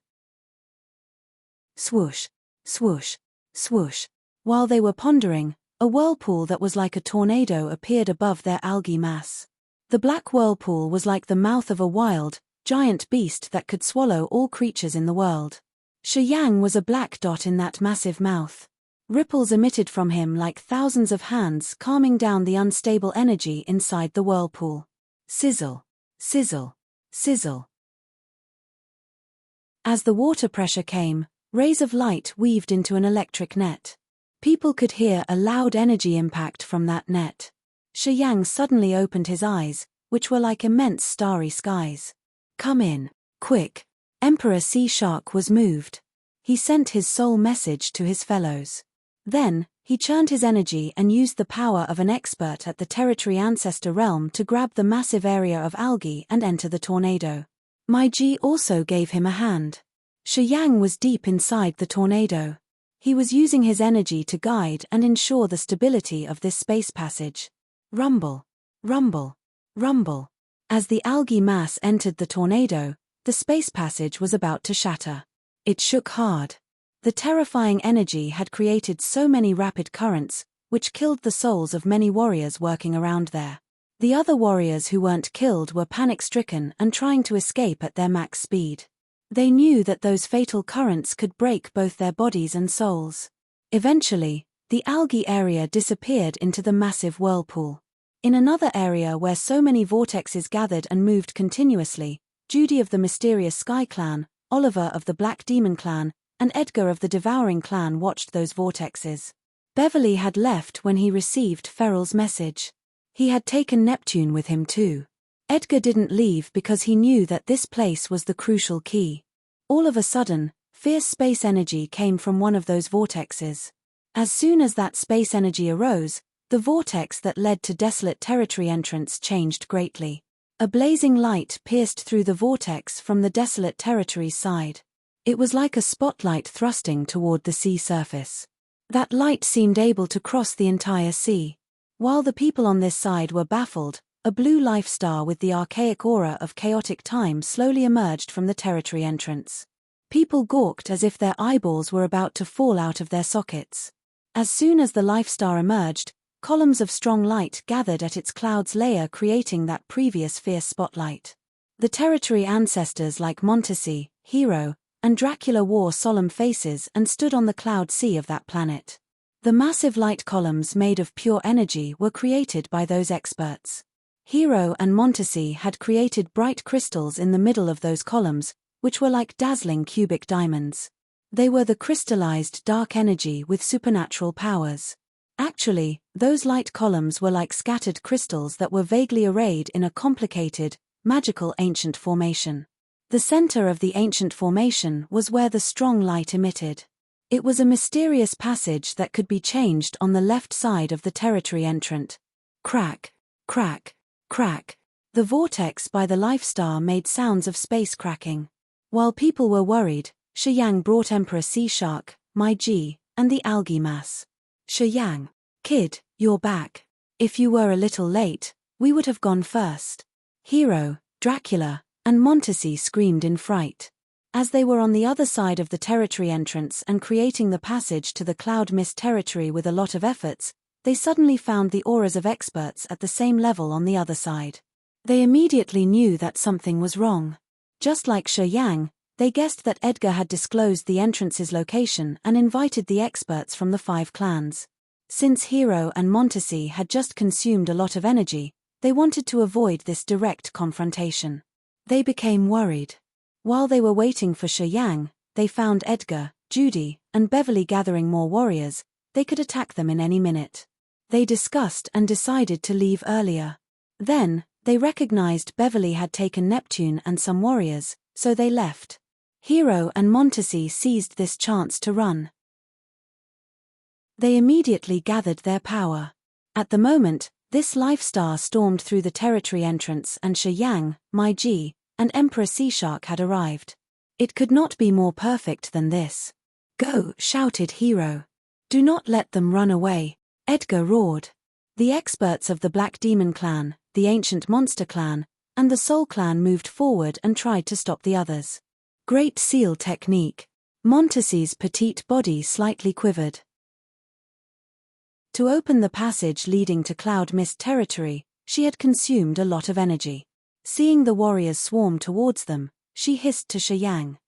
Swoosh, swoosh, swoosh. While they were pondering, a whirlpool that was like a tornado appeared above their algae mass. The black whirlpool was like the mouth of a wild, giant beast that could swallow all creatures in the world. Shi Yang was a black dot in that massive mouth. Ripples emitted from him like thousands of hands calming down the unstable energy inside the whirlpool. Sizzle, sizzle, sizzle. As the water pressure came, rays of light weaved into an electric net. People could hear a loud energy impact from that net. Shi Yang suddenly opened his eyes, which were like immense starry skies. Come in, quick. Emperor Sea Shark was moved. He sent his soul message to his fellows. Then, he churned his energy and used the power of an expert at the territory ancestor realm to grab the massive area of algae and enter the tornado. My Ji also gave him a hand. Shi Yang was deep inside the tornado. He was using his energy to guide and ensure the stability of this space passage. Rumble, rumble, rumble. As the algae mass entered the tornado, the space passage was about to shatter. It shook hard. The terrifying energy had created so many rapid currents, which killed the souls of many warriors working around there. The other warriors who weren't killed were panic-stricken and trying to escape at their max speed. They knew that those fatal currents could break both their bodies and souls. Eventually, the algae area disappeared into the massive whirlpool. In another area where so many vortexes gathered and moved continuously, Judy of the mysterious Sky Clan, Oliver of the Black Demon Clan, and Edgar of the Devouring Clan watched those vortexes. Beverly had left when he received Feral's message. He had taken Neptune with him too. Edgar didn't leave because he knew that this place was the crucial key. All of a sudden, fierce space energy came from one of those vortexes. As soon as that space energy arose, the vortex that led to Desolate Territory entrance changed greatly. A blazing light pierced through the vortex from the Desolate Territory's side. It was like a spotlight thrusting toward the sea surface. That light seemed able to cross the entire sea. While the people on this side were baffled, a blue life star with the archaic aura of chaotic time slowly emerged from the territory entrance. People gawked as if their eyeballs were about to fall out of their sockets. As soon as the life star emerged, columns of strong light gathered at its cloud's layer, creating that previous fierce spotlight. The territory ancestors like Montesi, Hero, and Dracula wore solemn faces and stood on the cloud sea of that planet. The massive light columns made of pure energy were created by those experts. Hero and Montesi had created bright crystals in the middle of those columns, which were like dazzling cubic diamonds. They were the crystallized dark energy with supernatural powers. Actually, those light columns were like scattered crystals that were vaguely arrayed in a complicated, magical ancient formation. The center of the ancient formation was where the strong light emitted. It was a mysterious passage that could be changed on the left side of the territory entrant. Crack, crack, crack. The vortex by the life star made sounds of space cracking. While people were worried, Yang brought Emperor Sea Shark, my G, and the algae mass. Yang. Kid, you're back. If you were a little late, we would have gone first. Hero, Dracula, and Montesi screamed in fright. As they were on the other side of the territory entrance and creating the passage to the cloud mist territory with a lot of efforts, they suddenly found the auras of experts at the same level on the other side. They immediately knew that something was wrong. Just like Yang, they guessed that Edgar had disclosed the entrance's location and invited the experts from the 5 clans. Since Hero and Montesi had just consumed a lot of energy, they wanted to avoid this direct confrontation. They became worried. While they were waiting for Yang, they found Edgar, Judy, and Beverly gathering more warriors. They could attack them in any minute. They discussed and decided to leave earlier. Then, they recognized Beverly had taken Neptune and some warriors, so they left. Hero and Montesi seized this chance to run. They immediately gathered their power. At the moment, this life star stormed through the territory entrance and Yang, my G, and Emperor Sea Shark had arrived. It could not be more perfect than this. Go, shouted Hero. Do not let them run away, Edgar roared. The experts of the Black Demon clan, the Ancient Monster clan, and the Soul clan moved forward and tried to stop the others. Great Seal technique. Montesi's petite body slightly quivered. To open the passage leading to Cloud Mist territory, she had consumed a lot of energy. Seeing the warriors swarm towards them, she hissed to Yang.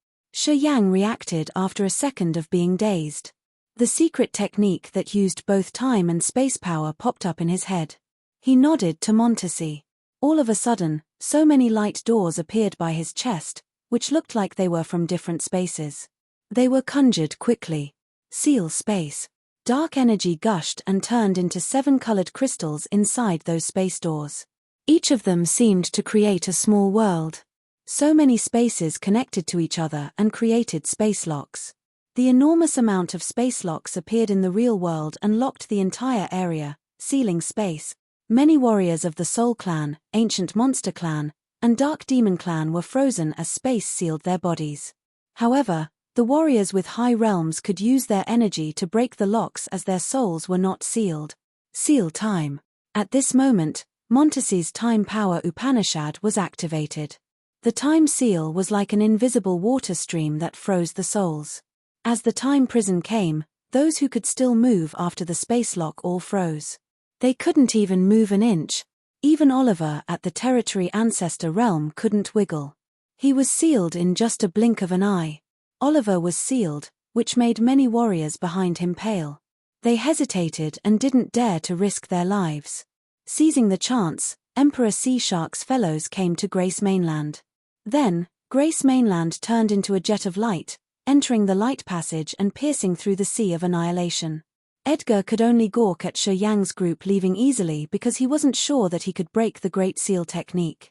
Yang reacted after a second of being dazed. The secret technique that used both time and space power popped up in his head. He nodded to Montesi. All of a sudden, so many light doors appeared by his chest, which looked like they were from different spaces. They were conjured quickly. Seal space. Dark energy gushed and turned into 7 colored crystals inside those space doors. Each of them seemed to create a small world. So many spaces connected to each other and created space locks. The enormous amount of space locks appeared in the real world and locked the entire area, sealing space. Many warriors of the Soul clan, Ancient Monster clan, and Dark Demon clan were frozen as space sealed their bodies. However, the warriors with high realms could use their energy to break the locks as their souls were not sealed. Seal time. At this moment, Montesi's time power Upanishad was activated. The time seal was like an invisible water stream that froze the souls. As the time prison came, those who could still move after the space lock all froze. They couldn't even move an inch. Even Oliver at the territory ancestor realm couldn't wiggle. He was sealed in just a blink of an eye. Oliver was sealed, which made many warriors behind him pale. They hesitated and didn't dare to risk their lives. Seizing the chance, Emperor Sea Shark's fellows came to Grace Mainland. Then, Grace Mainland turned into a jet of light, entering the light passage and piercing through the sea of annihilation. Edgar could only gawk at Yang's group leaving easily because he wasn't sure that he could break the Great Seal technique.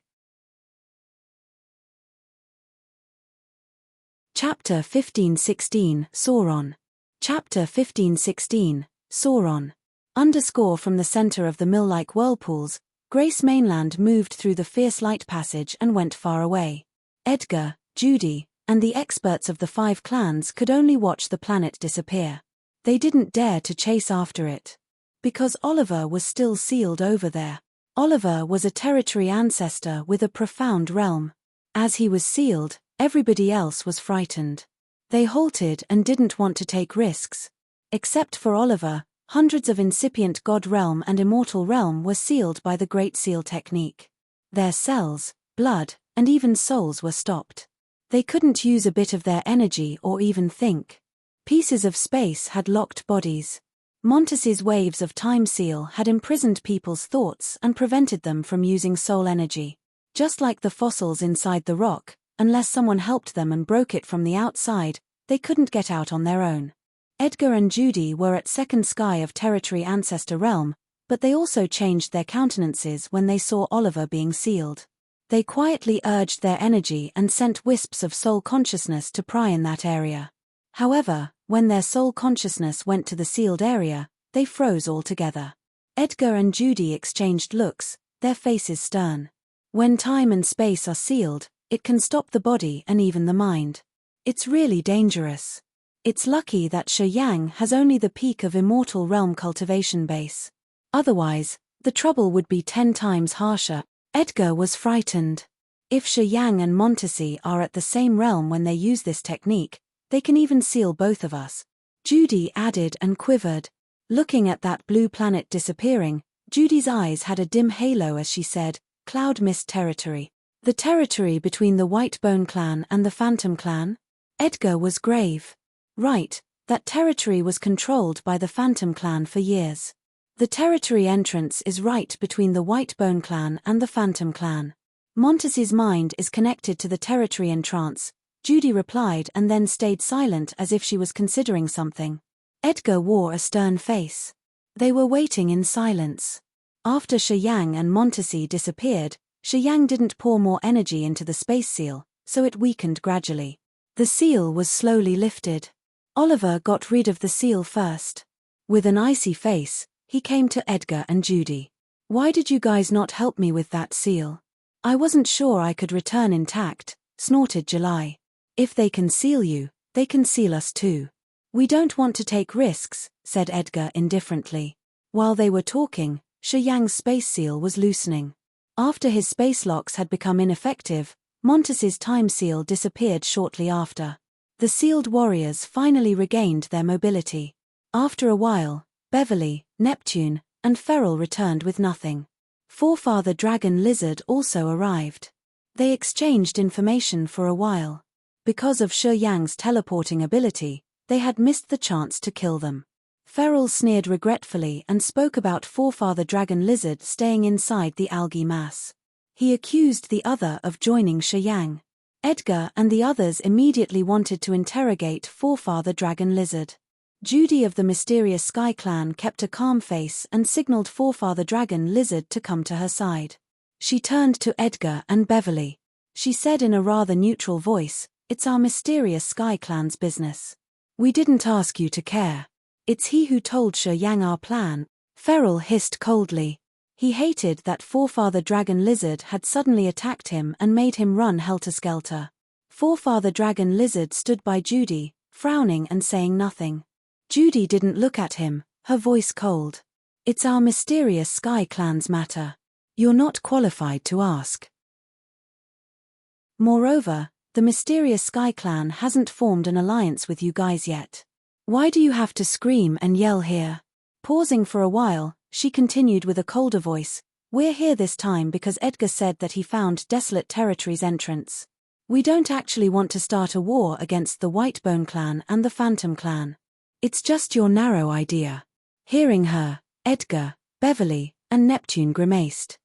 Chapter 1516, Sauron. Chapter 1516, Sauron. From the center of the mill-like whirlpools, Grace Mainland moved through the fierce light passage and went far away. Edgar, Judy, and the experts of the 5 clans could only watch the planet disappear. They didn't dare to chase after it. Because Oliver was still sealed over there. Oliver was a territory ancestor with a profound realm. As he was sealed, everybody else was frightened. They halted and didn't want to take risks. Except for Oliver, hundreds of incipient God realm and immortal realm were sealed by the Great Seal technique. Their cells, blood, and even souls were stopped. They couldn't use a bit of their energy or even think. Pieces of space had locked bodies. Montesi's waves of time seal had imprisoned people's thoughts and prevented them from using soul energy. Just like the fossils inside the rock, unless someone helped them and broke it from the outside, they couldn't get out on their own. Edgar and Judy were at second sky of territory ancestor realm, but they also changed their countenances when they saw Oliver being sealed. They quietly urged their energy and sent wisps of soul consciousness to pry in that area. However, when their soul consciousness went to the sealed area, they froze altogether. Edgar and Judy exchanged looks, their faces stern. When time and space are sealed, it can stop the body and even the mind. It's really dangerous. It's lucky that Shi Yang has only the peak of Immortal Realm cultivation base. Otherwise, the trouble would be 10 times harsher. Edgar was frightened. If Shi Yang and Montesi are at the same realm when they use this technique, they can even seal both of us. Judy added and quivered. Looking at that blue planet disappearing, Judy's eyes had a dim halo as she said, Cloud Mist territory. The territory between the Whitebone clan and the Phantom clan? Edgar was grave. Right, that territory was controlled by the Phantom clan for years. The territory entrance is right between the Whitebone clan and the Phantom clan. Montesi's mind is connected to the territory entrance, Judy replied and then stayed silent as if she was considering something. Edgar wore a stern face. They were waiting in silence. After Shi Yang and Montesi disappeared, Shi Yang didn't pour more energy into the space seal, so it weakened gradually. The seal was slowly lifted. Oliver got rid of the seal first. With an icy face, he came to Edgar and Judy. Why did you guys not help me with that seal? I wasn't sure I could return intact, snorted July. If they can seal you, they can seal us too. We don't want to take risks, said Edgar indifferently. While they were talking, Shi Yang's space seal was loosening. After his space locks had become ineffective, Montesi's time seal disappeared shortly after. The sealed warriors finally regained their mobility. After a while, Beverly, Neptune, and Feral returned with nothing. Forefather Dragon Lizard also arrived. They exchanged information for a while. Because of Shi Yang's teleporting ability, they had missed the chance to kill them. Feral sneered regretfully and spoke about Forefather Dragon Lizard staying inside the algae mass. He accused the other of joining Shi Yang. Edgar and the others immediately wanted to interrogate Forefather Dragon Lizard. Judy of the mysterious Sky Clan kept a calm face and signaled Forefather Dragon Lizard to come to her side. She turned to Edgar and Beverly. She said in a rather neutral voice, "It's our mysterious Sky Clan's business. We didn't ask you to care. It's he who told Shi Yang our plan." Feral hissed coldly. He hated that Forefather Dragon Lizard had suddenly attacked him and made him run helter-skelter. Forefather Dragon Lizard stood by Judy, frowning and saying nothing. Judy didn't look at him, her voice cold. "It's our mysterious Sky Clan's matter. You're not qualified to ask." Moreover, the mysterious Sky Clan hasn't formed an alliance with you guys yet. Why do you have to scream and yell here? Pausing for a while, she continued with a colder voice, "We're here this time because Edgar said that he found Desolate Territory's entrance. We don't actually want to start a war against the Whitebone clan and the Phantom clan. It's just your narrow idea." Hearing her, Edgar, Beverly, and Neptune grimaced.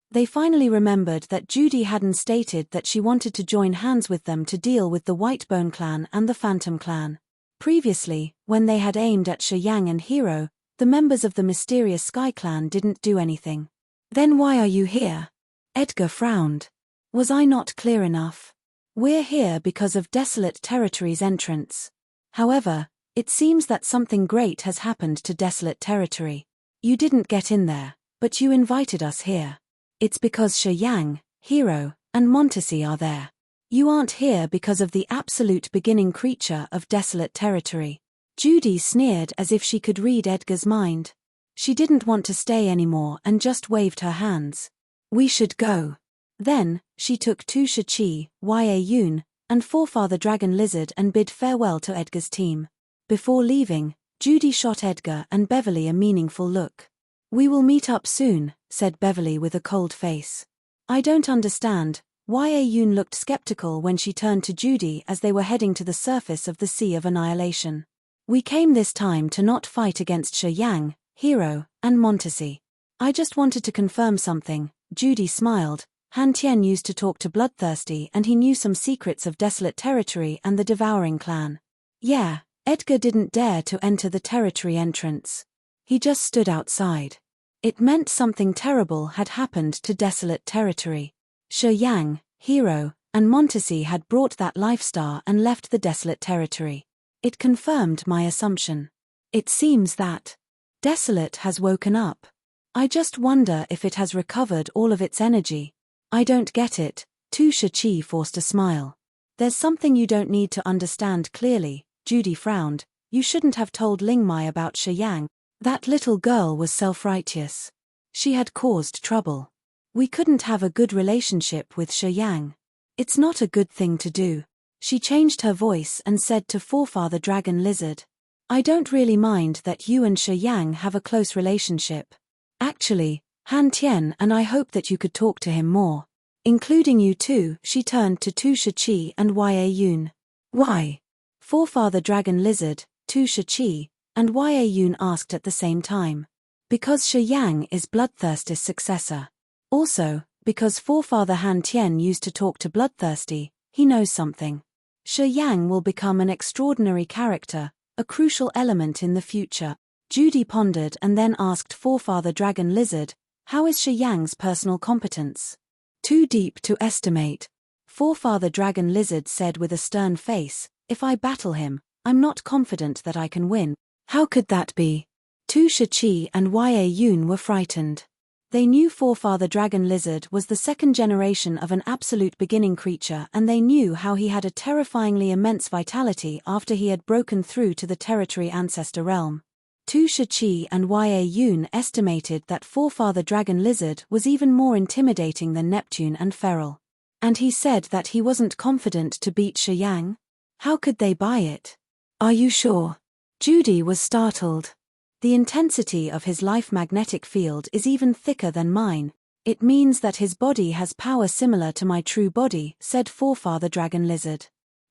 They finally remembered that Judy hadn't stated that she wanted to join hands with them to deal with the Whitebone clan and the Phantom clan. Previously, when they had aimed at Shi Yang and Hero, the members of the mysterious Sky Clan didn't do anything. "Then why are you here?" Edgar frowned. "Was I not clear enough? We're here because of Desolate Territory's entrance. However, it seems that something great has happened to Desolate Territory. You didn't get in there, but you invited us here. It's because Shi Yang, Hero, and Montesi are there. You aren't here because of the absolute beginning creature of Desolate Territory." Judy sneered as if she could read Edgar's mind. She didn't want to stay anymore and just waved her hands. "We should go." Then, she took Tu Shiqi, Ya and Forefather Dragon Lizard and bid farewell to Edgar's team. Before leaving, Judy shot Edgar and Beverly a meaningful look. "We will meet up soon," said Beverly with a cold face. "I don't understand." Ya looked skeptical when she turned to Judy as they were heading to the surface of the Sea of Annihilation. "We came this time to not fight against Shi Yang, Hero, and Montesi. I just wanted to confirm something." Judy smiled. Han Tian used to talk to Bloodthirsty and he knew some secrets of Desolate Territory and the Devouring clan. Yeah, Edgar didn't dare to enter the territory entrance. He just stood outside. It meant something terrible had happened to Desolate Territory. Shi Yang, Hero, and Montesi had brought that life star and left the Desolate Territory. It confirmed my assumption. It seems that Desolate has woken up. I just wonder if it has recovered all of its energy. I don't get it. Tu Shiqi forced a smile. There's something you don't need to understand clearly, Judy frowned. You shouldn't have told Lingmai about Shiyang. That little girl was self-righteous. She had caused trouble. We couldn't have a good relationship with Shiyang. It's not a good thing to do. She changed her voice and said to Forefather Dragon Lizard, I don't really mind that you and Shiyang have a close relationship. Actually, Han Tian and I hope that you could talk to him more. Including you too. She turned to Tu Shiqi and Ya Yun. Why? Forefather Dragon Lizard, Tu Shiqi, and Ya Yun asked at the same time. Because Shiyang is Bloodthirsty's successor. Also, because Forefather Han Tian used to talk to Bloodthirsty, he knows something. Shiyang will become an extraordinary character, a crucial element in the future. Judy pondered and then asked Forefather Dragon Lizard, how is Shiyang's personal competence? Too deep to estimate. Forefather Dragon Lizard said with a stern face, if I battle him, I'm not confident that I can win. How could that be? Tu Shiqi and Ya Yun were frightened. They knew Forefather Dragon Lizard was the second generation of an absolute beginning creature, and they knew how he had a terrifyingly immense vitality after he had broken through to the territory ancestor realm. Tu Shiqi and Ya Yun estimated that Forefather Dragon Lizard was even more intimidating than Neptune and Feral. And he said that he wasn't confident to beat Shiyang? How could they buy it? Are you sure? Judy was startled. The intensity of his life magnetic field is even thicker than mine. It means that his body has power similar to my true body, said Forefather Dragon Lizard.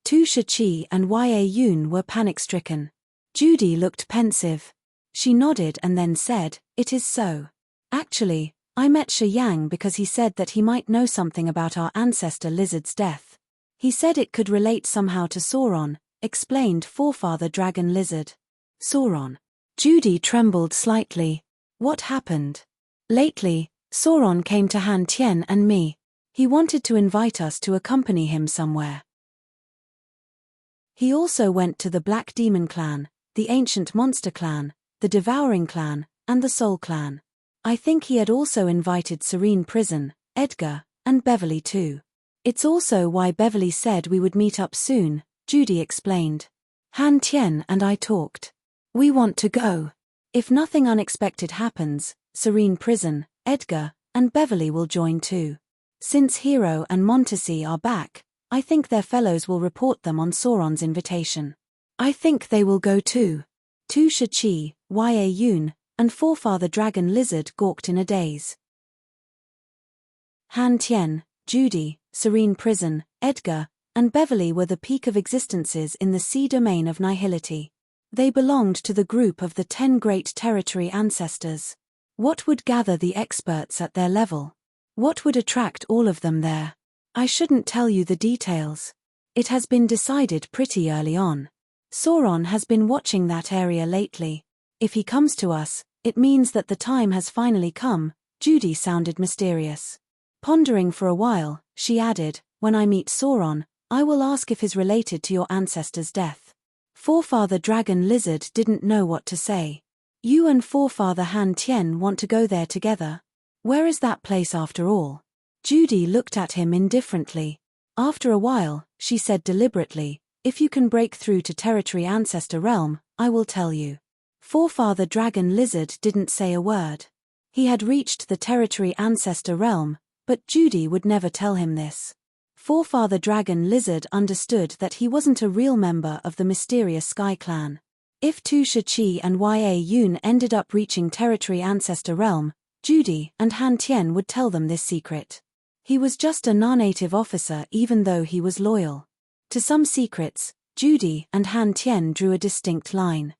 Tu Shiqi and Ya Yun were panic-stricken. Judy looked pensive. She nodded and then said, it is so. Actually, I met Shiyang because he said that he might know something about our ancestor Lizard's death. He said it could relate somehow to Sauron, explained Forefather Dragon Lizard. Sauron. Judy trembled slightly. What happened? Lately, Sauron came to Han Tian and me. He wanted to invite us to accompany him somewhere. He also went to the Black Demon Clan, the Ancient Monster Clan, the Devouring Clan, and the Soul Clan. I think he had also invited Serene Prison, Edgar, and Beverly too. It's also why Beverly said we would meet up soon, Judy explained. Han Tian and I talked. We want to go. If nothing unexpected happens, Serene Prison, Edgar, and Beverly will join too. Since Hero and Montesi are back, I think their fellows will report them on Sauron's invitation. I think they will go too. Tu Shiqi, Ya Yun, and Forefather Dragon Lizard gawked in a daze. Han Tian, Judy, Serene Prison, Edgar, and Beverly were the peak of existences in the sea domain of nihility. They belonged to the group of the 10 great territory ancestors. What would gather the experts at their level? What would attract all of them there? I shouldn't tell you the details. It has been decided pretty early on. Sauron has been watching that area lately. If he comes to us, it means that the time has finally come. Judy sounded mysterious. Pondering for a while, she added, when I meet Sauron, I will ask if he's related to your ancestor's death. Forefather Dragon Lizard didn't know what to say. You and Forefather Han Tian want to go there together? Where is that place after all? Judy looked at him indifferently. After a while, she said deliberately, if you can break through to Territory Ancestor Realm, I will tell you. Forefather Dragon Lizard didn't say a word. He had reached the Territory Ancestor Realm, but Judy would never tell him this. Forefather Dragon Lizard understood that he wasn't a real member of the mysterious Sky Clan. If Tu Shiqi and Ya Yun ended up reaching Territory Ancestor Realm, Judy and Han Tian would tell them this secret. He was just a non-native officer even though he was loyal. To some secrets, Judy and Han Tian drew a distinct line.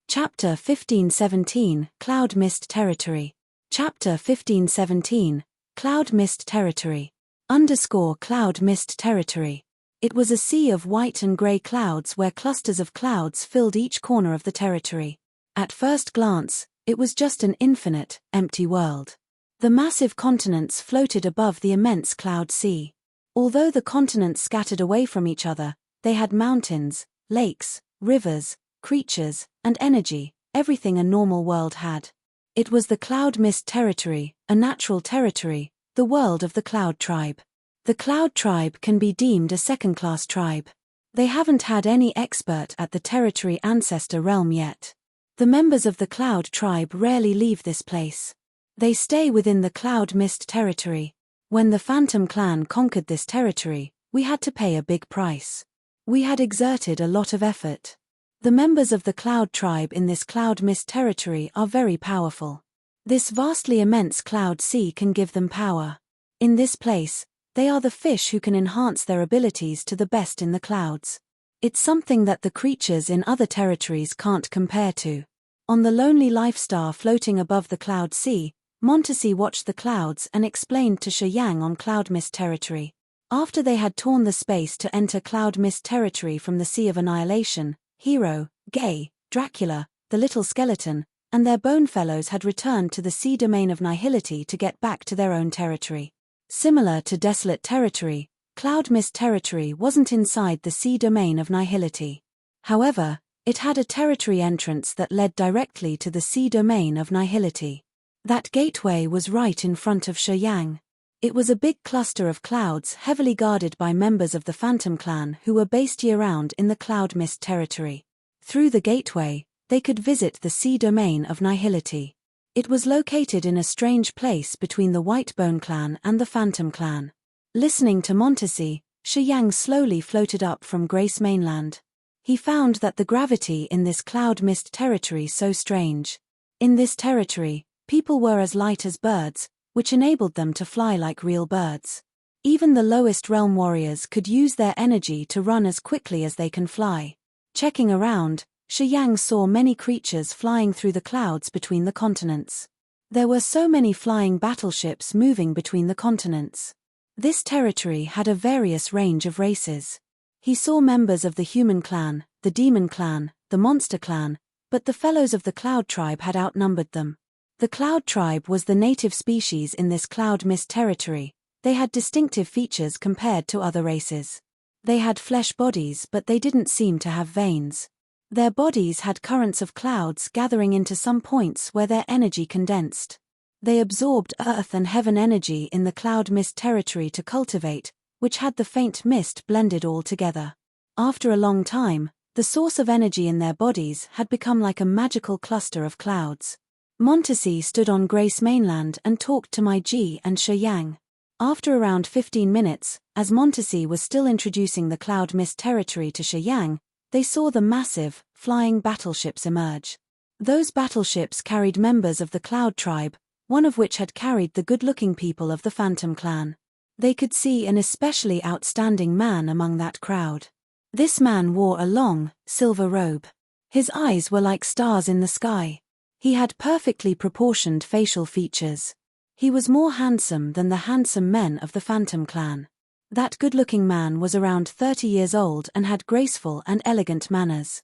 Chapter 1517, Cloud Mist Territory. Chapter 1517, Cloud Mist Territory. Cloud Mist Territory. It was a sea of white and grey clouds where clusters of clouds filled each corner of the territory. At first glance, it was just an infinite, empty world. The massive continents floated above the immense cloud sea. Although the continents scattered away from each other, they had mountains, lakes, rivers, creatures, and energy, everything a normal world had. It was the Cloud Mist Territory, a natural territory, The world of the Cloud Tribe. The Cloud Tribe can be deemed a second-class tribe. They haven't had any expert at the territory ancestor realm yet. The members of the Cloud Tribe rarely leave this place. They stay within the Cloud Mist territory. When the Phantom Clan conquered this territory, we had to pay a big price. We had exerted a lot of effort. The members of the Cloud Tribe in this Cloud Mist territory are very powerful. This vastly immense cloud sea can give them power. In this place, they are the fish who can enhance their abilities to the best in the clouds. It's something that the creatures in other territories can't compare to. On the lonely life star floating above the cloud sea, Montesi watched the clouds and explained to Shi Yang on Cloud Mist territory. After they had torn the space to enter Cloud Mist territory from the Sea of Annihilation, Hero, Gay, Dracula, the Little Skeleton, and their bone fellows had returned to the sea domain of Nihility to get back to their own territory. Similar to Desolate territory, Cloud Mist territory wasn't inside the sea domain of Nihility. However, it had a territory entrance that led directly to the sea domain of Nihility. That gateway was right in front of Shi Yang. It was a big cluster of clouds heavily guarded by members of the Phantom Clan who were based year-round in the Cloud Mist territory. Through the gateway, they could visit the sea domain of Nihility. It was located in a strange place between the Whitebone Clan and the Phantom Clan. Listening to Montesi, Shi Yang slowly floated up from Grace Mainland. He found that the gravity in this Cloud Mist territory so strange. In this territory, people were as light as birds, which enabled them to fly like real birds. Even the lowest realm warriors could use their energy to run as quickly as they can fly. Checking around, Shi Yang saw many creatures flying through the clouds between the continents. There were so many flying battleships moving between the continents. This territory had a various range of races. He saw members of the Human Clan, the Demon Clan, the Monster Clan, but the fellows of the Cloud Tribe had outnumbered them. The Cloud Tribe was the native species in this Cloud Mist territory. They had distinctive features compared to other races. They had flesh bodies, but they didn't seem to have veins. Their bodies had currents of clouds gathering into some points where their energy condensed. They absorbed earth and heaven energy in the Cloud Mist territory to cultivate, which had the faint mist blended all together. After a long time, the source of energy in their bodies had become like a magical cluster of clouds. Montesi stood on Grace Mainland and talked to Mai Ji and Shi Yang. After around 15 minutes, as Montesi was still introducing the Cloud Mist territory to Shi Yang, they saw the massive, flying battleships emerge. Those battleships carried members of the Cloud Tribe, one of which had carried the good-looking people of the Phantom Clan. They could see an especially outstanding man among that crowd. This man wore a long, silver robe. His eyes were like stars in the sky. He had perfectly proportioned facial features. He was more handsome than the handsome men of the Phantom Clan. That good-looking man was around 30 years old and had graceful and elegant manners.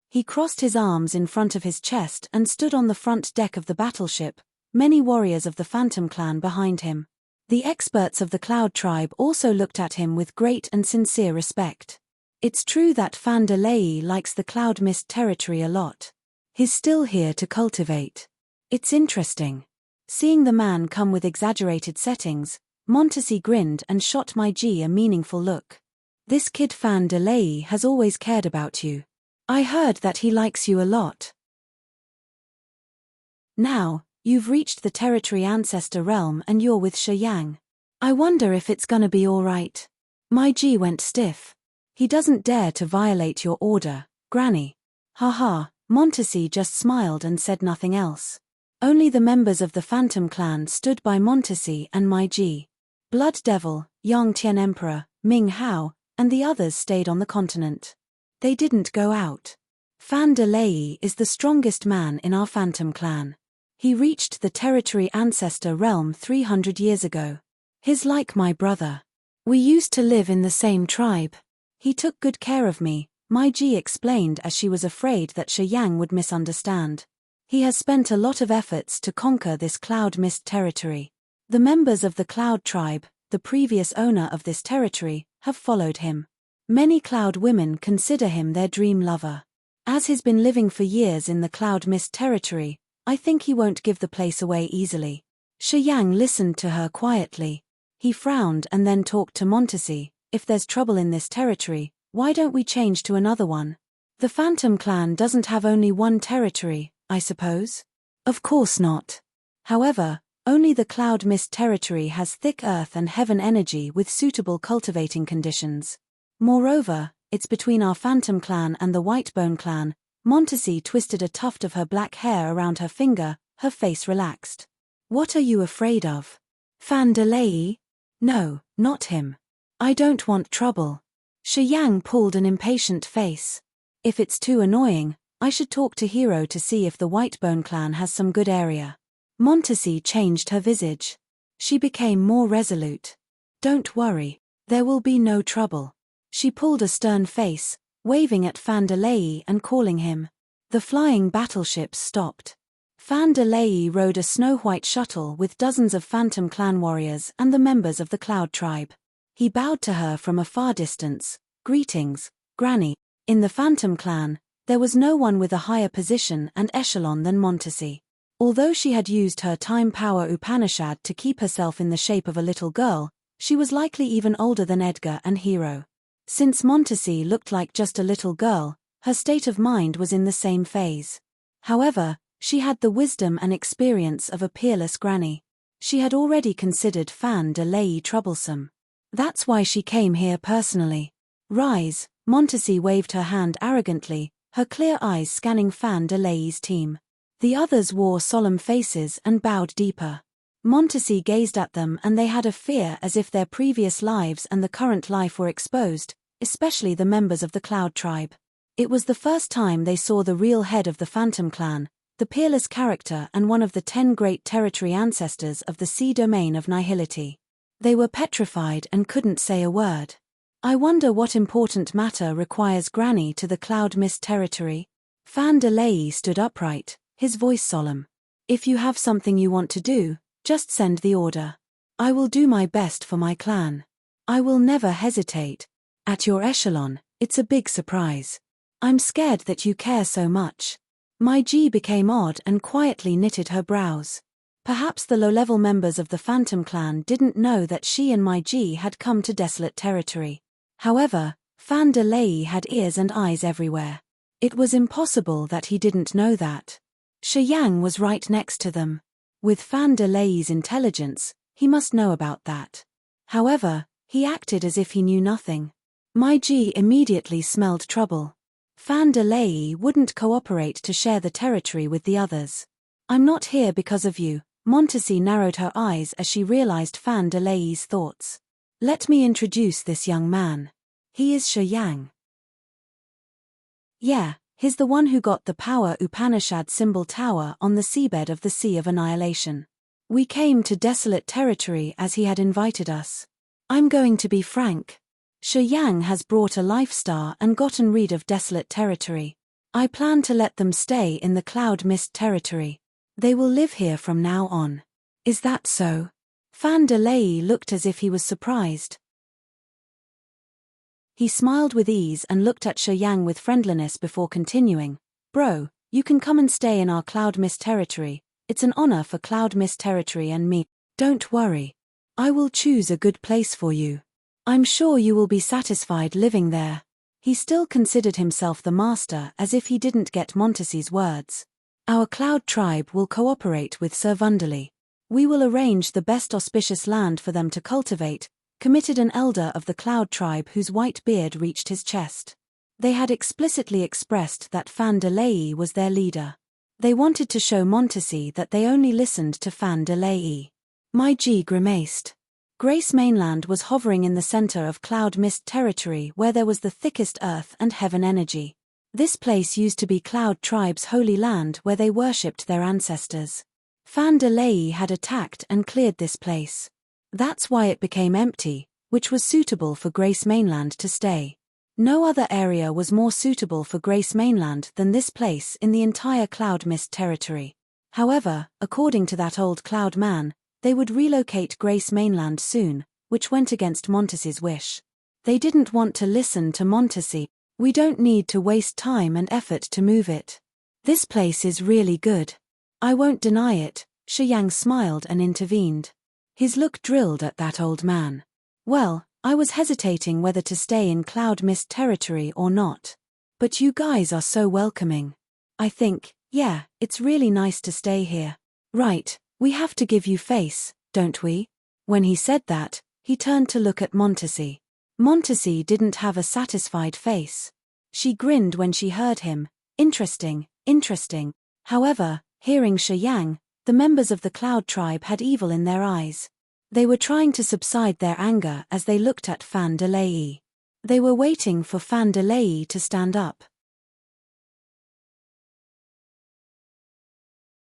He crossed his arms in front of his chest and stood on the front deck of the battleship, many warriors of the Phantom Clan behind him. The experts of the Cloud Tribe also looked at him with great and sincere respect. It's true that Fan de Lei likes the Cloud Mist territory a lot. He's still here to cultivate. It's interesting. Seeing the man come with exaggerated settings, Montesi grinned and shot Mai Ji a meaningful look. This kid Fan de Lei has always cared about you. I heard that he likes you a lot. Now, you've reached the territory ancestor realm and you're with Shi Yang. I wonder if it's gonna be alright. Mai Ji went stiff. He doesn't dare to violate your order, Granny. Haha, Montesi just smiled and said nothing else. Only the members of the Phantom Clan stood by Montesi and Mai Ji. Blood Devil, Yang Tian Emperor, Ming Hao, and the others stayed on the continent. They didn't go out. Fan de Lei is the strongest man in our Phantom Clan. He reached the territory ancestor realm 300 years ago. He's like my brother. We used to live in the same tribe. He took good care of me, Mai Ji explained as she was afraid that Shi Yang would misunderstand. He has spent a lot of efforts to conquer this Cloud Mist territory. The members of the Cloud Tribe, the previous owner of this territory, have followed him. Many Cloud women consider him their dream lover. As he's been living for years in the Cloud Mist territory, I think he won't give the place away easily. Yang listened to her quietly. He frowned and then talked to Montesi. If there's trouble in this territory, why don't we change to another one? The Phantom clan doesn't have only one territory, I suppose? Of course not. However, only the Cloud Mist territory has thick earth and heaven energy with suitable cultivating conditions. Moreover, it's between our Phantom clan and the Whitebone clan. Montesi twisted a tuft of her black hair around her finger, her face relaxed. What are you afraid of? Fandelei? No, not him. I don't want trouble. Yang pulled an impatient face. If it's too annoying, I should talk to Hero to see if the Whitebone clan has some good area. Montesi changed her visage. She became more resolute. Don't worry, there will be no trouble. She pulled a stern face, waving at Fandelei and calling him. The flying battleships stopped. Fandelei rode a snow-white shuttle with dozens of Phantom clan warriors and the members of the Cloud tribe. He bowed to her from a far distance. Greetings, Granny. In the Phantom clan, there was no one with a higher position and echelon than Montesi. Although she had used her time power Upanishad to keep herself in the shape of a little girl, she was likely even older than Edgar and Hero. Since Montesi looked like just a little girl, her state of mind was in the same phase. However, she had the wisdom and experience of a peerless granny. She had already considered Fandelei troublesome. That's why she came here personally. Rise, Montesi waved her hand arrogantly, her clear eyes scanning Fandelei's team. The others wore solemn faces and bowed deeper. Montesi gazed at them and they had a fear as if their previous lives and the current life were exposed, especially the members of the Cloud tribe. It was the first time they saw the real head of the Phantom clan, the peerless character and one of the 10 great territory ancestors of the sea domain of Nihility. They were petrified and couldn't say a word. I wonder what important matter requires Granny to the Cloud Mist territory? Fandelei stood upright, his voice solemn. If you have something you want to do, just send the order. I will do my best for my clan. I will never hesitate. At your echelon, it's a big surprise. I'm scared that you care so much. My G became odd and quietly knitted her brows. Perhaps the low-level members of the Phantom clan didn't know that she and my G had come to desolate territory. However, Fandelei had ears and eyes everywhere. It was impossible that he didn't know that. Yang was right next to them. With Fandelei's intelligence, he must know about that. However, he acted as if he knew nothing. My G immediately smelled trouble. Fandelei wouldn't cooperate to share the territory with the others. I'm not here because of you. Montesi narrowed her eyes as she realized Fandelei's thoughts. Let me introduce this young man. He is Yang. Yeah, he's the one who got the power Upanishad symbol tower on the seabed of the Sea of Annihilation. We came to desolate territory as he had invited us. I'm going to be frank. Yang has brought a life star and gotten rid of desolate territory. I plan to let them stay in the Cloud Mist territory. They will live here from now on. Is that so? Fandelei looked as if he was surprised. He smiled with ease and looked at Yang with friendliness before continuing. Bro, you can come and stay in our Cloud Mist territory. It's an honor for Cloud Mist territory and me. Don't worry. I will choose a good place for you. I'm sure you will be satisfied living there. He still considered himself the master as if he didn't get Montesi's words. Our Cloud tribe will cooperate with Sir Wunderly. We will arrange the best auspicious land for them to cultivate, committed an elder of the Cloud tribe whose white beard reached his chest. They had explicitly expressed that Fandelei was their leader. They wanted to show Montesi that they only listened to Fandelei. My G grimaced. Grace Mainland was hovering in the center of Cloud Mist territory where there was the thickest earth and heaven energy. This place used to be Cloud tribe's holy land where they worshipped their ancestors. Fandelei had attacked and cleared this place. That's why it became empty, which was suitable for Grace Mainland to stay. No other area was more suitable for Grace Mainland than this place in the entire Cloud Mist territory. However, according to that old Cloud man, they would relocate Grace Mainland soon, which went against Montesi's wish. They didn't want to listen to Montesi. We don't need to waste time and effort to move it. This place is really good. I won't deny it, Shiyang smiled and intervened. His look drilled at that old man. Well, I was hesitating whether to stay in Cloud Mist territory or not. But you guys are so welcoming. I think, yeah, it's really nice to stay here. Right, we have to give you face, don't we? When he said that, he turned to look at Montesi. Montesi didn't have a satisfied face. She grinned when she heard him. Interesting, interesting. However, hearing Shiyang, the members of the Cloud Tribe had evil in their eyes. They were trying to subside their anger as they looked at Fan de Lei. They were waiting for Fan de Lei to stand up.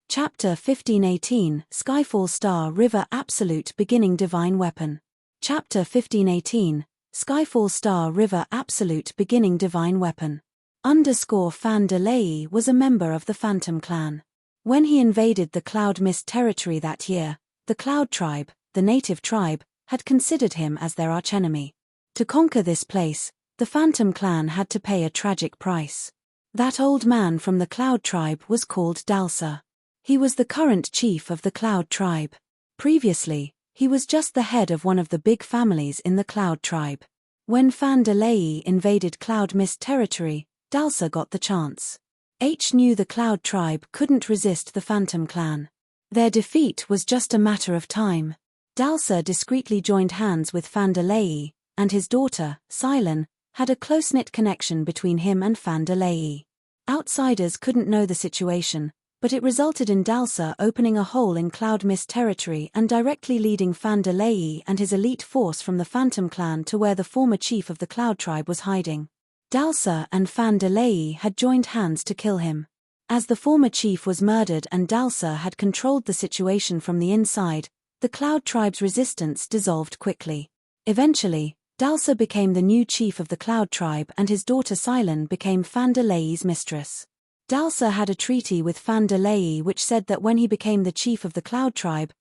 Chapter 1518, Skyfall Star River Absolute Beginning Divine Weapon. Chapter 1518, Skyfall Star River Absolute Beginning Divine Weapon. Fan de Lei was a member of the Phantom Clan. When he invaded the Cloud Mist territory that year, the Cloud Tribe, the native tribe, had considered him as their archenemy. To conquer this place, the Phantom Clan had to pay a tragic price. That old man from the Cloud Tribe was called Dalsa. He was the current chief of the Cloud Tribe. Previously, he was just the head of one of the big families in the Cloud Tribe. When Fan de Lei invaded Cloud Mist territory, Dalsa got the chance. H knew the Cloud Tribe couldn't resist the Phantom Clan. Their defeat was just a matter of time. Dalsa discreetly joined hands with Fan de Lei, and his daughter, Silen, had a close-knit connection between him and Fan de Lei. Outsiders couldn't know the situation, but it resulted in Dalsa opening a hole in Cloud Mist territory and directly leading Fan de Lei and his elite force from the Phantom Clan to where the former chief of the Cloud Tribe was hiding. Dalsa and Fan de Lei had joined hands to kill him. As the former chief was murdered and Dalsa had controlled the situation from the inside, the Cloud Tribe's resistance dissolved quickly. Eventually, Dalsa became the new chief of the Cloud Tribe and his daughter Silen became Fan de Lei's mistress. Dalsa had a treaty with Fan de Lei which said that when he became the chief of the Cloud Tribe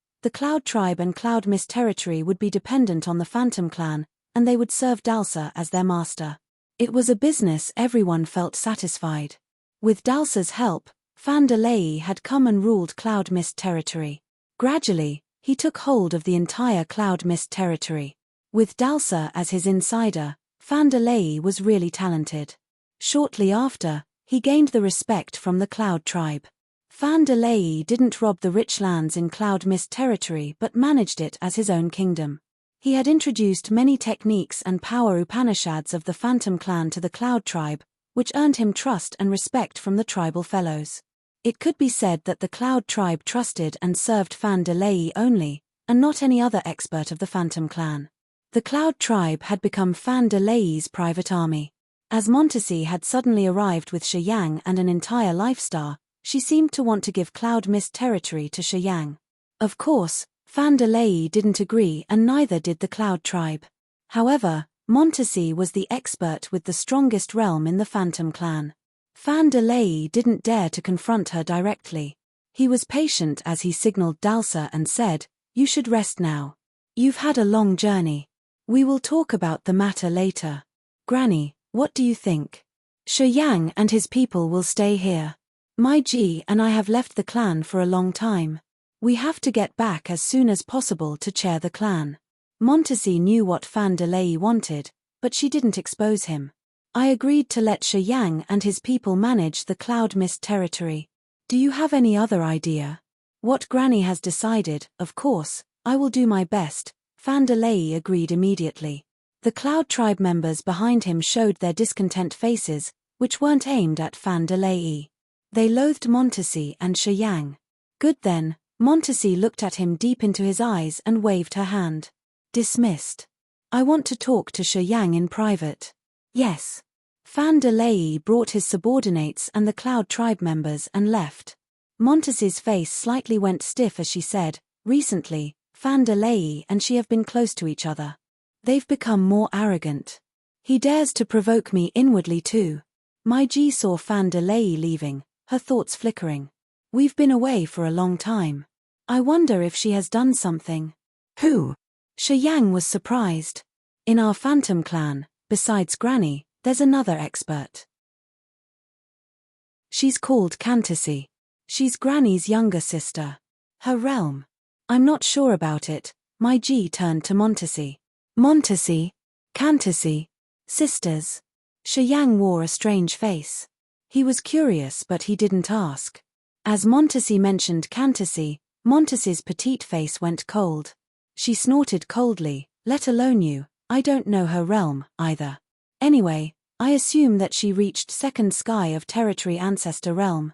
and Cloud Mist territory would be dependent on the Phantom Clan, and they would serve Dalsa as their master. It was a business everyone felt satisfied. With Dalsa's help, Fan de Lei had come and ruled Cloud Mist territory. Gradually, he took hold of the entire Cloud Mist territory. With Dalsa as his insider, Fan de Lei was really talented. Shortly after, he gained the respect from the Cloud Tribe. Fan de Lei didn't rob the rich lands in Cloud Mist territory but managed it as his own kingdom. He had introduced many techniques and power Upanishads of the Phantom Clan to the Cloud Tribe, which earned him trust and respect from the tribal fellows. It could be said that the Cloud Tribe trusted and served Fan de Lei only, and not any other expert of the Phantom Clan. The Cloud Tribe had become Fan de Lei's private army. As Montesi had suddenly arrived with Shiyang and an entire lifestar, she seemed to want to give Cloud Mist territory to Shiyang. Of course, Fan de Lei didn't agree and neither did the Cloud Tribe. However, Montesi was the expert with the strongest realm in the Phantom Clan. Fan de Lei didn't dare to confront her directly. He was patient as he signaled Dalsa and said, "You should rest now. You've had a long journey. We will talk about the matter later. Granny, what do you think? Shiyang and his people will stay here. My G and I have left the clan for a long time. We have to get back as soon as possible to chair the clan." Montesi knew what Fan de Lei wanted, but she didn't expose him. I agreed to let Shiyang and his people manage the Cloud Mist territory. Do you have any other idea? What Granny has decided, of course, I will do my best, Fan de Lei agreed immediately. The Cloud Tribe members behind him showed their discontent faces, which weren't aimed at Fan de Lei. They loathed Montesi and Shiyang. Good then, Montesi looked at him deep into his eyes and waved her hand. Dismissed. I want to talk to Shiyang in private. Yes. Fan de Lei brought his subordinates and the Cloud Tribe members and left. Montesi's face slightly went stiff as she said, "Recently, Fan de Lei and she have been close to each other. They've become more arrogant. He dares to provoke me inwardly too." My G saw Fan de Lei leaving, her thoughts flickering. "We've been away for a long time. I wonder if she has done something." "Who?" Shiyang was surprised. "In our Phantom Clan, besides Granny, there's another expert. She's called Cantisi. She's Granny's younger sister. Her realm. I'm not sure about it. My G turned to Montesi. Montesi? Cantesi? Sisters? Shiyang wore a strange face. He was curious but he didn't ask. As Montesi mentioned Cantesi, Montesi's petite face went cold. She snorted coldly, let alone you, I don't know her realm, either. Anyway, I assume that she reached second sky of territory ancestor realm.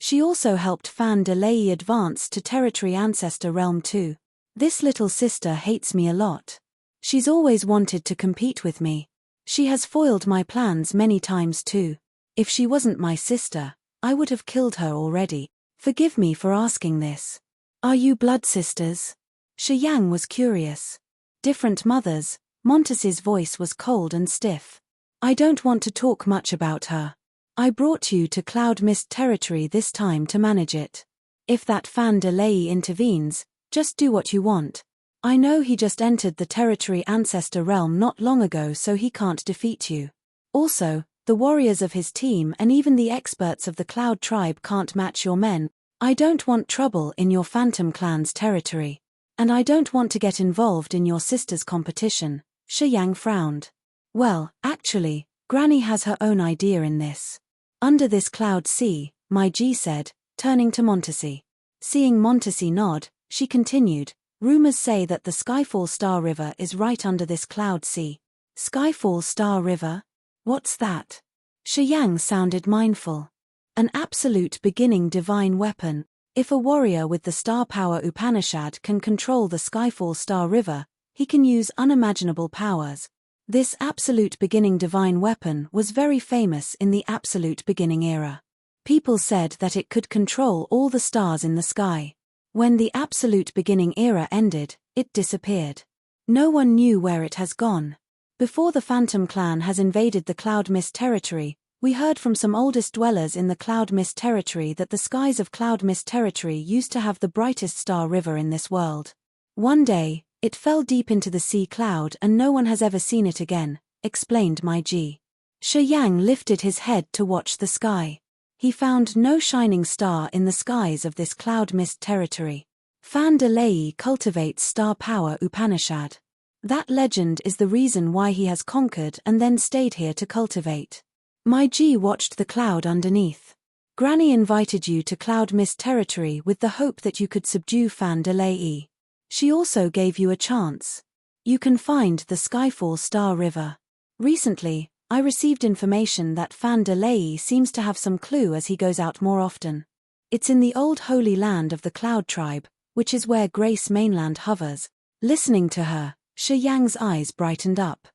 She also helped Fan de Lei advance to territory ancestor realm too. This little sister hates me a lot. She's always wanted to compete with me. She has foiled my plans many times too. If she wasn't my sister, I would have killed her already. Forgive me for asking this. Are you blood sisters? Shiyang was curious. Different mothers. Montesi's voice was cold and stiff. I don't want to talk much about her. I brought you to Cloud Mist territory this time to manage it. If that Fan de Lei intervenes, just do what you want. I know he just entered the territory ancestor realm not long ago, so he can't defeat you. Also, the warriors of his team and even the experts of the Cloud tribe can't match your men. I don't want trouble in your Phantom clan's territory. And I don't want to get involved in your sister's competition. Shiyang frowned. Well, actually, Granny has her own idea in this. Under this cloud sea, my G said, turning to Montesi. Seeing Montesi nod, she continued, rumors say that the Skyfall Star River is right under this cloud sea. Skyfall Star River? What's that? Shiyang sounded mindful. An absolute beginning divine weapon. If a warrior with the star power Upanishad can control the Skyfall Star River, he can use unimaginable powers. This absolute beginning divine weapon was very famous in the absolute beginning era. People said that it could control all the stars in the sky. When the absolute beginning era ended, it disappeared. No one knew where it has gone. Before the Phantom clan has invaded the Cloud Mist territory, we heard from some oldest dwellers in the Cloud Mist territory that the skies of Cloud Mist territory used to have the brightest star river in this world. One day, it fell deep into the sea cloud and no one has ever seen it again, explained my G. Shiyang lifted his head to watch the sky. He found no shining star in the skies of this Cloud Mist territory. Fan de Lei cultivates star power Upanishad. That legend is the reason why he has conquered and then stayed here to cultivate. My G watched the cloud underneath. Granny invited you to Cloud Mist territory with the hope that you could subdue Fan de Lei. She also gave you a chance. You can find the Skyfall Star River. Recently, I received information that Fan de Lei seems to have some clue as he goes out more often. It's in the old holy land of the Cloud tribe, which is where Grace Mainland hovers. Listening to her, Shiyang's eyes brightened up.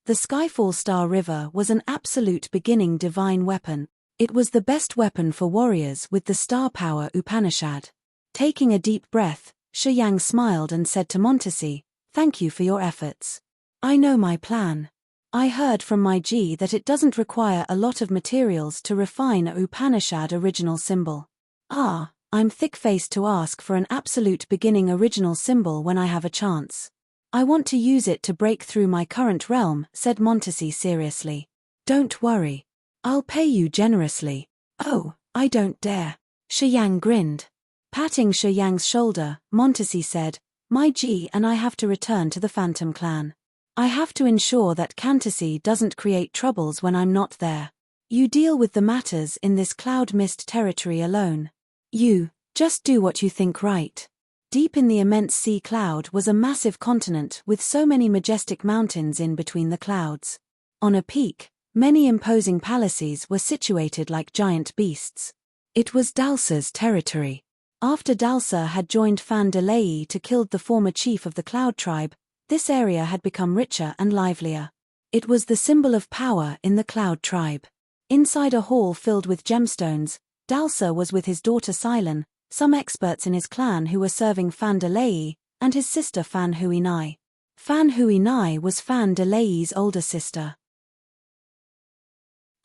The Skyfall Star River was an absolute beginning divine weapon. It was the best weapon for warriors with the star power Upanishad. Taking a deep breath, Shiyang smiled and said to Montesi, "Thank you for your efforts. I know my plan. I heard from my G that it doesn't require a lot of materials to refine a Upanishad original symbol. I'm thick-faced to ask for an absolute beginning original symbol when I have a chance. I want to use it to break through my current realm," said Montesi seriously. "Don't worry. I'll pay you generously." "Oh, I don't dare." Shiyang grinned. Patting Shiyang's shoulder, Montesi said, "My G and I have to return to the Phantom clan. I have to ensure that Cantesi doesn't create troubles when I'm not there. You deal with the matters in this Cloud Mist territory alone. You, just do what you think right." Deep in the immense sea cloud was a massive continent with so many majestic mountains in between the clouds. On a peak, many imposing palaces were situated like giant beasts. It was Dalsa's territory. After Dalsa had joined Fan de Lei to kill the former chief of the Cloud tribe, this area had become richer and livelier. It was the symbol of power in the Cloud tribe. Inside a hall filled with gemstones, Dalsa was with his daughter Silen, some experts in his clan who were serving Fan de Lei, and his sister Fan Hui Nai. Fan Hui Nai was Fan de Lei's older sister.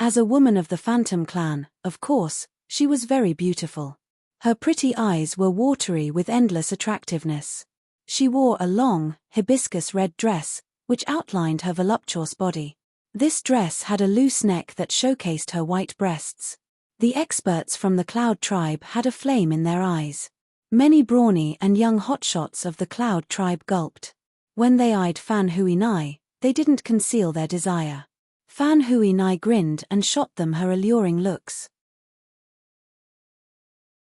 As a woman of the Phantom clan, of course, she was very beautiful. Her pretty eyes were watery with endless attractiveness. She wore a long, hibiscus-red dress, which outlined her voluptuous body. This dress had a loose neck that showcased her white breasts. The experts from the Cloud Tribe had a flame in their eyes. Many brawny and young hotshots of the Cloud Tribe gulped. When they eyed Fan Hui Nai, they didn't conceal their desire. Fan Hui Nai grinned and shot them her alluring looks.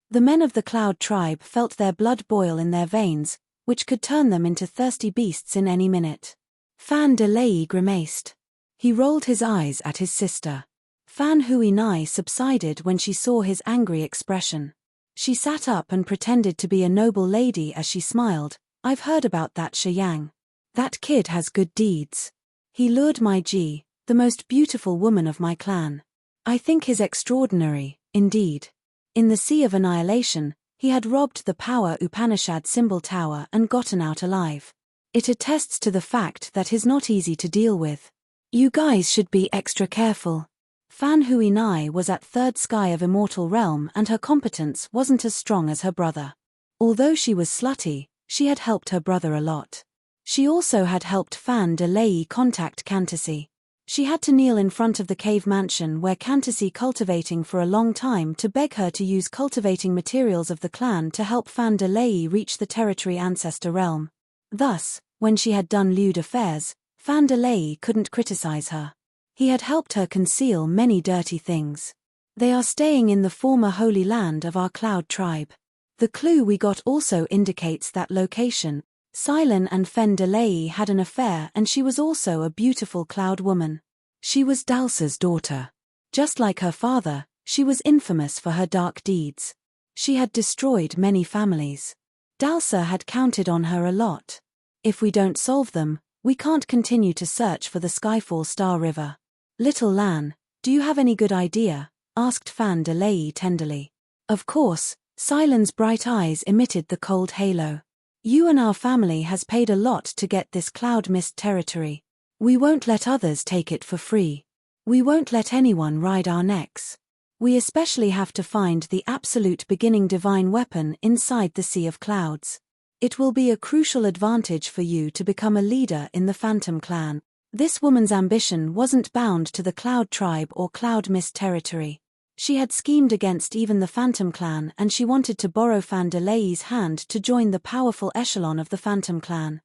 The men of the Cloud Tribe felt their blood boil in their veins, which could turn them into thirsty beasts in any minute. Fan de Lei grimaced. He rolled his eyes at his sister. Fan Hui Nai subsided when she saw his angry expression. She sat up and pretended to be a noble lady as she smiled. I've heard about that Shiyang. That kid has good deeds. He lured my Ji, the most beautiful woman of my clan. I think he's extraordinary, indeed. In the Sea of Annihilation, he had robbed the Power Upanishad symbol tower and gotten out alive. It attests to the fact that he's not easy to deal with. You guys should be extra careful. Fan Hui Nai was at third sky of Immortal Realm and her competence wasn't as strong as her brother. Although she was slutty, she had helped her brother a lot. She also had helped Fan de Lei contact Cantasy. She had to kneel in front of the cave mansion where Cantasy cultivating for a long time to beg her to use cultivating materials of the clan to help Fan de Lei reach the territory ancestor realm. Thus, when she had done lewd affairs, Fan de Lei couldn't criticize her. He had helped her conceal many dirty things. They are staying in the former holy land of our Cloud Tribe. The clue we got also indicates that location. Silin and Fen de Lei had an affair and she was also a beautiful cloud woman. She was Dalsa's daughter. Just like her father, she was infamous for her dark deeds. She had destroyed many families. Dalsa had counted on her a lot. If we don't solve them, we can't continue to search for the Skyfall Star River. Little Lan, do you have any good idea? Asked Fan de Lei tenderly. Of course, Silen's bright eyes emitted the cold halo. You and our family has paid a lot to get this cloud mist territory. We won't let others take it for free. We won't let anyone ride our necks. We especially have to find the absolute beginning divine weapon inside the Sea of Clouds. It will be a crucial advantage for you to become a leader in the Phantom Clan. This woman's ambition wasn't bound to the Cloud Tribe or Cloud Mist territory. She had schemed against even the Phantom Clan and she wanted to borrow Fan de Lei's hand to join the powerful echelon of the Phantom Clan.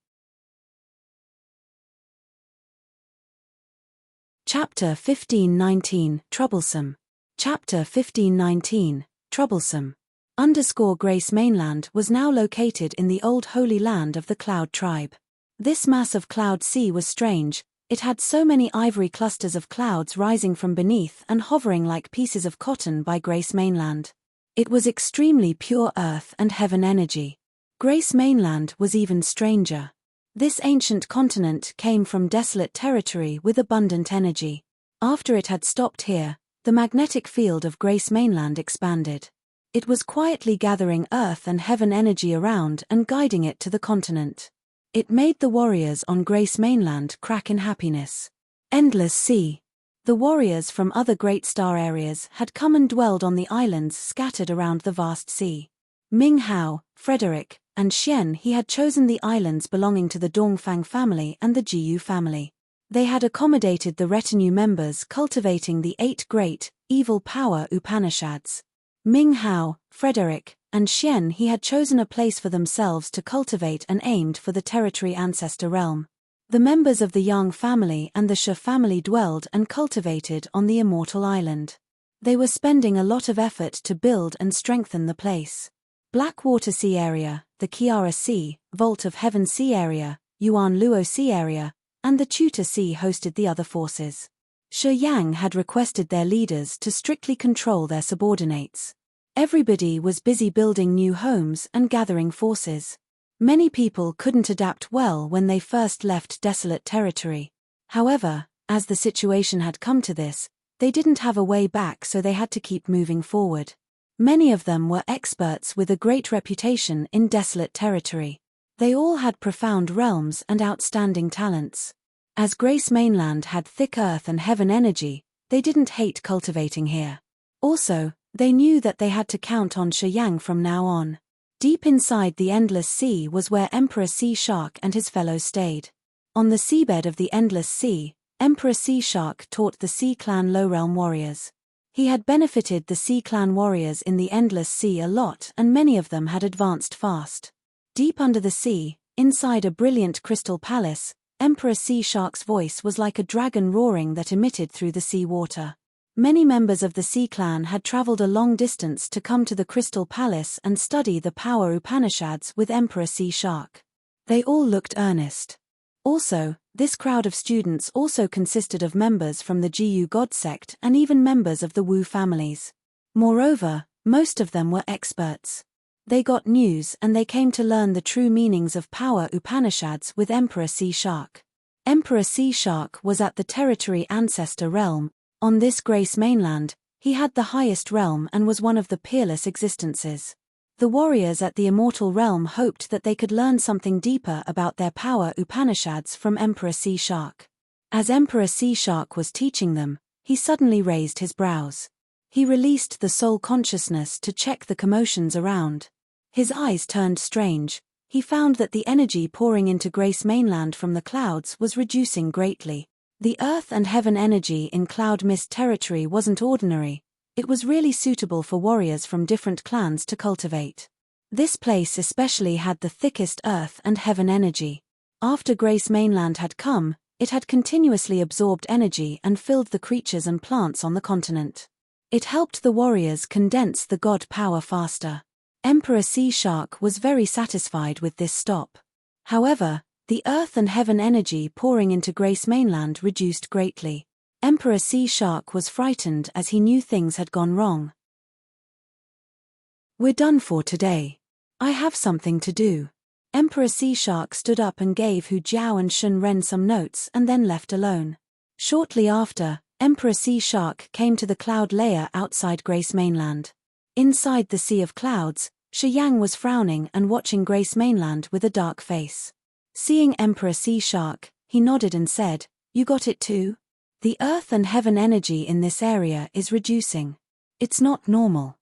Chapter 1519, Troublesome. Chapter 1519, Troublesome. Grace Mainland was now located in the old holy land of the Cloud Tribe. This mass of cloud sea was strange. It had so many ivory clusters of clouds rising from beneath and hovering like pieces of cotton by Grace Mainland. It was extremely pure earth and heaven energy. Grace Mainland was even stranger. This ancient continent came from desolate territory with abundant energy. After it had stopped here, the magnetic field of Grace Mainland expanded. It was quietly gathering earth and heaven energy around and guiding it to the continent. It made the warriors on Grace Mainland crack in happiness. Endless sea. The warriors from other great star areas had come and dwelled on the islands scattered around the vast sea. Ming Hao, Frederick, and Xian He had chosen the islands belonging to the Dongfang family and the Jiyu family. They had accommodated the retinue members cultivating the 8 great, evil power Upanishads. Ming Hao, Frederick, and Xian He had chosen a place for themselves to cultivate and aimed for the territory ancestor realm. The members of the Yang family and the Shi family dwelled and cultivated on the Immortal Island. They were spending a lot of effort to build and strengthen the place. Blackwater Sea area, the Kiara Sea, Vault of Heaven Sea area, Yuan Luo Sea area, and the Tutor Sea hosted the other forces. Shi Yang had requested their leaders to strictly control their subordinates. Everybody was busy building new homes and gathering forces. Many people couldn't adapt well when they first left desolate territory. However, as the situation had come to this, they didn't have a way back, so they had to keep moving forward. Many of them were experts with a great reputation in desolate territory. They all had profound realms and outstanding talents. As Grace Mainland had thick earth and heaven energy, they didn't hate cultivating here. Also, they knew that they had to count on Shi Yang from now on. Deep inside the Endless Sea was where Emperor Sea Shark and his fellows stayed. On the seabed of the Endless Sea, Emperor Sea Shark taught the Sea Clan Low Realm warriors. He had benefited the Sea Clan warriors in the Endless Sea a lot, and many of them had advanced fast. Deep under the sea, inside a brilliant crystal palace, Emperor Sea Shark's voice was like a dragon roaring that emitted through the sea water. Many members of the Sea Clan had traveled a long distance to come to the Crystal Palace and study the power Upanishads with Emperor Sea Shark. They all looked earnest. Also, this crowd of students also consisted of members from the Jiu God sect and even members of the Wu families. Moreover, most of them were experts. They got news and they came to learn the true meanings of power Upanishads with Emperor Sea Shark. Emperor Sea Shark was at the territory ancestor realm. On this Grace mainland, he had the highest realm and was one of the peerless existences. The warriors at the immortal realm hoped that they could learn something deeper about their power Upanishads from Emperor Sea Shark. As Emperor Sea Shark was teaching them, he suddenly raised his brows. He released the soul consciousness to check the commotions around. His eyes turned strange. He found that the energy pouring into Grace mainland from the clouds was reducing greatly. The earth and heaven energy in Cloud Mist territory wasn't ordinary. It was really suitable for warriors from different clans to cultivate. This place especially had the thickest earth and heaven energy. After Grace mainland had come, it had continuously absorbed energy and filled the creatures and plants on the continent. It helped the warriors condense the god power faster. Emperor Sea Shark was very satisfied with this stop. However, the earth and heaven energy pouring into Grace mainland reduced greatly. Emperor Sea Shark was frightened as he knew things had gone wrong. "We're done for today. I have something to do." Emperor Sea Shark stood up and gave Hu Jiao and Shun Ren some notes and then left alone. Shortly after, Emperor Sea Shark came to the cloud layer outside Grace mainland. Inside the sea of clouds, Shi Yang was frowning and watching Grace mainland with a dark face. Seeing Emperor Sea Shark, he nodded and said, "You got it too? The earth and heaven energy in this area is reducing. It's not normal.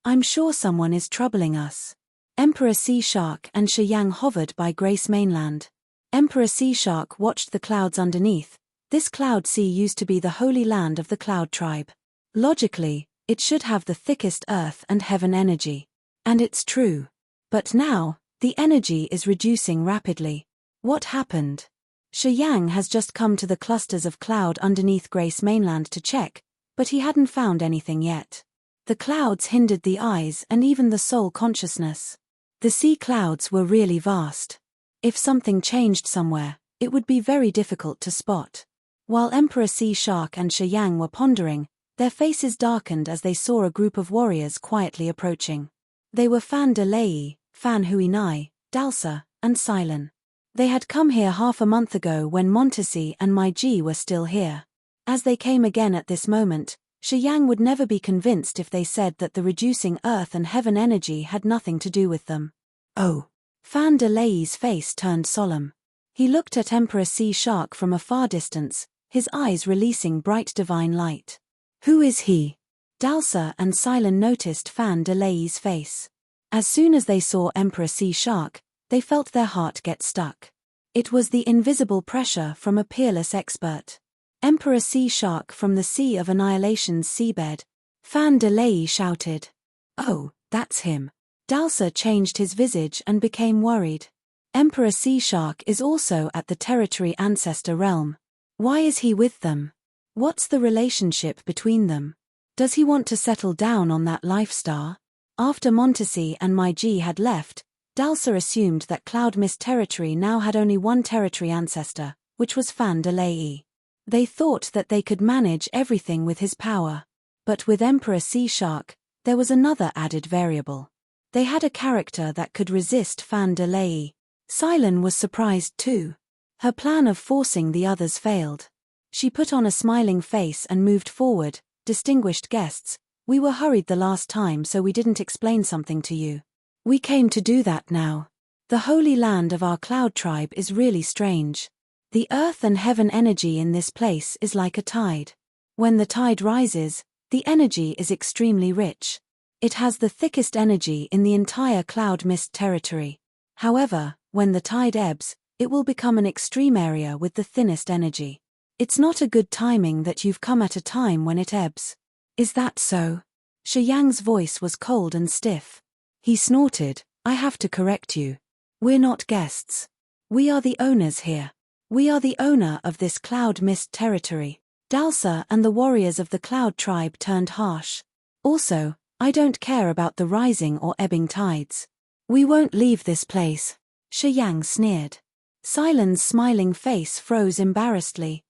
I'm sure someone is troubling us." Emperor Sea Shark and Shi Yang hovered by Grace mainland. Emperor Sea Shark watched the clouds underneath. This cloud sea used to be the holy land of the cloud tribe. Logically, it should have the thickest earth and heaven energy. And it's true. But now, the energy is reducing rapidly. What happened? Shi Yang has just come to the clusters of cloud underneath Grace mainland to check, but he hadn't found anything yet. The clouds hindered the eyes and even the soul consciousness. The sea clouds were really vast. If something changed somewhere, it would be very difficult to spot. While Emperor Sea Shark and Shi Yang were pondering, their faces darkened as they saw a group of warriors quietly approaching. They were Fan De Lei, Fan Hui Nai, Dalsa, and Silen. They had come here half a month ago when Montesi and Mai Ji were still here. As they came again at this moment, Shi Yang would never be convinced if they said that the reducing earth and heaven energy had nothing to do with them. "Oh." Fan De Lei's face turned solemn. He looked at Emperor Sea Shark from a far distance, his eyes releasing bright divine light. "Who is he?" Dalsa and Silen noticed Fan De Lei's face. As soon as they saw Emperor Sea Shark, they felt their heart get stuck. It was the invisible pressure from a peerless expert. Emperor Sea Shark from the Sea of Annihilation's seabed. Fan De Lei shouted. "Oh, that's him." Dalsa changed his visage and became worried. Emperor Sea Shark is also at the territory ancestor realm. Why is he with them? What's the relationship between them? Does he want to settle down on that life star? After Montesi and Mai Ji had left, Dalsa assumed that Cloud Mist territory now had only one territory ancestor, which was Fan De Lei. They thought that they could manage everything with his power. But with Emperor Sea Shark, there was another added variable. They had a character that could resist Fan De Lei. Silen was surprised too. Her plan of forcing the others failed. She put on a smiling face and moved forward. "Distinguished guests, we were hurried the last time so we didn't explain something to you. We came to do that now. The holy land of our cloud tribe is really strange. The earth and heaven energy in this place is like a tide. When the tide rises, the energy is extremely rich. It has the thickest energy in the entire Cloud Mist territory. However, when the tide ebbs, it will become an extreme area with the thinnest energy. It's not a good timing that you've come at a time when it ebbs. Is that so? Shi Yang's voice was cold and stiff. He snorted, I have to correct you. We're not guests. We are the owners here. We are the owner of this cloud mist territory. Dalsa and the warriors of the cloud tribe turned harsh. Also, I don't care about the rising or ebbing tides. We won't leave this place. Shi Yang sneered. Silen's smiling face froze embarrassedly.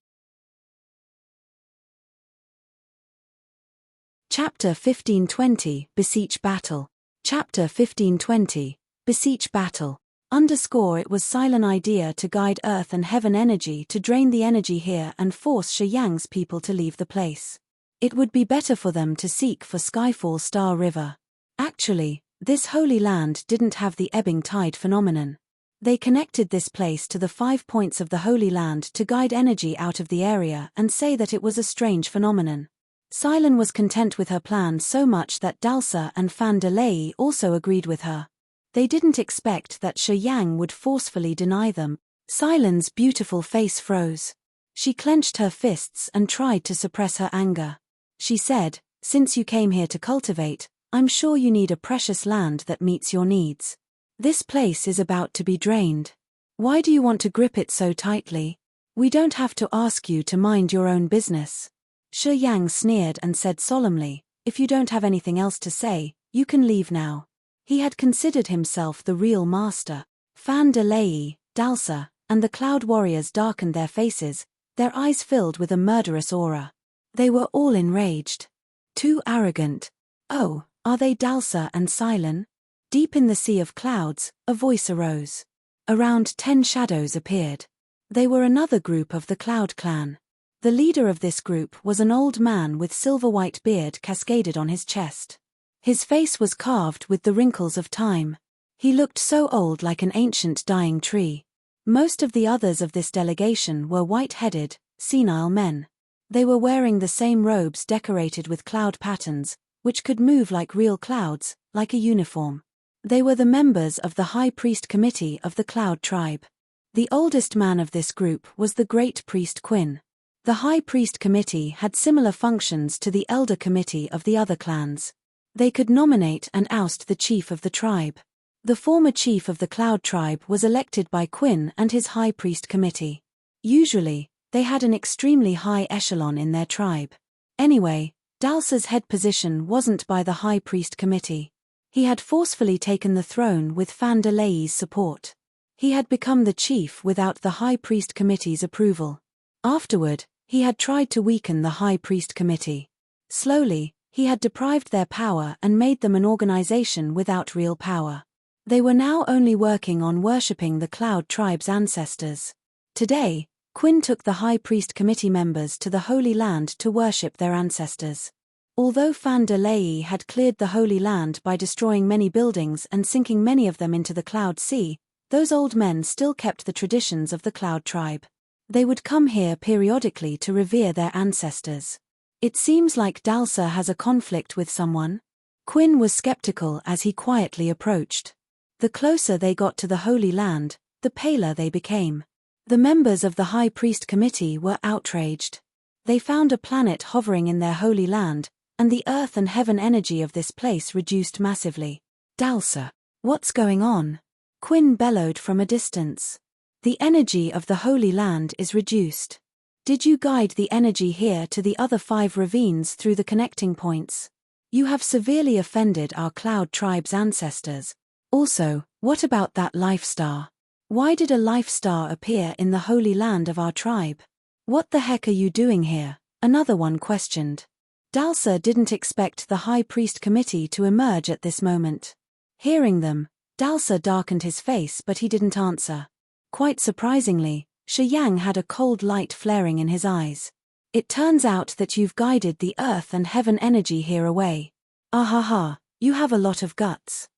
Chapter 1520, Beseech Battle. Chapter 1520, Beseech Battle. It was Silen's idea to guide earth and heaven energy to drain the energy here and force Shi Yang's people to leave the place. It would be better for them to seek for Skyfall Star River. Actually, this holy land didn't have the ebbing tide phenomenon. They connected this place to the 5 points of the Holy Land to guide energy out of the area and say that it was a strange phenomenon. Silen was content with her plan so much that Dalsa and Fan de Lei also agreed with her. They didn't expect that Shi Yang would forcefully deny them. Silen's beautiful face froze. She clenched her fists and tried to suppress her anger. She said, since you came here to cultivate, I'm sure you need a precious land that meets your needs. This place is about to be drained. Why do you want to grip it so tightly? We don't have to ask you to mind your own business. Shi Yang sneered and said solemnly, if you don't have anything else to say, you can leave now. He had considered himself the real master. Fan de Lei, Dalsa, and the cloud warriors darkened their faces, their eyes filled with a murderous aura. They were all enraged. Too arrogant. Oh, are they Dalsa and Silen? Deep in the sea of clouds, a voice arose. Around 10 shadows appeared. They were another group of the Cloud Clan. The leader of this group was an old man with silver-white beard cascaded on his chest. His face was carved with the wrinkles of time. He looked so old like an ancient dying tree. Most of the others of this delegation were white-headed, senile men. They were wearing the same robes decorated with cloud patterns, which could move like real clouds, like a uniform. They were the members of the High Priest Committee of the Cloud Tribe. The oldest man of this group was the Great Priest Quinn. The High Priest Committee had similar functions to the Elder Committee of the other clans. They could nominate and oust the chief of the tribe. The former chief of the Cloud Tribe was elected by Quinn and his High Priest Committee. Usually, they had an extremely high echelon in their tribe. Anyway, Dalsa's head position wasn't by the High Priest Committee. He had forcefully taken the throne with Fan de Lei's support. He had become the chief without the High Priest Committee's approval. Afterward, he had tried to weaken the High Priest Committee. Slowly, he had deprived their power and made them an organization without real power. They were now only working on worshipping the Cloud Tribe's ancestors. Today, Quinn took the High Priest Committee members to the Holy Land to worship their ancestors. Although Fan de Lei had cleared the Holy Land by destroying many buildings and sinking many of them into the Cloud Sea, those old men still kept the traditions of the Cloud Tribe. They would come here periodically to revere their ancestors. It seems like Dalsa has a conflict with someone. Quinn was skeptical as he quietly approached. The closer they got to the Holy Land, the paler they became. The members of the High Priest Committee were outraged. They found a planet hovering in their Holy Land, and the earth and heaven energy of this place reduced massively. Dalsa, what's going on? Quinn bellowed from a distance. The energy of the Holy Land is reduced. Did you guide the energy here to the other 5 ravines through the connecting points? You have severely offended our Cloud Tribe's ancestors. Also, what about that life star? Why did a life star appear in the Holy Land of our tribe? What the heck are you doing here? Another one questioned. Dalsa didn't expect the High Priest Committee to emerge at this moment. Hearing them, Dalsa darkened his face but he didn't answer. Quite surprisingly, Shi Yang had a cold light flaring in his eyes. It turns out that you've guided the earth and heaven energy here away. Ahaha, you have a lot of guts.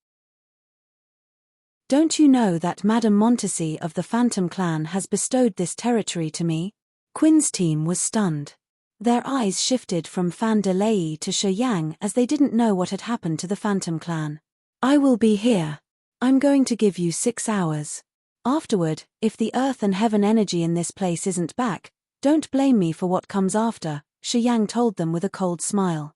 Don't you know that Madame Montesi of the Phantom Clan has bestowed this territory to me? Quinn's team was stunned. Their eyes shifted from Fan de Lei to Shi Yang as they didn't know what had happened to the Phantom Clan. I will be here. I'm going to give you 6 hours. Afterward, if the earth and heaven energy in this place isn't back, Don't blame me for what comes after, Shiyang told them with a cold smile.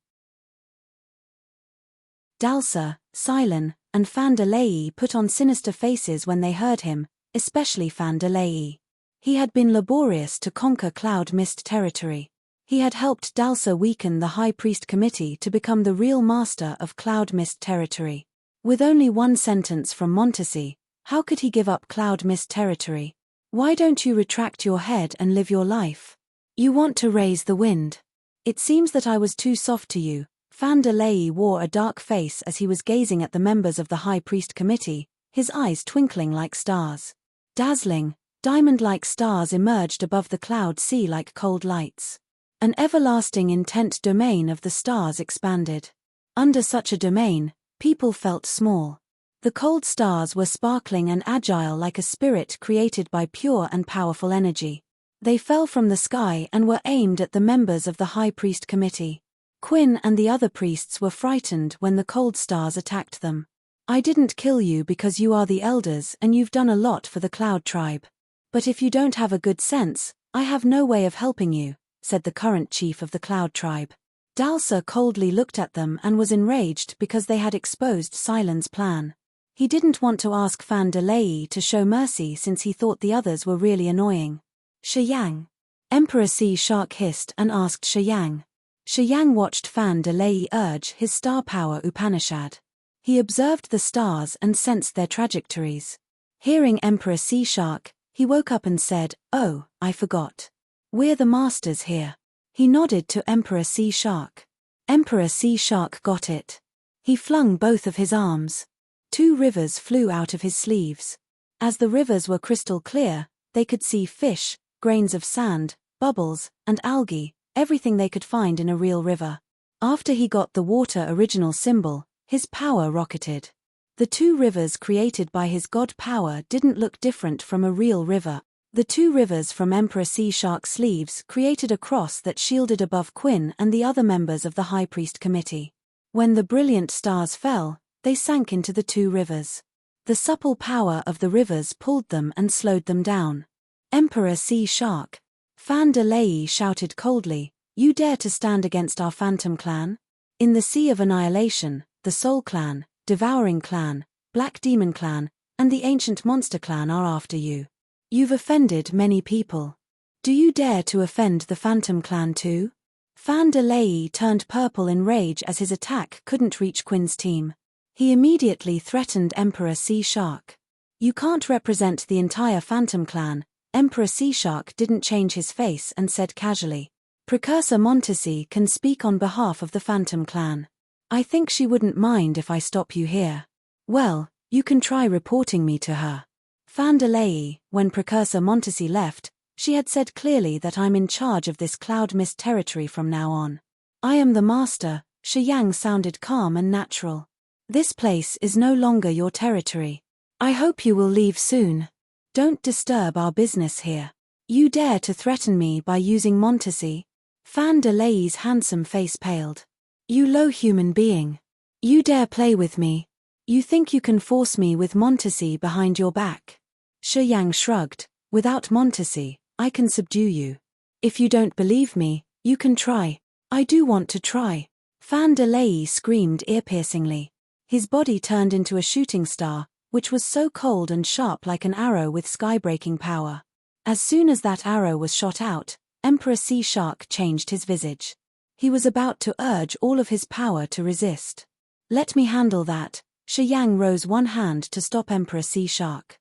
Dalsa, Silen, and Fan de Lei put on sinister faces when they heard him, especially Fan de Lei. He had been laborious to conquer Cloud Mist territory. He had helped Dalsa weaken the High Priest Committee to become the real master of Cloud Mist territory. With only one sentence from Montesi, how could he give up Cloud Mist territory? Why don't you retract your head and live your life? You want to raise the wind. It seems that I was too soft to you. Fan de Lei wore a dark face as he was gazing at the members of the High Priest Committee, his eyes twinkling like stars. Dazzling, diamond-like stars emerged above the cloud sea like cold lights. An everlasting intent domain of the stars expanded. Under such a domain, people felt small. The cold stars were sparkling and agile like a spirit created by pure and powerful energy. They fell from the sky and were aimed at the members of the High Priest Committee. Quinn and the other priests were frightened when the cold stars attacked them. I didn't kill you because you are the elders and you've done a lot for the Cloud Tribe. But if you don't have a good sense, I have no way of helping you, said the current chief of the Cloud Tribe. Dalsa coldly looked at them and was enraged because they had exposed Silen's plan. He didn't want to ask Fan de Lei to show mercy since he thought the others were really annoying. Shiyang. Emperor Sea Shark hissed and asked Shiyang. Shiyang watched Fan de Lei urge his star power Upanishad. He observed the stars and sensed their trajectories. Hearing Emperor Sea Shark, he woke up and said, "Oh, I forgot. We're the masters here." He nodded to Emperor Sea Shark. Emperor Sea Shark got it. He flung both of his arms. 2 rivers flew out of his sleeves. As the rivers were crystal clear, they could see fish, grains of sand, bubbles, and algae, everything they could find in a real river. After he got the water original symbol, his power rocketed. The 2 rivers created by his god power didn't look different from a real river. The 2 rivers from Emperor Sea Shark's sleeves created a cross that shielded above Quinn and the other members of the High Priest Committee. When the brilliant stars fell, they sank into the 2 rivers. The supple power of the rivers pulled them and slowed them down. Emperor Sea Shark. Fan de Lei shouted coldly, "You dare to stand against our Phantom Clan? In the Sea of Annihilation, the Soul Clan, Devouring Clan, Black Demon Clan, and the Ancient Monster Clan are after you. You've offended many people. Do you dare to offend the Phantom Clan too?" Fan de Lei turned purple in rage as his attack couldn't reach Quinn's team. He immediately threatened Emperor Sea Shark. "You can't represent the entire Phantom Clan." Emperor Sea Shark didn't change his face and said casually, "Precursor Montesi can speak on behalf of the Phantom Clan. I think she wouldn't mind if I stop you here." "Well, you can try reporting me to her." Fan de Lei, when Precursor Montesi left, she had said clearly that I'm in charge of this Cloud Mist territory from now on. "I am the master," Shiyang sounded calm and natural. "This place is no longer your territory. I hope you will leave soon. Don't disturb our business here. You dare to threaten me by using Montesi?" Fan de Lei's handsome face paled. "You low human being. You dare play with me? You think you can force me with Montesi behind your back?" Shiyang shrugged. "Without Montesi, I can subdue you. If you don't believe me, you can try." "I do want to try." Fan de Lei screamed ear-piercingly. His body turned into a shooting star, which was so cold and sharp like an arrow with sky-breaking power. As soon as that arrow was shot out, Emperor Sea Shark changed his visage. He was about to urge all of his power to resist. "Let me handle that." Shiyang rose one hand to stop Emperor Sea Shark.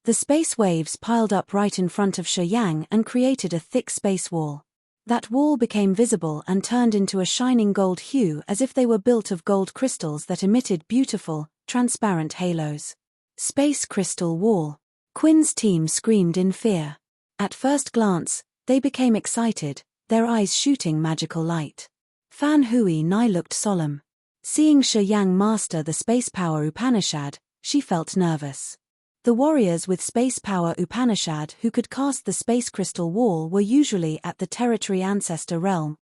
The space waves piled up right in front of Shiyang and created a thick space wall. That wall became visible and turned into a shining gold hue as if they were built of gold crystals that emitted beautiful, transparent halos. Space Crystal Wall. Quinn's team screamed in fear. At first glance, they became excited, their eyes shooting magical light. Fan Hui Nai looked solemn. Seeing Shiyang master the space power Upanishad, she felt nervous. The warriors with space power Upanishad who could cast the space crystal wall were usually at the territory ancestor realm.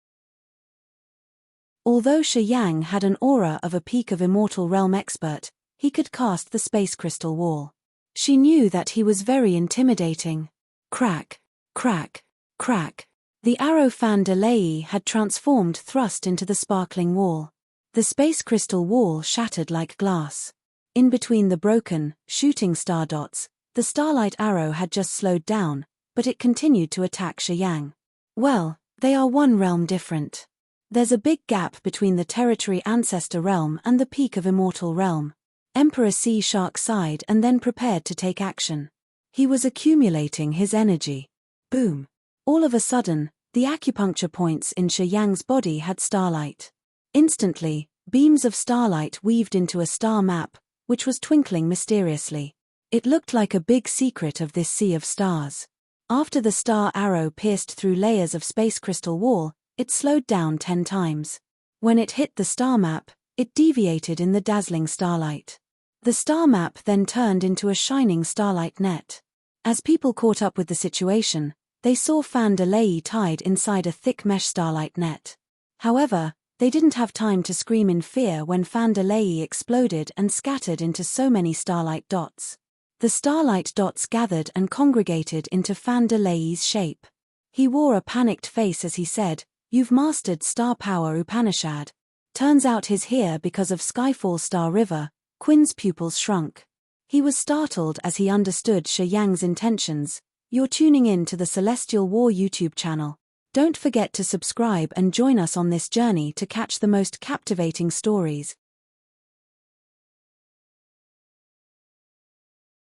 Although Shiyang had an aura of a peak of immortal realm expert, he could cast the space crystal wall. She knew that he was very intimidating. Crack, Crack, crack. The arrow fan de Leigh had transformed thrust into the sparkling wall. The space crystal wall shattered like glass. In between the broken, shooting star dots, the starlight arrow had just slowed down, but it continued to attack Shiyang. Well, they are one realm different. There's a big gap between the territory ancestor realm and the peak of immortal realm. Emperor Sea Shark sighed and then prepared to take action. He was accumulating his energy. Boom. All of a sudden, the acupuncture points in Shiyang's body had starlight. Instantly, beams of starlight weaved into a star map, which was twinkling mysteriously. It looked like a big secret of this sea of stars. After the star arrow pierced through layers of space crystal wall, it slowed down 10 times. When it hit the star map, it deviated in the dazzling starlight. The star map then turned into a shining starlight net. As people caught up with the situation, they saw Fan de Leigh tied inside a thick mesh starlight net. However, they didn't have time to scream in fear when Fan de Leigh exploded and scattered into so many starlight dots. The starlight dots gathered and congregated into Fan de Leigh's shape. He wore a panicked face as he said, "You've mastered star power Upanishad." Turns out he's here because of Skyfall Star River. Quinn's pupils shrunk. He was startled as he understood Shiyang's intentions. You're tuning in to the Celestial War YouTube channel. Don't forget to subscribe and join us on this journey to catch the most captivating stories.